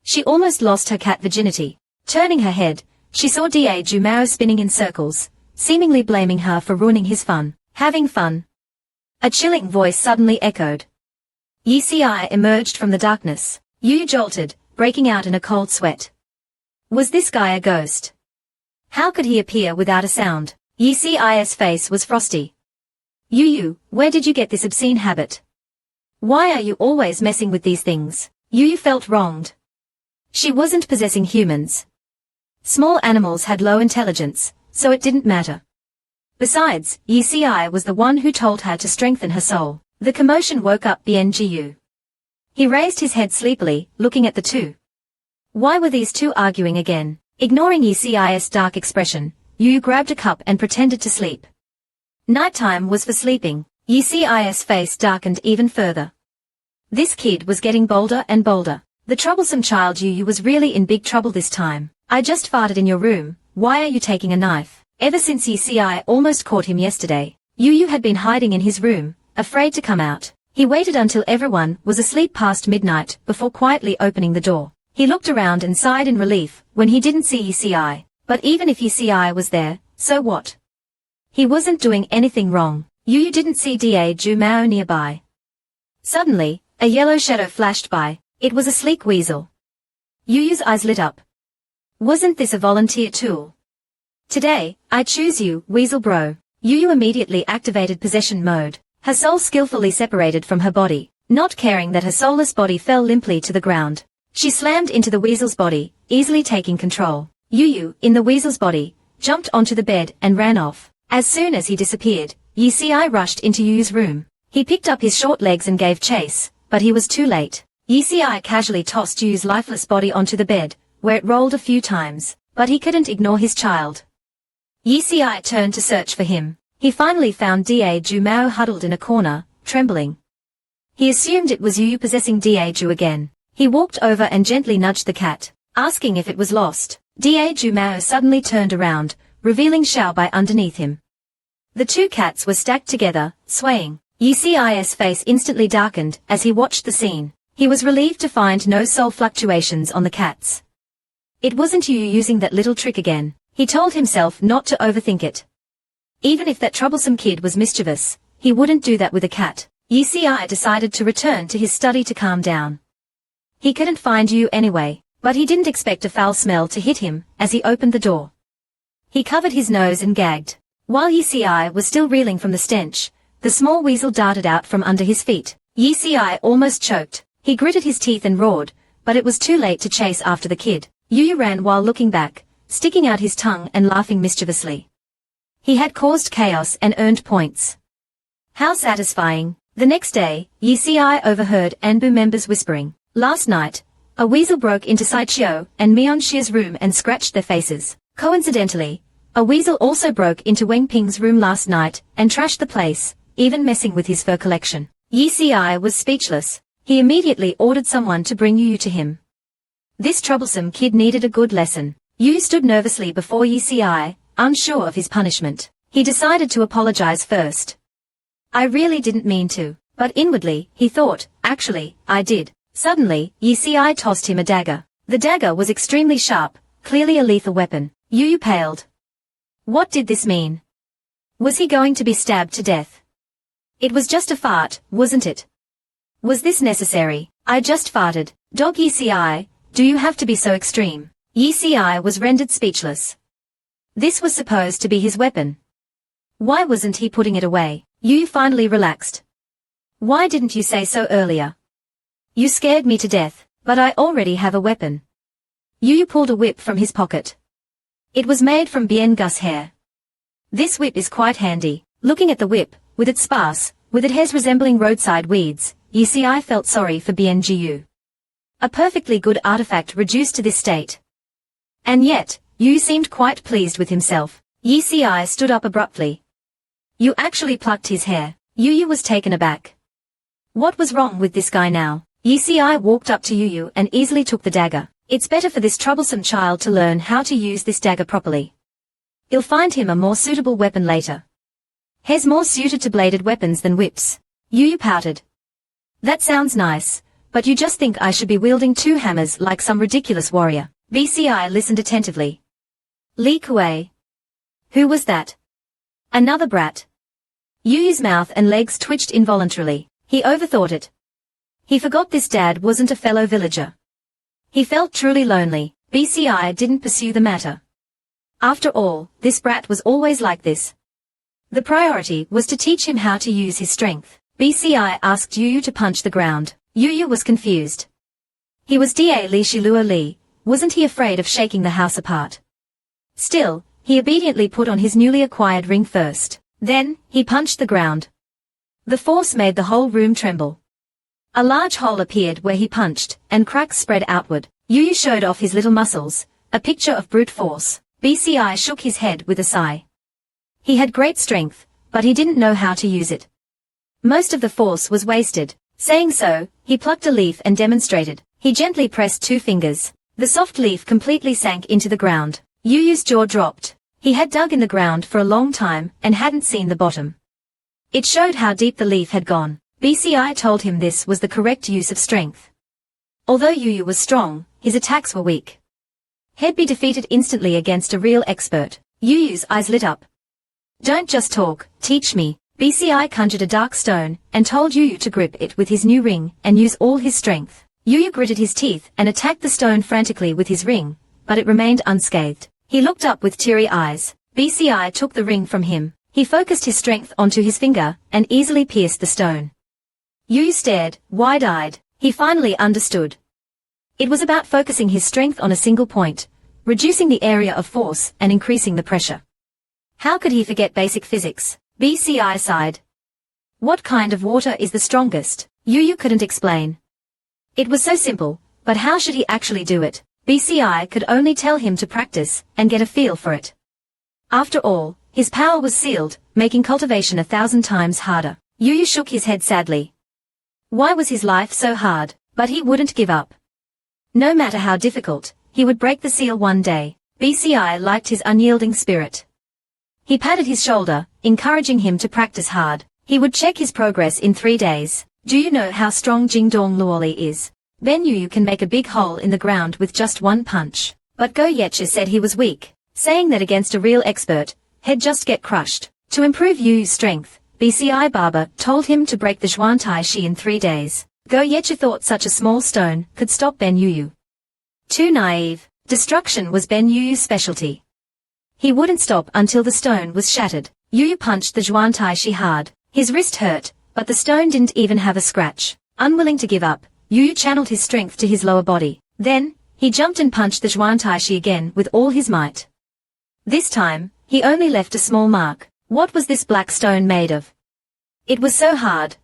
A: She almost lost her cat virginity. Turning her head, she saw Juiao spinning in circles, seemingly blaming her for ruining his fun. Having fun? A chilling voice suddenly echoed. Yi emerged from the darkness. YuYu jolted, breaking out in a cold sweat. Was this guy a ghost? How could he appear without a sound? Yi's face was frosty. YuYu, where did you get this obscene habit? Why are you always messing with these things? YuYu felt wronged. She wasn't possessing humans. Small animals had low intelligence, so it didn't matter. Besides, Yi was the one who told her to strengthen her soul. The commotion woke up Bianjiu. He raised his head sleepily, looking at the two. Why were these two arguing again? Ignoring Yi's dark expression, YuYu grabbed a cup and pretended to sleep. Nighttime was for sleeping. Yi's face darkened even further. This kid was getting bolder and bolder. The troublesome child YuYu was really in big trouble this time. I just farted in your room, why are you taking a knife? Ever since Yi almost caught him yesterday, YuYu had been hiding in his room, afraid to come out. He waited until everyone was asleep past midnight before quietly opening the door. He looked around and sighed in relief when he didn't see Yi. But even if Yi was there, so what? He wasn't doing anything wrong. YuYu didn't see Juiao nearby. Suddenly, a yellow shadow flashed by. It was a sleek weasel. YuYu's eyes lit up. Wasn't this a volunteer tool? Today, I choose you, weasel bro. YuYu immediately activated possession mode, her soul skillfully separated from her body, not caring that her soulless body fell limply to the ground. She slammed into the weasel's body, easily taking control. YuYu, in the weasel's body, jumped onto the bed and ran off. As soon as he disappeared, Yi rushed into YuYu's room. He picked up his short legs and gave chase, but he was too late. Yi casually tossed YuYu's lifeless body onto the bed, where it rolled a few times, but he couldn't ignore his child. Yi turned to search for him. He finally found Juiao huddled in a corner, trembling. He assumed it was YuYu possessing Ju again. He walked over and gently nudged the cat, asking if it was lost. Juiao suddenly turned around, revealing Xiaobai underneath him. The two cats were stacked together, swaying. Yi's face instantly darkened as he watched the scene. He was relieved to find no soul fluctuations on the cats. It wasn't YuYu using that little trick again. He told himself not to overthink it. Even if that troublesome kid was mischievous, he wouldn't do that with a cat. Yi decided to return to his study to calm down. He couldn't find YuYu anyway, but he didn't expect a foul smell to hit him as he opened the door. He covered his nose and gagged. While Yi was still reeling from the stench, the small weasel darted out from under his feet. Yi almost choked. He gritted his teeth and roared, but it was too late to chase after the kid. YuYu ran while looking back, sticking out his tongue and laughing mischievously. He had caused chaos and earned points. How satisfying. The next day, Yi overheard Anbu members whispering. Last night, a weasel broke into Saichio and Mionxia's room and scratched their faces. Coincidentally, a weasel also broke into Weng Ping's room last night and trashed the place, even messing with his fur collection. Yi was speechless. He immediately ordered someone to bring YuYu to him. This troublesome kid needed a good lesson. YuYu stood nervously before Yi, unsure of his punishment. He decided to apologize first. I really didn't mean to, but inwardly, he thought, actually, I did. Suddenly, Yi tossed him a dagger. The dagger was extremely sharp, clearly a lethal weapon. YuYu paled. What did this mean? Was he going to be stabbed to death? It was just a fart, wasn't it? Was this necessary? I just farted. Dog Yi, do you have to be so extreme? Yi was rendered speechless. This was supposed to be his weapon. Why wasn't he putting it away? YuYu finally relaxed. Why didn't you say so earlier? You scared me to death, but I already have a weapon. YuYu pulled a whip from his pocket. It was made from Bien Gus hair. This whip is quite handy. Looking at the whip, with its sparse, with its hairs resembling roadside weeds, Yi felt sorry for BNGU. A perfectly good artifact reduced to this state. And yet, Yu seemed quite pleased with himself. Yi stood up abruptly. You actually plucked his hair. YuYu was taken aback. What was wrong with this guy now? Yi walked up to YuYu and easily took the dagger. It's better for this troublesome child to learn how to use this dagger properly. You'll find him a more suitable weapon later. He's more suited to bladed weapons than whips. YuYu pouted. That sounds nice, but you just think I should be wielding 2 hammers like some ridiculous warrior. BCI listened attentively. Li Kuei. Who was that? Another brat. YuYu's mouth and legs twitched involuntarily. He overthought it. He forgot this dad wasn't a fellow villager. He felt truly lonely. BCI didn't pursue the matter. After all, this brat was always like this. The priority was to teach him how to use his strength. BCI asked YuYu to punch the ground. YuYu was confused. He was Da Li Shiluo Li, wasn't he afraid of shaking the house apart? Still, he obediently put on his newly acquired ring first. Then, he punched the ground. The force made the whole room tremble. A large hole appeared where he punched, and cracks spread outward. YuYu showed off his little muscles, a picture of brute force. BCI shook his head with a sigh. He had great strength, but he didn't know how to use it. Most of the force was wasted. Saying so, he plucked a leaf and demonstrated. He gently pressed 2 fingers. The soft leaf completely sank into the ground. YuYu's jaw dropped. He had dug in the ground for a long time and hadn't seen the bottom. It showed how deep the leaf had gone. BCI told him this was the correct use of strength. Although YuYu was strong, his attacks were weak. He'd be defeated instantly against a real expert. YuYu's eyes lit up. Don't just talk, teach me. BCI conjured a dark stone and told YuYu to grip it with his new ring and use all his strength. YuYu gritted his teeth and attacked the stone frantically with his ring, but it remained unscathed. He looked up with teary eyes. BCI took the ring from him. He focused his strength onto his finger and easily pierced the stone. YuYu stared, wide-eyed. He finally understood. It was about focusing his strength on a single point, reducing the area of force and increasing the pressure. How could he forget basic physics? BCI sighed. What kind of water is the strongest? YuYu couldn't explain. It was so simple, but how should he actually do it? BCI could only tell him to practice and get a feel for it. After all, his power was sealed, making cultivation 1,000 times harder. YuYu shook his head sadly. Why was his life so hard? But he wouldn't give up. No matter how difficult, he would break the seal one day. BCI liked his unyielding spirit. He patted his shoulder, encouraging him to practice hard. He would check his progress in 3 days. Do you know how strong Jingdong Luoli is? Ben YuYu can make a big hole in the ground with just 1 punch. But Go Yechi said he was weak, saying that against a real expert, he'd just get crushed. To improve YuYu's strength, BCI Barber told him to break the Zhuantai Shi in 3 days. Go Yechi thought such a small stone could stop Ben YuYu. Too naive. Destruction was Ben YuYu's specialty. He wouldn't stop until the stone was shattered. YuYu punched the Zhuantai Shi hard. His wrist hurt, but the stone didn't even have a scratch. Unwilling to give up, YuYu channeled his strength to his lower body. Then, he jumped and punched the Zhuantai Shi again with all his might. This time, he only left a small mark. What was this black stone made of? It was so hard.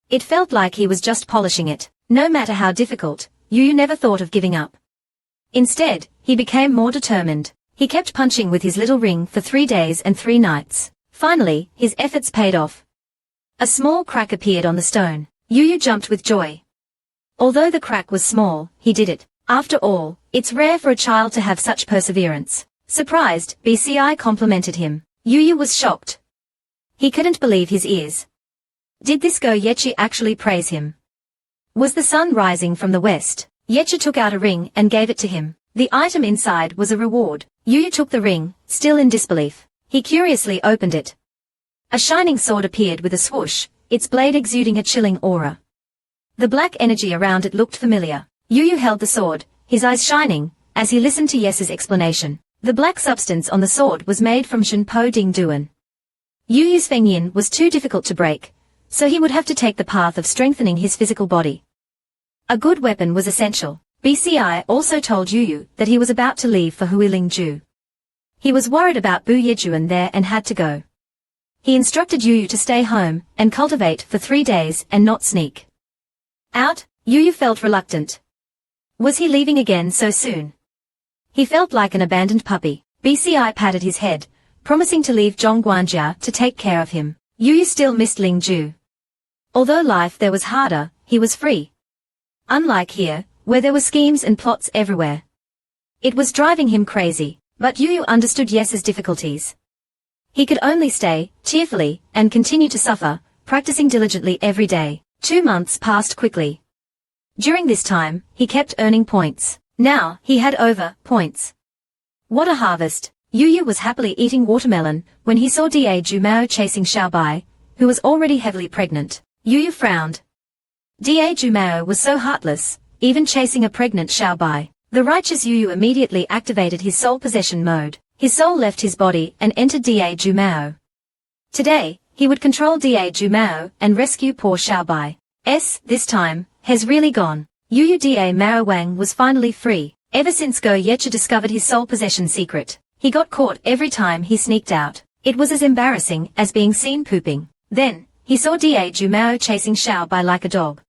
A: It felt like he was just polishing it. No matter how difficult, YuYu never thought of giving up. Instead, he became more determined. He kept punching with his little ring for 3 days and 3 nights. Finally, his efforts paid off. A small crack appeared on the stone. YuYu jumped with joy. Although the crack was small, he did it. After all, it's rare for a child to have such perseverance. Surprised, BCI complimented him. YuYu was shocked. He couldn't believe his ears. Did this Go Yechi actually praise him? Was the sun rising from the west? Yechi took out a ring and gave it to him. The item inside was a reward. YuYu took the ring, still in disbelief. He curiously opened it. A shining sword appeared with a swoosh, its blade exuding a chilling aura. The black energy around it looked familiar. YuYu held the sword, his eyes shining, as he listened to Yes's explanation. The black substance on the sword was made from Shenpo Ding Duan. YuYu's Fengyin was too difficult to break, so he would have to take the path of strengthening his physical body. A good weapon was essential. BCI also told YuYu that he was about to leave for Huilingju. He was worried about Bu Yejuan there and had to go. He instructed YuYu to stay home and cultivate for 3 days and not sneak. Out, YuYu felt reluctant. Was he leaving again so soon? He felt like an abandoned puppy. BCI patted his head, promising to leave Zhongguanjia to take care of him. YuYu still missed Ling Ju. Although life there was harder, he was free. Unlike here, where there were schemes and plots everywhere. It was driving him crazy, but YuYu understood Yes's difficulties. He could only stay, cheerfully, and continue to suffer, practicing diligently every day. 2 months passed quickly. During this time, he kept earning points. Now, he had over points. What a harvest! YuYu was happily eating watermelon when he saw Da Jumao chasing Xiaobai, who was already heavily pregnant. YuYu frowned. Da Jumao was so heartless, even chasing a pregnant Xiaobai. The righteous YuYu immediately activated his soul possession mode. His soul left his body and entered Da Jumao. Today, he would control Da Jumao and rescue poor Xiaobai. This time, has really gone. YuYu Da Mao Wang was finally free. Ever since Go Yecha discovered his soul possession secret, he got caught every time he sneaked out. It was as embarrassing as being seen pooping. Then, he saw Da Jumao chasing Xiaobai like a dog.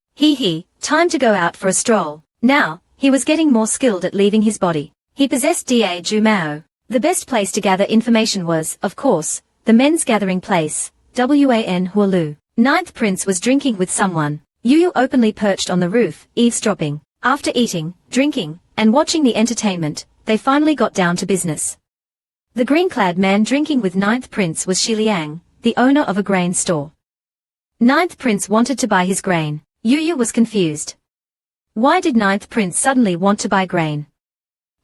A: Time to go out for a stroll. Now, he was getting more skilled at leaving his body. He possessed Da Jumao. The best place to gather information was, of course, the men's gathering place, Wan Hualu. Ninth Prince was drinking with someone. YuYu openly perched on the roof, eavesdropping. After eating, drinking, and watching the entertainment, they finally got down to business. The green-clad man drinking with Ninth Prince was Xiliang, the owner of a grain store. Ninth Prince wanted to buy his grain. YuYu was confused. Why did Ninth Prince suddenly want to buy grain?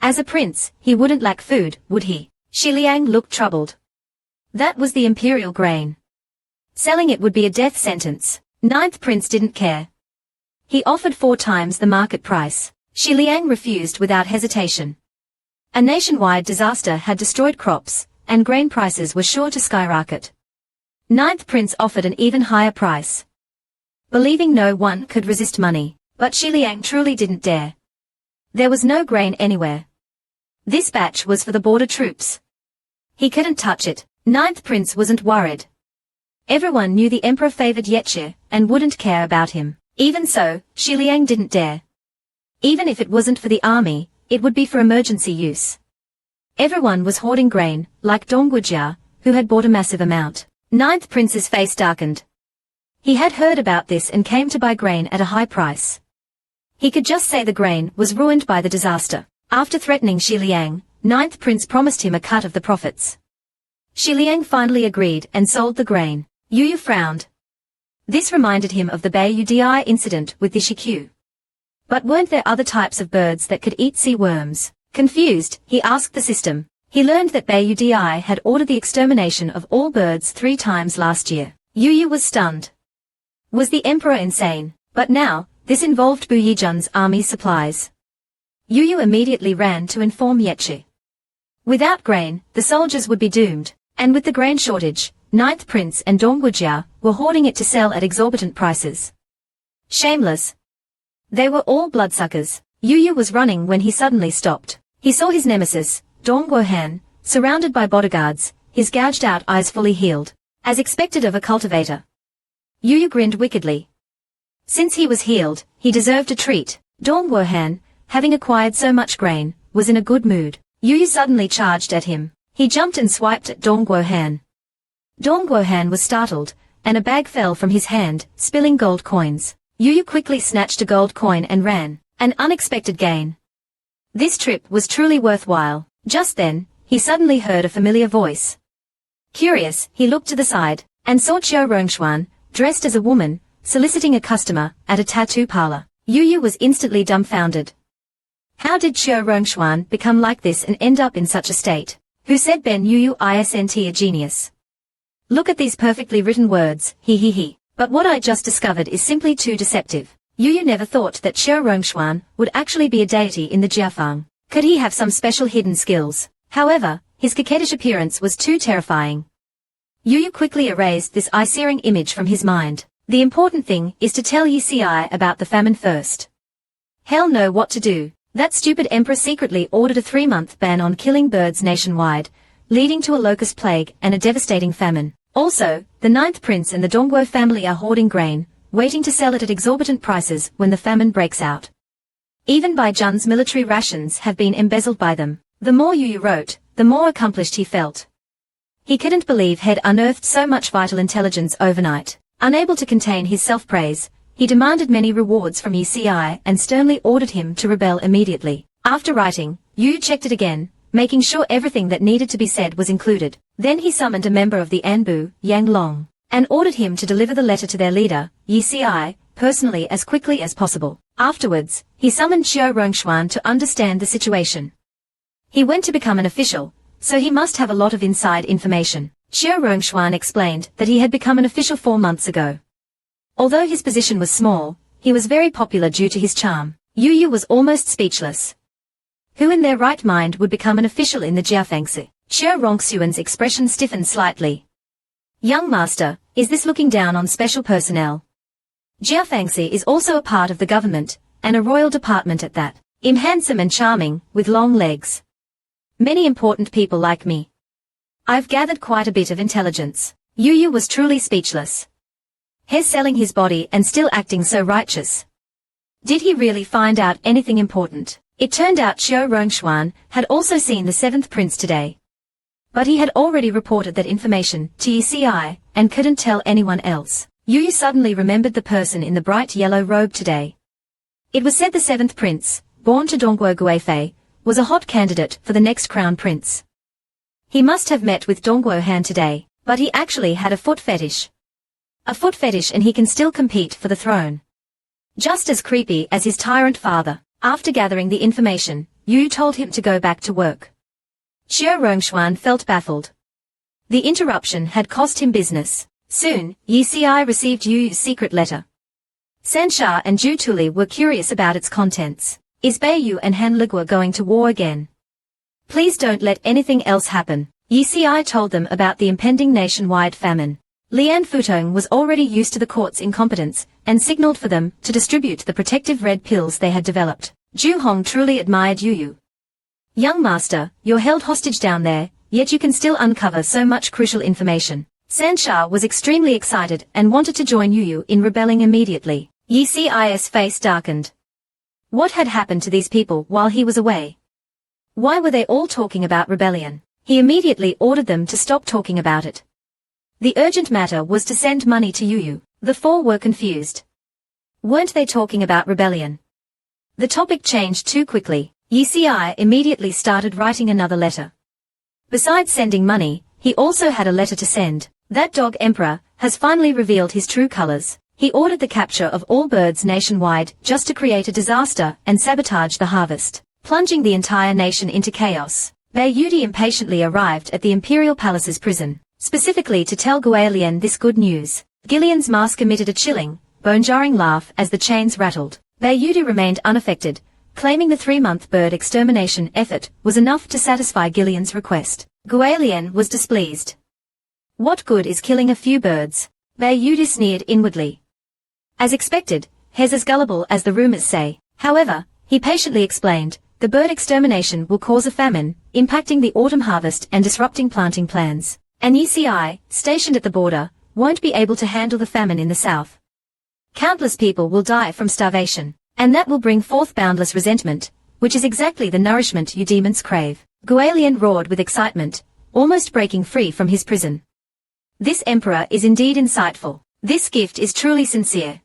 A: As a prince, he wouldn't lack food, would he? Xiliang looked troubled. That was the Imperial grain. Selling it would be a death sentence. Ninth Prince didn't care. He offered 4 times the market price. Xiliang refused without hesitation. A nationwide disaster had destroyed crops, and grain prices were sure to skyrocket. Ninth Prince offered an even higher price. Believing no one could resist money, but Xiliang truly didn't dare. There was no grain anywhere. This batch was for the border troops. He couldn't touch it. Ninth Prince wasn't worried. Everyone knew the emperor favored Yeche and wouldn't care about him. Even so, Xiliang didn't dare. Even if it wasn't for the army, it would be for emergency use. Everyone was hoarding grain, like Dongwujia, who had bought a massive amount. Ninth Prince's face darkened. He had heard about this and came to buy grain at a high price. He could just say the grain was ruined by the disaster. After threatening Xiliang, Ninth Prince promised him a cut of the profits. Xiliang finally agreed and sold the grain. YuYu frowned. This reminded him of the Bayudi incident with the Shikyu. But weren't there other types of birds that could eat sea worms? Confused, he asked the system. He learned that Bayudi had ordered the extermination of all birds 3 times last year. YuYu was stunned. Was the emperor insane? But now, this involved Bu Yijun's army supplies. YuYu immediately ran to inform Yeche. Without grain, the soldiers would be doomed, and with the grain shortage, Ninth Prince and Dongwujia were hoarding it to sell at exorbitant prices. Shameless. They were all bloodsuckers. YuYu was running when he suddenly stopped. He saw his nemesis, Dongguohan, surrounded by bodyguards, his gouged-out eyes fully healed, as expected of a cultivator. YuYu grinned wickedly. Since he was healed, he deserved a treat. Dongguohan, having acquired so much grain, was in a good mood. YuYu suddenly charged at him. He jumped and swiped at Dongguohan. Dongguohan was startled, and a bag fell from his hand, spilling gold coins. YuYu quickly snatched a gold coin and ran. An unexpected gain. This trip was truly worthwhile. Just then, he suddenly heard a familiar voice. Curious, he looked to the side, and saw Qiu Rongshuan, dressed as a woman, soliciting a customer, at a tattoo parlor. YuYu was instantly dumbfounded. How did Qiu Rongshuan become like this and end up in such a state? Who said Ben YuYu isn't a genius? Look at these perfectly written words, he. But what I just discovered is simply too deceptive. YuYu never thought that Qiu Rongshuan would actually be a deity in the Jiafang. Could he have some special hidden skills? However, his coquettish appearance was too terrifying. YuYu quickly erased this eye-searing image from his mind. The important thing is to tell Yi about the famine first. Hell no, what to do. That stupid emperor secretly ordered a 3-month ban on killing birds nationwide, leading to a locust plague and a devastating famine. Also, the Ninth Prince and the Dongguo family are hoarding grain, waiting to sell it at exorbitant prices when the famine breaks out. Even Bai Jun's military rations have been embezzled by them. The more YuYu wrote, the more accomplished he felt. He couldn't believe he'd unearthed so much vital intelligence overnight. Unable to contain his self-praise, he demanded many rewards from YuCi and sternly ordered him to rebel immediately. After writing, YuYu checked it again, making sure everything that needed to be said was included. Then he summoned a member of the Anbu, Yang Long, and ordered him to deliver the letter to their leader, YuCi, personally as quickly as possible. Afterwards, he summoned Xiao Rongshuan to understand the situation. He went to become an official, so he must have a lot of inside information. Xiao Rongshuan explained that he had become an official 4 months ago. Although his position was small, he was very popular due to his charm. YuYu was almost speechless. Who in their right mind would become an official in the Jiafangsi? Xiao Rongshuan's expression stiffened slightly. Young master, is this looking down on special personnel? Jiafangsi is also a part of the government, and a royal department at that. I'm handsome and charming, with long legs. Many important people like me. I've gathered quite a bit of intelligence. YuYu was truly speechless. He's selling his body and still acting so righteous. Did he really find out anything important? It turned out Xiao Rongshuan had also seen the 7th prince today. But he had already reported that information to YuCi and couldn't tell anyone else. YuYu suddenly remembered the person in the bright yellow robe today. It was said the 7th prince, born to Dongguo Guifei, was a hot candidate for the next crown prince. He must have met with Dongguo Han today, but he actually had a foot fetish. A foot fetish, and he can still compete for the throne. Just as creepy as his tyrant father. After gathering the information, YuYu told him to go back to work. Xiao Rongshuan felt baffled. The interruption had cost him business. Soon, YuCi received YuYu's secret letter. Sansha and Zhu Tuli were curious about its contents. Is Beiyu and Han Ligua going to war again? Please don't let anything else happen. YuCi told them about the impending nationwide famine. Lian Futong was already used to the court's incompetence, and signaled for them to distribute the protective red pills they had developed. Zhu Hong truly admired YuYu. Young master, you're held hostage down there, yet you can still uncover so much crucial information. Sansha was extremely excited and wanted to join YuYu in rebelling immediately. YuCi's face darkened. What had happened to these people while he was away? Why were they all talking about rebellion? He immediately ordered them to stop talking about it. The urgent matter was to send money to YuYu. The 4 were confused. Weren't they talking about rebellion? The topic changed too quickly. YuCi immediately started writing another letter. Besides sending money, he also had a letter to send. That dog emperor has finally revealed his true colors. He ordered the capture of all birds nationwide just to create a disaster and sabotage the harvest, plunging the entire nation into chaos. Beiyudi impatiently arrived at the Imperial Palace's prison, specifically to tell Guilian this good news. Gillian's mask emitted a chilling, bone-jarring laugh as the chains rattled. Beiyudi remained unaffected, claiming the 3-month bird extermination effort was enough to satisfy Gillian's request. Guilian was displeased. What good is killing a few birds? Beiyudi sneered inwardly. As expected, he's as gullible as the rumors say. However, he patiently explained, the bird extermination will cause a famine, impacting the autumn harvest and disrupting planting plans. And YuCi, stationed at the border, won't be able to handle the famine in the south. Countless people will die from starvation, and that will bring forth boundless resentment, which is exactly the nourishment you demons crave. Guilian roared with excitement, almost breaking free from his prison. This emperor is indeed insightful. This gift is truly sincere.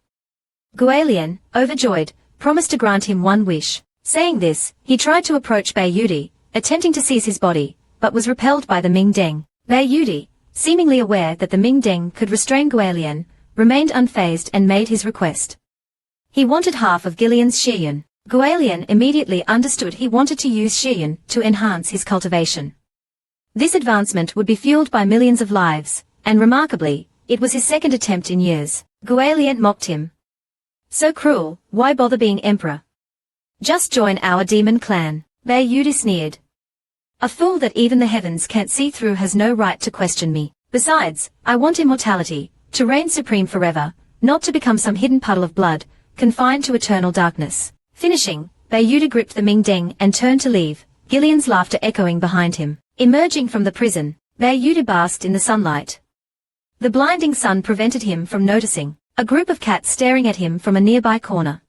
A: Guilian, overjoyed, promised to grant him one wish. Saying this, he tried to approach Beiyudi, attempting to seize his body, but was repelled by the Ming Deng. Beiyudi, seemingly aware that the Ming Deng could restrain Guilian, remained unfazed and made his request. He wanted half of Gillian's Shiyun. Guilian immediately understood he wanted to use Shiyun to enhance his cultivation. This advancement would be fueled by millions of lives, and remarkably, it was his second attempt in years. Guilian mocked him. So cruel, why bother being emperor? Just join our demon clan. Beiyudi sneered. A fool that even the heavens can't see through has no right to question me. Besides, I want immortality, to reign supreme forever, not to become some hidden puddle of blood, confined to eternal darkness. Finishing, Beiyudi gripped the Ming Deng and turned to leave, Gillian's laughter echoing behind him. Emerging from the prison, Beiyudi basked in the sunlight. The blinding sun prevented him from noticing. a group of cats staring at him from a nearby corner.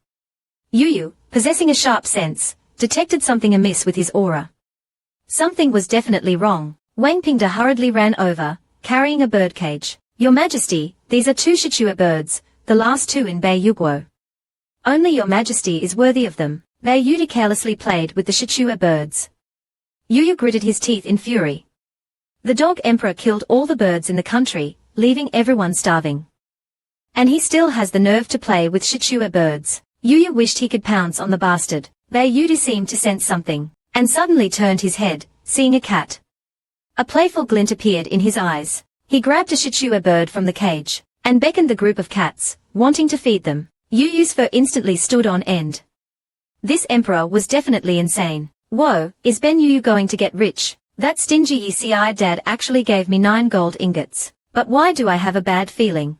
A: YuYu, possessing a sharp sense, detected something amiss with his aura. Something was definitely wrong. Wang Pingde hurriedly ran over, carrying a birdcage. Your Majesty, these are 2 Shichui birds, the last 2 in Bei Yuguo. Only Your Majesty is worthy of them. Bei Yudi carelessly played with the Shichui birds. YuYu gritted his teeth in fury. The dog emperor killed all the birds in the country, leaving everyone starving. And he still has the nerve to play with Shichui birds. YuYu wished he could pounce on the bastard. Bei Yudi seemed to sense something, and suddenly turned his head, seeing a cat. A playful glint appeared in his eyes. He grabbed a Shichui bird from the cage, and beckoned the group of cats, wanting to feed them. YuYu's fur instantly stood on end. This emperor was definitely insane. Whoa, is Ben YuYu going to get rich? That stingy Yi dad actually gave me 9 gold ingots. But why do I have a bad feeling?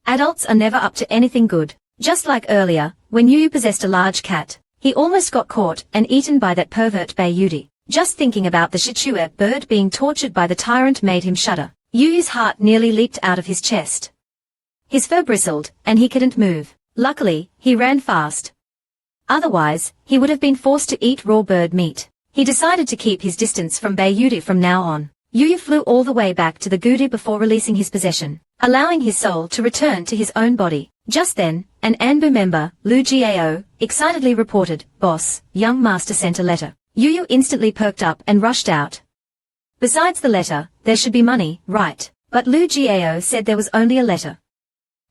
A: Adults are never up to anything good. Just like earlier, when YuYu possessed a large cat, he almost got caught and eaten by that pervert Bei Yudi. Just thinking about the Shichui bird being tortured by the tyrant made him shudder. YuYu's heart nearly leaped out of his chest. His fur bristled, and he couldn't move. Luckily, he ran fast. Otherwise, he would have been forced to eat raw bird meat. He decided to keep his distance from Bei Yudi from now on. YuYu flew all the way back to the Gudu before releasing his possession, allowing his soul to return to his own body. Just then, an Anbu member, Luo Yinyou, excitedly reported, "Boss, young master sent a letter." YuYu instantly perked up and rushed out. Besides the letter, there should be money, right? But Luo Yinyou said there was only a letter.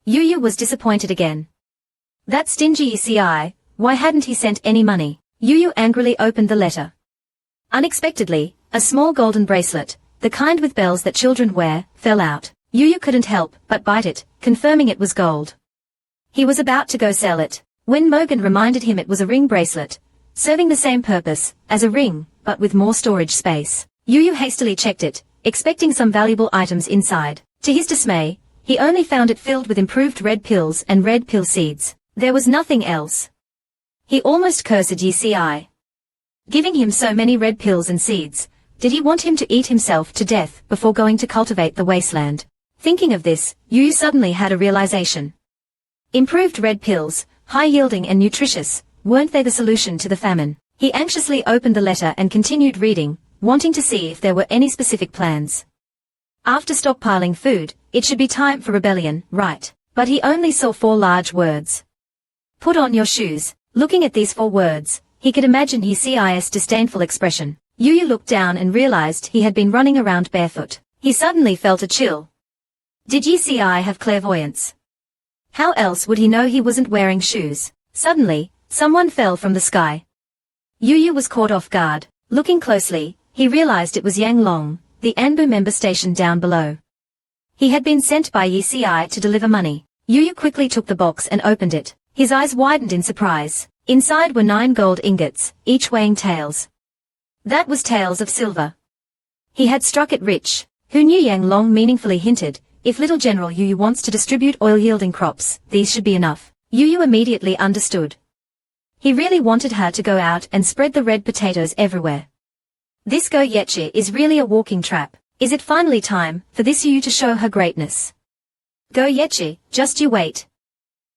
A: YuYu was disappointed again. That stingy Yi, why hadn't he sent any money? YuYu angrily opened the letter. Unexpectedly, a small golden bracelet, the kind with bells that children wear, fell out. YuYu couldn't help but bite it, confirming it was gold. He was about to go sell it, when Mogan reminded him it was a ring bracelet, serving the same purpose as a ring, but with more storage space. YuYu hastily checked it, expecting some valuable items inside. To his dismay, he only found it filled with improved red pills and red pill seeds. There was nothing else. He almost cursed Yi. Giving him so many red pills and seeds, did he want him to eat himself to death before going to cultivate the wasteland? Thinking of this, YuYu suddenly had a realization. Improved red pills, high-yielding and nutritious, weren't they the solution to the famine? He anxiously opened the letter and continued reading, wanting to see if there were any specific plans. After stockpiling food, it should be time for rebellion, right? But he only saw 4 large words. Put on your shoes. Looking at these 4 words, he could imagine Yi's disdainful expression. YuYu looked down and realized he had been running around barefoot. He suddenly felt a chill. Did Yi have clairvoyance? How else would he know he wasn't wearing shoes? Suddenly, someone fell from the sky. YuYu was caught off guard. Looking closely, he realized it was Yang Long, the Anbu member stationed down below. He had been sent by Yi to deliver money. YuYu quickly took the box and opened it. His eyes widened in surprise. Inside were 9 gold ingots, each weighing taels. That was taels of silver. He had struck it rich. Who knew? Yang Long meaningfully hinted, if little General YuYu wants to distribute oil-yielding crops, these should be enough. YuYu immediately understood. He really wanted her to go out and spread the red potatoes everywhere. This Go Yechi is really a walking trap. Is it finally time for this YuYu to show her greatness? Go Yechi, just you wait.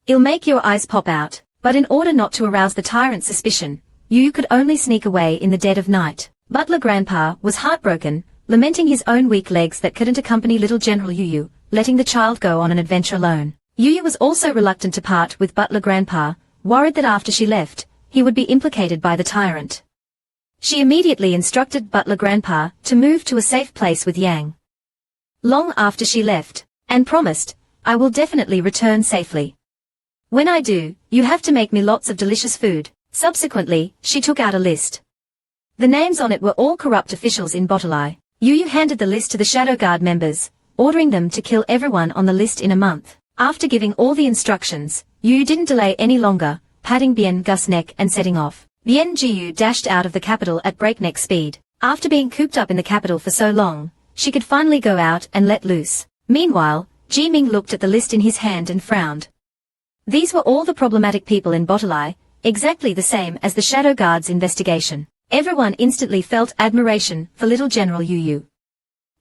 A: It'll make your eyes pop out. But in order not to arouse the tyrant's suspicion, YuYu could only sneak away in the dead of night. Butler Grandpa was heartbroken, lamenting his own weak legs that couldn't accompany little General YuYu, letting the child go on an adventure alone. YuYu was also reluctant to part with Butler Grandpa, worried that after she left, he would be implicated by the tyrant. She immediately instructed Butler Grandpa to move to a safe place with Yang Long after she left, and promised, "I will definitely return safely. When I do, you have to make me lots of delicious food." Subsequently, she took out a list. The names on it were all corrupt officials in Bottolai. YuYu handed the list to the Shadow Guard members, ordering them to kill everyone on the list in a month. After giving all the instructions, YuYu didn't delay any longer, patting Bien Gus's neck and setting off. Bien Jiyu dashed out of the capital at breakneck speed. After being cooped up in the capital for so long, she could finally go out and let loose. Meanwhile, Ji Ming looked at the list in his hand and frowned. These were all the problematic people in Bottolai, exactly the same as the Shadow Guard's investigation. Everyone instantly felt admiration for little General YuYu.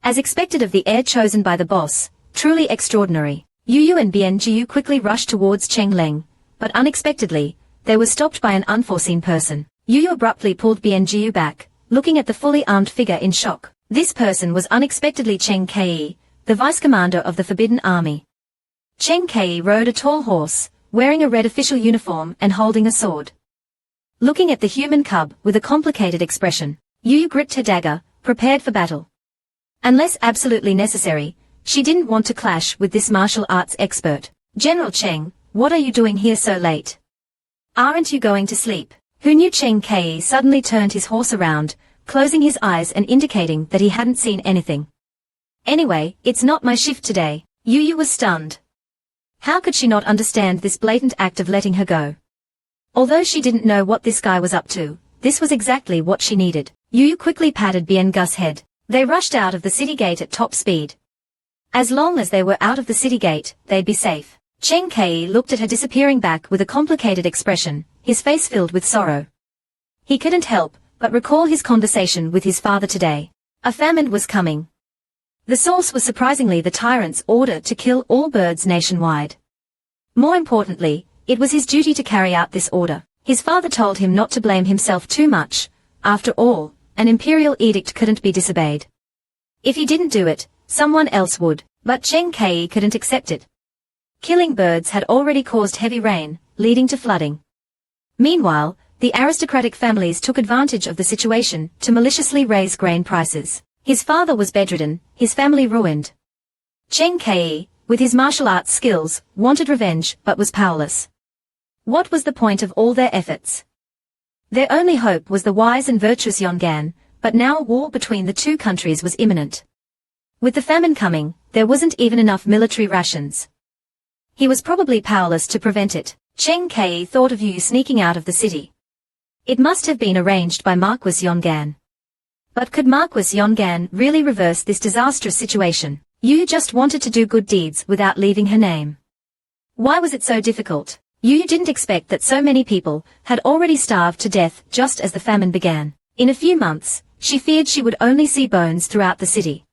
A: As expected of the heir chosen by the boss, truly extraordinary. YuYu and BNGU quickly rushed towards Cheng Leng, but unexpectedly, they were stopped by an unforeseen person. YuYu abruptly pulled BNGU back, looking at the fully armed figure in shock. This person was unexpectedly Cheng Kei, the vice-commander of the Forbidden Army. Cheng Kei rode a tall horse, wearing a red official uniform and holding a sword. Looking at the human cub with a complicated expression, YuYu gripped her dagger, prepared for battle. Unless absolutely necessary, she didn't want to clash with this martial arts expert. General Cheng, what are you doing here so late? Aren't you going to sleep? Who knew? Cheng Kei suddenly turned his horse around, closing his eyes and indicating that he hadn't seen anything. Anyway, it's not my shift today. YuYu was stunned. How could she not understand this blatant act of letting her go? Although she didn't know what this guy was up to, this was exactly what she needed. YuYu quickly patted Bien Gus' head. They rushed out of the city gate at top speed. As long as they were out of the city gate, they'd be safe. Cheng Kei looked at her disappearing back with a complicated expression, his face filled with sorrow. He couldn't help but recall his conversation with his father today. A famine was coming. The source was surprisingly the tyrant's order to kill all birds nationwide. More importantly, it was his duty to carry out this order. His father told him not to blame himself too much. After all, an imperial edict couldn't be disobeyed. If he didn't do it, someone else would, but Cheng Kei couldn't accept it. Killing birds had already caused heavy rain, leading to flooding. Meanwhile, the aristocratic families took advantage of the situation to maliciously raise grain prices. His father was bedridden, his family ruined. Cheng Kei, with his martial arts skills, wanted revenge but was powerless. What was the point of all their efforts? Their only hope was the wise and virtuous Yongan, but now a war between the two countries was imminent. With the famine coming, there wasn't even enough military rations. He was probably powerless to prevent it. Cheng Kei thought of YuYu sneaking out of the city. It must have been arranged by Marquis Yongan. But could Marquis Yongan really reverse this disastrous situation? YuYu just wanted to do good deeds without leaving her name. Why was it so difficult? YuYu didn't expect that so many people had already starved to death just as the famine began. In a few months, she feared she would only see bones throughout the city.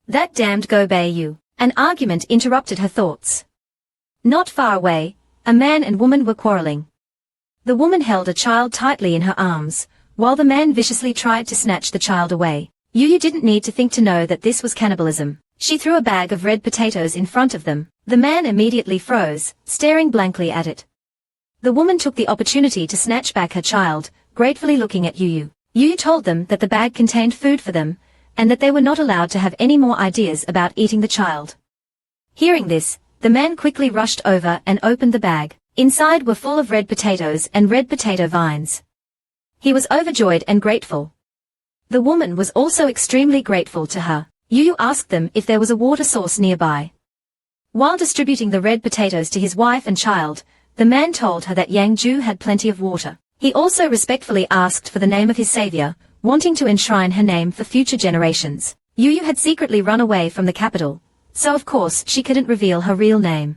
A: That damned Goubei. An argument interrupted her thoughts. Not far away, a man and woman were quarreling. The woman held a child tightly in her arms, while the man viciously tried to snatch the child away. YuYu didn't need to think to know that this was cannibalism. She threw a bag of red potatoes in front of them. The man immediately froze, staring blankly at it. The woman took the opportunity to snatch back her child, gratefully looking at YuYu. YuYu told them that the bag contained food for them, and that they were not allowed to have any more ideas about eating the child. Hearing this, the man quickly rushed over and opened the bag. Inside were full of red potatoes and red potato vines. He was overjoyed and grateful. The woman was also extremely grateful to her. YuYu asked them if there was a water source nearby. While distributing the red potatoes to his wife and child, the man told her that Yangju had plenty of water. He also respectfully asked for the name of his savior, wanting to enshrine her name for future generations. YuYu had secretly run away from the capital, so of course she couldn't reveal her real name.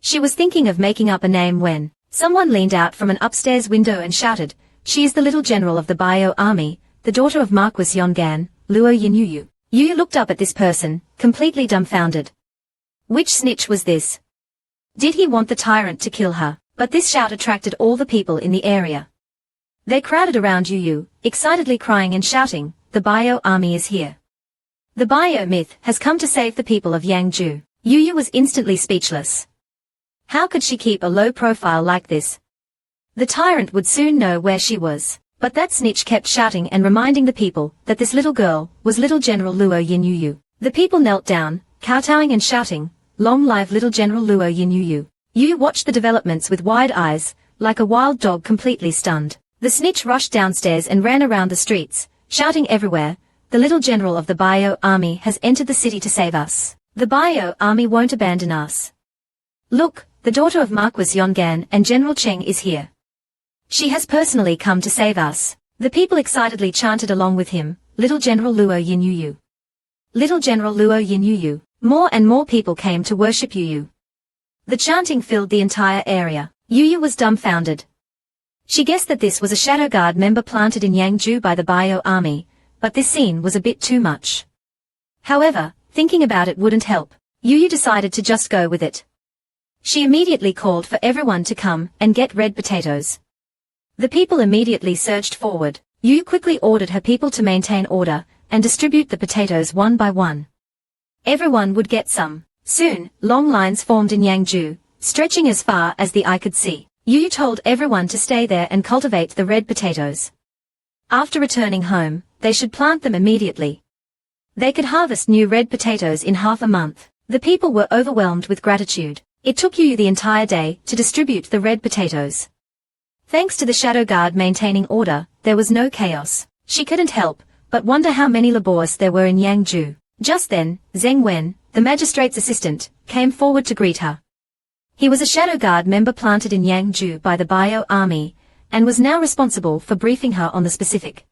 A: She was thinking of making up a name when someone leaned out from an upstairs window and shouted, "She is the little general of the Bio army, the daughter of Marquis Yongan, Luo Yinyou." YuYu looked up at this person, completely dumbfounded. Which snitch was this? Did he want the tyrant to kill her? But this shout attracted all the people in the area. They crowded around YuYu, excitedly crying and shouting, "The Bio army is here. The Bio myth has come to save the people of Yangju." YuYu was instantly speechless. How could she keep a low profile like this? The tyrant would soon know where she was. But that snitch kept shouting and reminding the people that this little girl was little General Luo Yinyou. The people knelt down, kowtowing and shouting, "Long live little General Luo Yinyou." YuYu watched the developments with wide eyes, like a wild dog completely stunned. The snitch rushed downstairs and ran around the streets, shouting everywhere, "The little general of the Bio army has entered the city to save us. The Bio army won't abandon us. Look, the daughter of Marquis Yongan and General Cheng is here. She has personally come to save us." The people excitedly chanted along with him, "Little General Luo Yinyou. Little General Luo Yinyou." More and more people came to worship YuYu. The chanting filled the entire area. YuYu was dumbfounded. She guessed that this was a Shadow Guard member planted in Yangju by the Bio army, but this scene was a bit too much. However, thinking about it wouldn't help. YuYu decided to just go with it. She immediately called for everyone to come and get red potatoes. The people immediately surged forward. YuYu quickly ordered her people to maintain order and distribute the potatoes one by one. Everyone would get some. Soon, long lines formed in Yangju, stretching as far as the eye could see. YuYu told everyone to stay there and cultivate the red potatoes. After returning home, they should plant them immediately. They could harvest new red potatoes in half a month. The people were overwhelmed with gratitude. It took YuYu the entire day to distribute the red potatoes. Thanks to the shadow guard maintaining order, there was no chaos. She couldn't help but wonder how many labors there were in Yangju. Just then, Zheng Wen, the magistrate's assistant, came forward to greet her. He was a shadow guard member planted in Yangju by the Bio army, and was now responsible for briefing her on the specific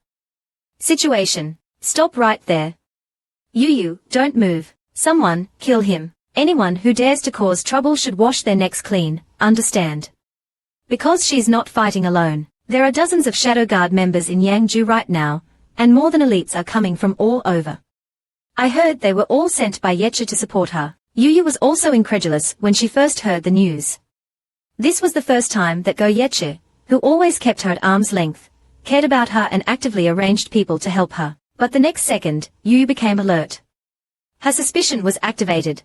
A: situation. Stop right there. YuYu, don't move. Someone, kill him. Anyone who dares to cause trouble should wash their necks clean, understand? Because she's not fighting alone. There are dozens of shadow guard members in Yangju right now, and more than elites are coming from all over. I heard they were all sent by Yecha to support her. YuYu was also incredulous when she first heard the news. This was the first time that Go Yecha, who always kept her at arm's length, cared about her and actively arranged people to help her. But the next second, YuYu became alert. Her suspicion was activated.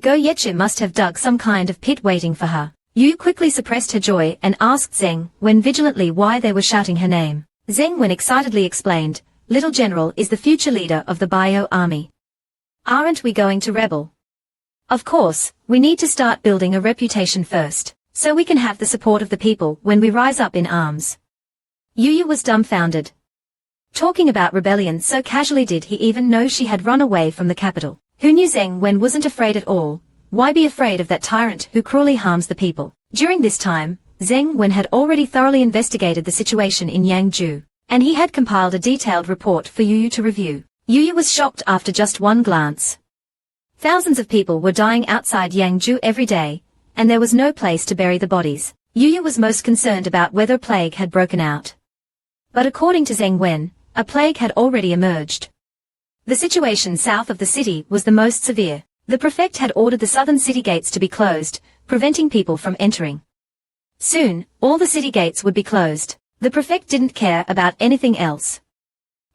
A: Go Yecha must have dug some kind of pit waiting for her. YuYu quickly suppressed her joy and asked Zheng Wen vigilantly why they were shouting her name. Zheng Wen excitedly explained, Little General is the future leader of the Bio army. Aren't we going to rebel? Of course, we need to start building a reputation first, so we can have the support of the people when we rise up in arms. YuYu was dumbfounded. Talking about rebellion so casually, did he even know she had run away from the capital? Who knew Zheng Wen wasn't afraid at all? Why be afraid of that tyrant who cruelly harms the people? During this time, Zheng Wen had already thoroughly investigated the situation in Yangju, and he had compiled a detailed report for YuYu to review. YuYu was shocked after just one glance. Thousands of people were dying outside Yangju every day, and there was no place to bury the bodies. YuYu was most concerned about whether a plague had broken out. But according to Zheng Wen, a plague had already emerged. The situation south of the city was the most severe. The prefect had ordered the southern city gates to be closed, preventing people from entering. Soon, all the city gates would be closed. The prefect didn't care about anything else.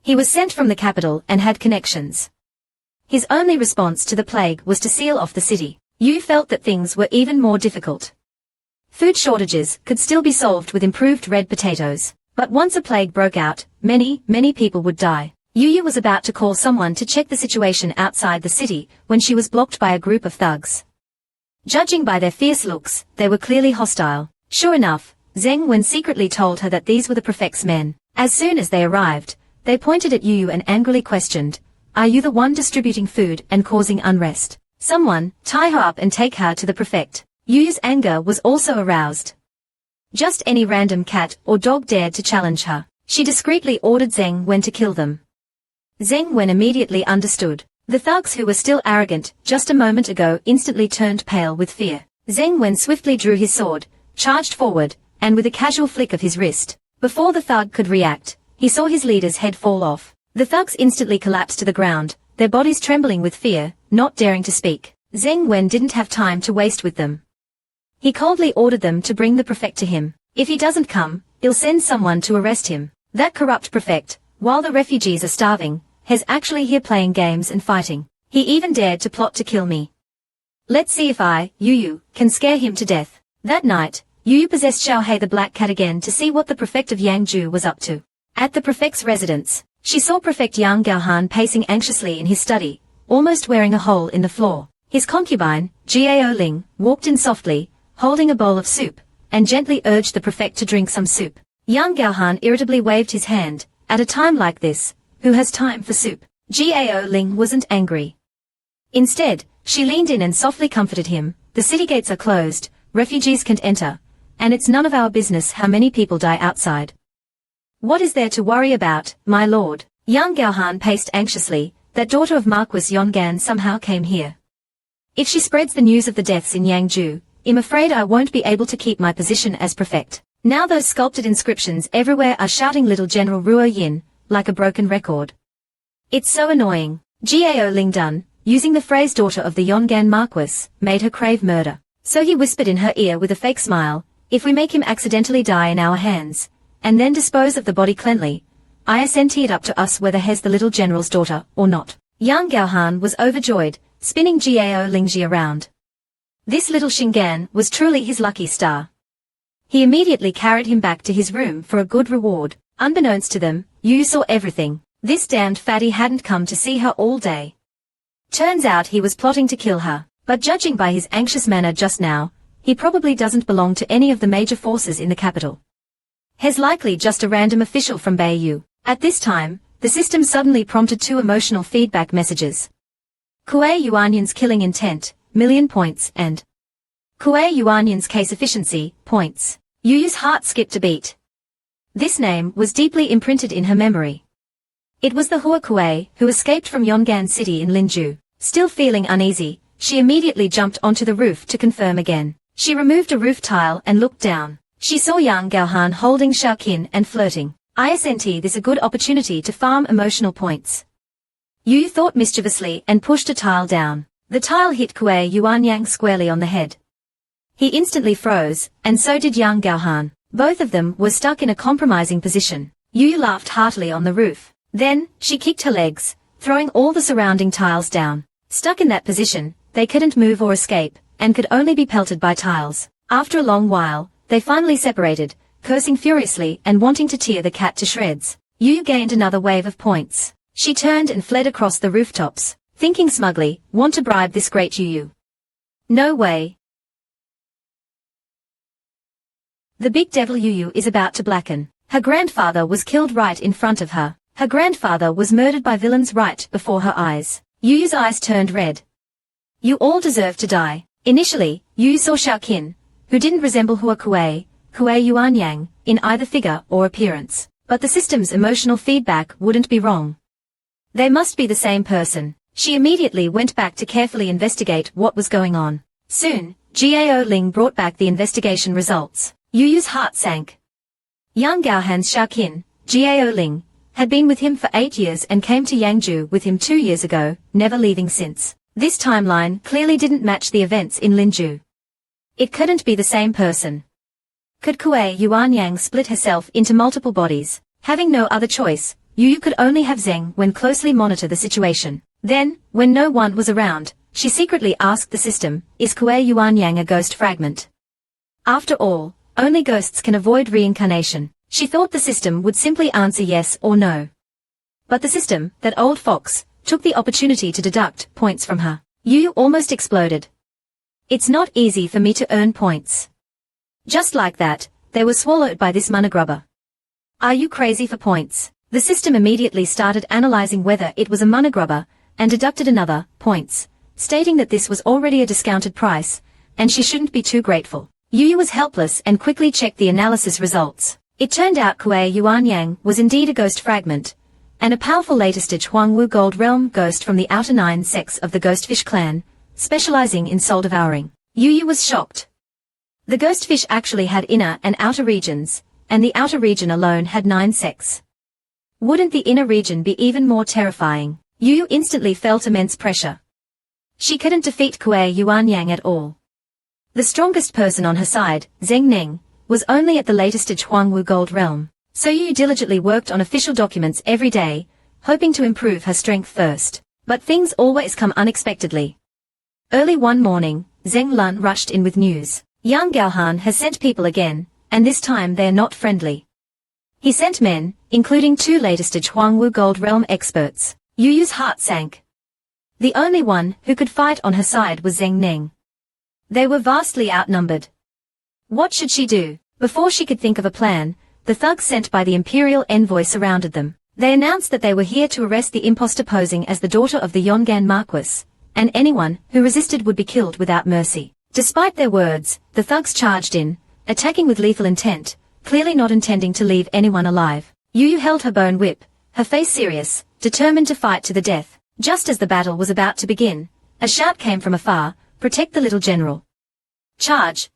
A: He was sent from the capital and had connections. His only response to the plague was to seal off the city. YuYu felt that things were even more difficult. Food shortages could still be solved with improved red potatoes, but once a plague broke out, many people would die. YuYu was about to call someone to check the situation outside the city when she was blocked by a group of thugs. Judging by their fierce looks, they were clearly hostile. Sure enough, Zheng Wen secretly told her that these were the prefect's men. As soon as they arrived, they pointed at YuYu and angrily questioned, "Are you the one distributing food and causing unrest? Someone, tie her up and take her to the prefect." YuYu's anger was also aroused. Just any random cat or dog dared to challenge her. She discreetly ordered Zheng Wen to kill them. Zheng Wen immediately understood. The thugs who were still arrogant just a moment ago instantly turned pale with fear. Zheng Wen swiftly drew his sword, charged forward, and with a casual flick of his wrist, before the thug could react, he saw his leader's head fall off. The thugs instantly collapsed to the ground, their bodies trembling with fear, not daring to speak. Zheng Wen didn't have time to waste with them. He coldly ordered them to bring the prefect to him. If he doesn't come, he'll send someone to arrest him. That corrupt prefect, while the refugees are starving, is actually here playing games and fighting. He even dared to plot to kill me. Let's see if I, YuYu, can scare him to death. That night, YuYu possessed Xiaohei the black cat again to see what the prefect of Yangju was up to. At the prefect's residence, she saw Prefect Yang Gaohan pacing anxiously in his study, almost wearing a hole in the floor. His concubine, Jiao Ling, walked in softly, holding a bowl of soup, and gently urged the prefect to drink some soup. Yang Gaohan irritably waved his hand. At a time like this, who has time for soup? Jiao Ling wasn't angry. Instead, she leaned in and softly comforted him. The city gates are closed, refugees can't enter, and it's none of our business how many people die outside. What is there to worry about, my lord? Yang Gaohan paced anxiously. That daughter of Marquis Yongan somehow came here. If she spreads the news of the deaths in Yangju, I'm afraid I won't be able to keep my position as prefect. Now those sculpted inscriptions everywhere are shouting Little General Luo Yinyou, like a broken record. It's so annoying. Jiao Ling done. using the phrase daughter of the Yongan Marquis, made her crave murder. So he whispered in her ear with a fake smile, if we make him accidentally die in our hands, and then dispose of the body cleanly, I sent it up to us whether he's the little general's daughter or not. Young Gaohan was overjoyed, spinning Jiao Lingji around. This little Shingan was truly his lucky star. He immediately carried him back to his room for a good reward. Unbeknownst to them, YuYu saw everything. This damned fatty hadn't come to see her all day. Turns out he was plotting to kill her, but judging by his anxious manner just now, he probably doesn't belong to any of the major forces in the capital. He's likely just a random official from Bayou. At this time, the system suddenly prompted 2 emotional feedback messages. Kuei Yuanyin's killing intent, million points, and Kuei Yuanyin's case efficiency, points. YuYu's heart skipped a beat. This name was deeply imprinted in her memory. It was the Hua Kuei who escaped from Yongan City in Linju. Still feeling uneasy, she immediately jumped onto the roof to confirm again. She removed a roof tile and looked down. She saw young Gaohan holding Xiaoqin and flirting. Isn't this a good opportunity to farm emotional points? YuYu thought mischievously and pushed a tile down. The tile hit Kuei Yuanyang squarely on the head. He instantly froze, and so did young Gaohan. Both of them were stuck in a compromising position. YuYu laughed heartily on the roof. Then, she kicked her legs, throwing all the surrounding tiles down. Stuck in that position, they couldn't move or escape, and could only be pelted by tiles. After a long while, they finally separated, cursing furiously and wanting to tear the cat to shreds. YuYu gained another wave of points. She turned and fled across the rooftops, thinking smugly, want to bribe this great YuYu. No way. The big devil YuYu is about to blacken. Her grandfather was killed right in front of her. Her grandfather was murdered by villains right before her eyes. YuYu's eyes turned red. You all deserve to die. Initially, YuYu saw Xiaoqin, who didn't resemble Hua Kuei Yuanyang, in either figure or appearance. But the system's emotional feedback wouldn't be wrong. They must be the same person. She immediately went back to carefully investigate what was going on. Soon, Jiao Ling brought back the investigation results. YuYu's heart sank. Young Gaohan's Xiaoqin, Jiao Ling, had been with him for 8 years and came to Yangzhou with him 2 years ago, never leaving since. This timeline clearly didn't match the events in Linju. It couldn't be the same person. Could Kuei Yuanyang split herself into multiple bodies? Having no other choice, YuYu could only have Zheng Wen closely monitor the situation. Then, when no one was around, she secretly asked the system, is Kuei Yuanyang a ghost fragment? After all, only ghosts can avoid reincarnation. She thought the system would simply answer yes or no. But the system, that old fox, took the opportunity to deduct points from her. YuYu almost exploded. It's not easy for me to earn points. Just like that, they were swallowed by this moneygrubber. Are you crazy for points? The system immediately started analyzing whether it was a moneygrubber, and deducted another, points, stating that this was already a discounted price, and she shouldn't be too grateful. YuYu was helpless and quickly checked the analysis results. It turned out Kuei Yuanyang was indeed a ghost fragment, and a powerful later-stage Huangwu Gold Realm ghost from the outer 9 sects of the Ghostfish clan, specializing in soul devouring. YuYu was shocked. The Ghostfish actually had inner and outer regions, and the outer region alone had 9 sects. Wouldn't the inner region be even more terrifying? YuYu instantly felt immense pressure. She couldn't defeat Kuei Yuanyang at all. The strongest person on her side, Zheng Neng, was only at the latest stage Huangwu Gold Realm. So YuYu diligently worked on official documents every day, hoping to improve her strength first. But things always come unexpectedly. Early one morning, Zheng Lun rushed in with news. Young Gaohan has sent people again, and this time they're not friendly. He sent men, including 2 later-stage Huangwu Gold Realm experts. YuYu's heart sank. The only one who could fight on her side was Zheng Neng. They were vastly outnumbered. What should she do? Before she could think of a plan, the thugs sent by the Imperial envoy surrounded them. They announced that they were here to arrest the impostor posing as the daughter of the Yongan Marquis, and anyone who resisted would be killed without mercy. Despite their words, the thugs charged in, attacking with lethal intent, clearly not intending to leave anyone alive. YuYu held her bone whip, her face serious, determined to fight to the death. Just as the battle was about to begin, a shout came from afar, "Protect the little general. Charge!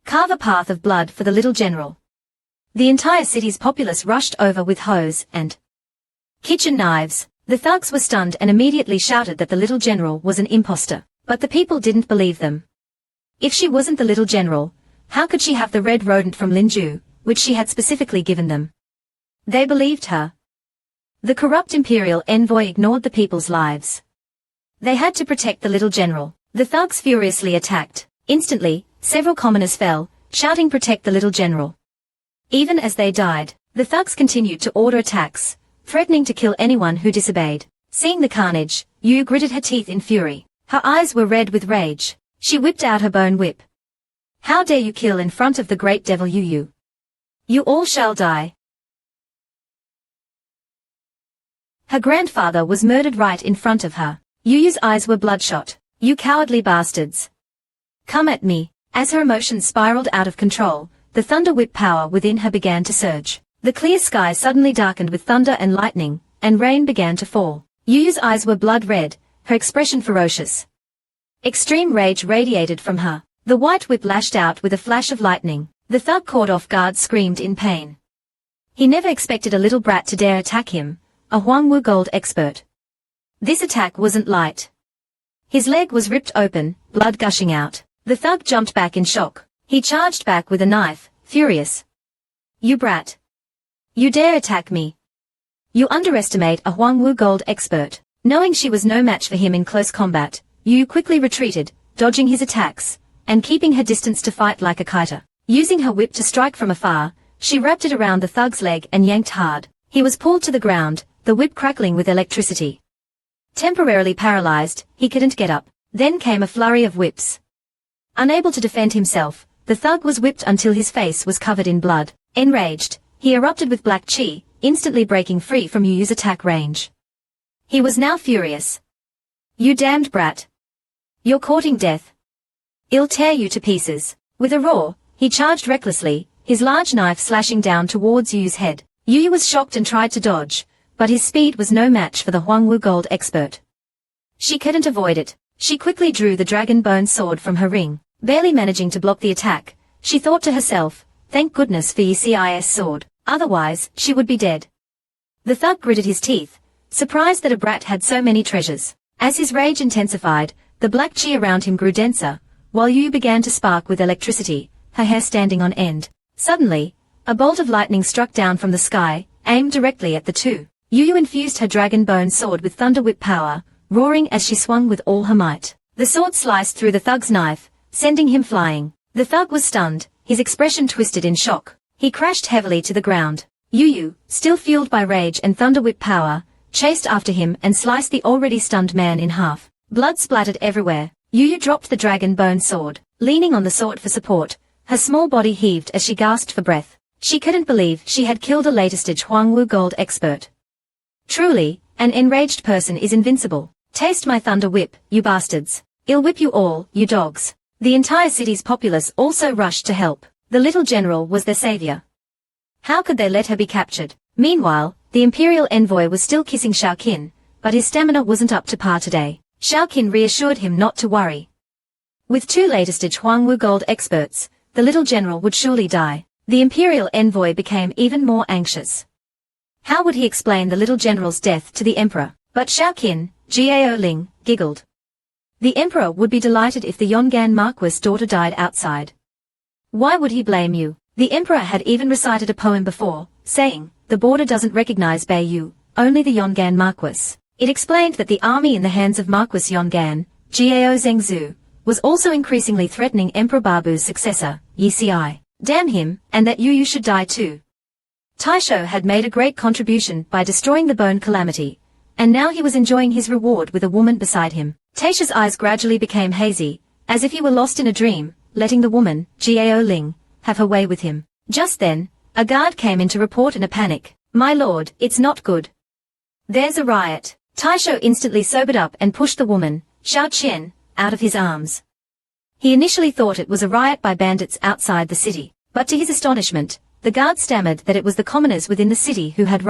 A: Carve a path of blood for the little general." The entire city's populace rushed over with hoes and kitchen knives. The thugs were stunned and immediately shouted that the little general was an imposter, but the people didn't believe them. If she wasn't the little general, how could she have the red rodent from Linju, which she had specifically given them? They believed her. The corrupt Imperial envoy ignored the people's lives. They had to protect the little general. The thugs furiously attacked. Instantly, several commoners fell, shouting protect the little general. Even as they died, the thugs continued to order attacks, threatening to kill anyone who disobeyed. Seeing the carnage, YuYu gritted her teeth in fury. Her eyes were red with rage. She whipped out her bone whip. How dare you kill in front of the great devil YuYu? You all shall die. Her grandfather was murdered right in front of her. YuYu's eyes were bloodshot. You cowardly bastards. Come at me. As her emotions spiraled out of control, the thunder whip power within her began to surge. The clear sky suddenly darkened with thunder and lightning, and rain began to fall. YuYu's eyes were blood red, her expression ferocious. Extreme rage radiated from her. The white whip lashed out with a flash of lightning. The thug caught off guard screamed in pain. He never expected a little brat to dare attack him, a YuYu gold expert. This attack wasn't light. His leg was ripped open, blood gushing out. The thug jumped back in shock. He charged back with a knife, furious. You brat. You dare attack me. You underestimate a YuYu gold expert. Knowing she was no match for him in close combat, YuYu quickly retreated, dodging his attacks, and keeping her distance to fight like a kiter. Using her whip to strike from afar, she wrapped it around the thug's leg and yanked hard. He was pulled to the ground, the whip crackling with electricity. Temporarily paralyzed, he couldn't get up. Then came a flurry of whips. Unable to defend himself, the thug was whipped until his face was covered in blood. Enraged, he erupted with black chi, instantly breaking free from YuYu's attack range. He was now furious. You damned brat. You're courting death. I'll tear you to pieces. With a roar, he charged recklessly, his large knife slashing down towards YuYu's head. YuYu was shocked and tried to dodge, but his speed was no match for the YuYu gold expert. She couldn't avoid it. She quickly drew the dragon bone sword from her ring. Barely managing to block the attack, she thought to herself, thank goodness for YuYu's sword, otherwise she would be dead. The thug gritted his teeth, surprised that a brat had so many treasures. As his rage intensified, the black chi around him grew denser, while YuYu began to spark with electricity, her hair standing on end. Suddenly, a bolt of lightning struck down from the sky, aimed directly at the two. YuYu infused her dragon bone sword with thunder whip power, roaring as she swung with all her might. The sword sliced through the thug's knife, sending him flying. The thug was stunned, his expression twisted in shock. He crashed heavily to the ground. YuYu, still fueled by rage and thunder whip power, chased after him and sliced the already stunned man in half. Blood splattered everywhere. YuYu dropped the dragon bone sword. Leaning on the sword for support, her small body heaved as she gasped for breath. She couldn't believe she had killed a latest-stage YuYu gold expert. Truly, an enraged person is invincible. Taste my thunder whip, you bastards. I'll whip you all, you dogs. The entire city's populace also rushed to help. The little general was their savior. How could they let her be captured? Meanwhile, the Imperial envoy was still kissing Xiaoqin, but his stamina wasn't up to par today. Xiaoqin reassured him not to worry. With two latest-stage YuYu gold experts, the little general would surely die. The Imperial envoy became even more anxious. How would he explain the little general's death to the emperor? But Xiaoqin, Gao Ling, giggled. The emperor would be delighted if the Yongan Marquis' daughter died outside. Why would he blame you? The emperor had even recited a poem before, saying, the border doesn't recognize Beiyu, only the Yongan Marquis. It explained that the army in the hands of Marquis Yongan, Gao Zhengzhu, was also increasingly threatening Emperor Babu's successor, Yi. Damn him, and that YuYu should die too. Taisho had made a great contribution by destroying the bone calamity, and now he was enjoying his reward with a woman beside him. Taisha's eyes gradually became hazy, as if he were lost in a dream, letting the woman, Gao Ling, have her way with him. Just then, a guard came in to report in a panic. My lord, it's not good. There's a riot. Taisho instantly sobered up and pushed the woman, Xiao Qian, out of his arms. He initially thought it was a riot by bandits outside the city, but to his astonishment, the guard stammered that it was the commoners within the city who had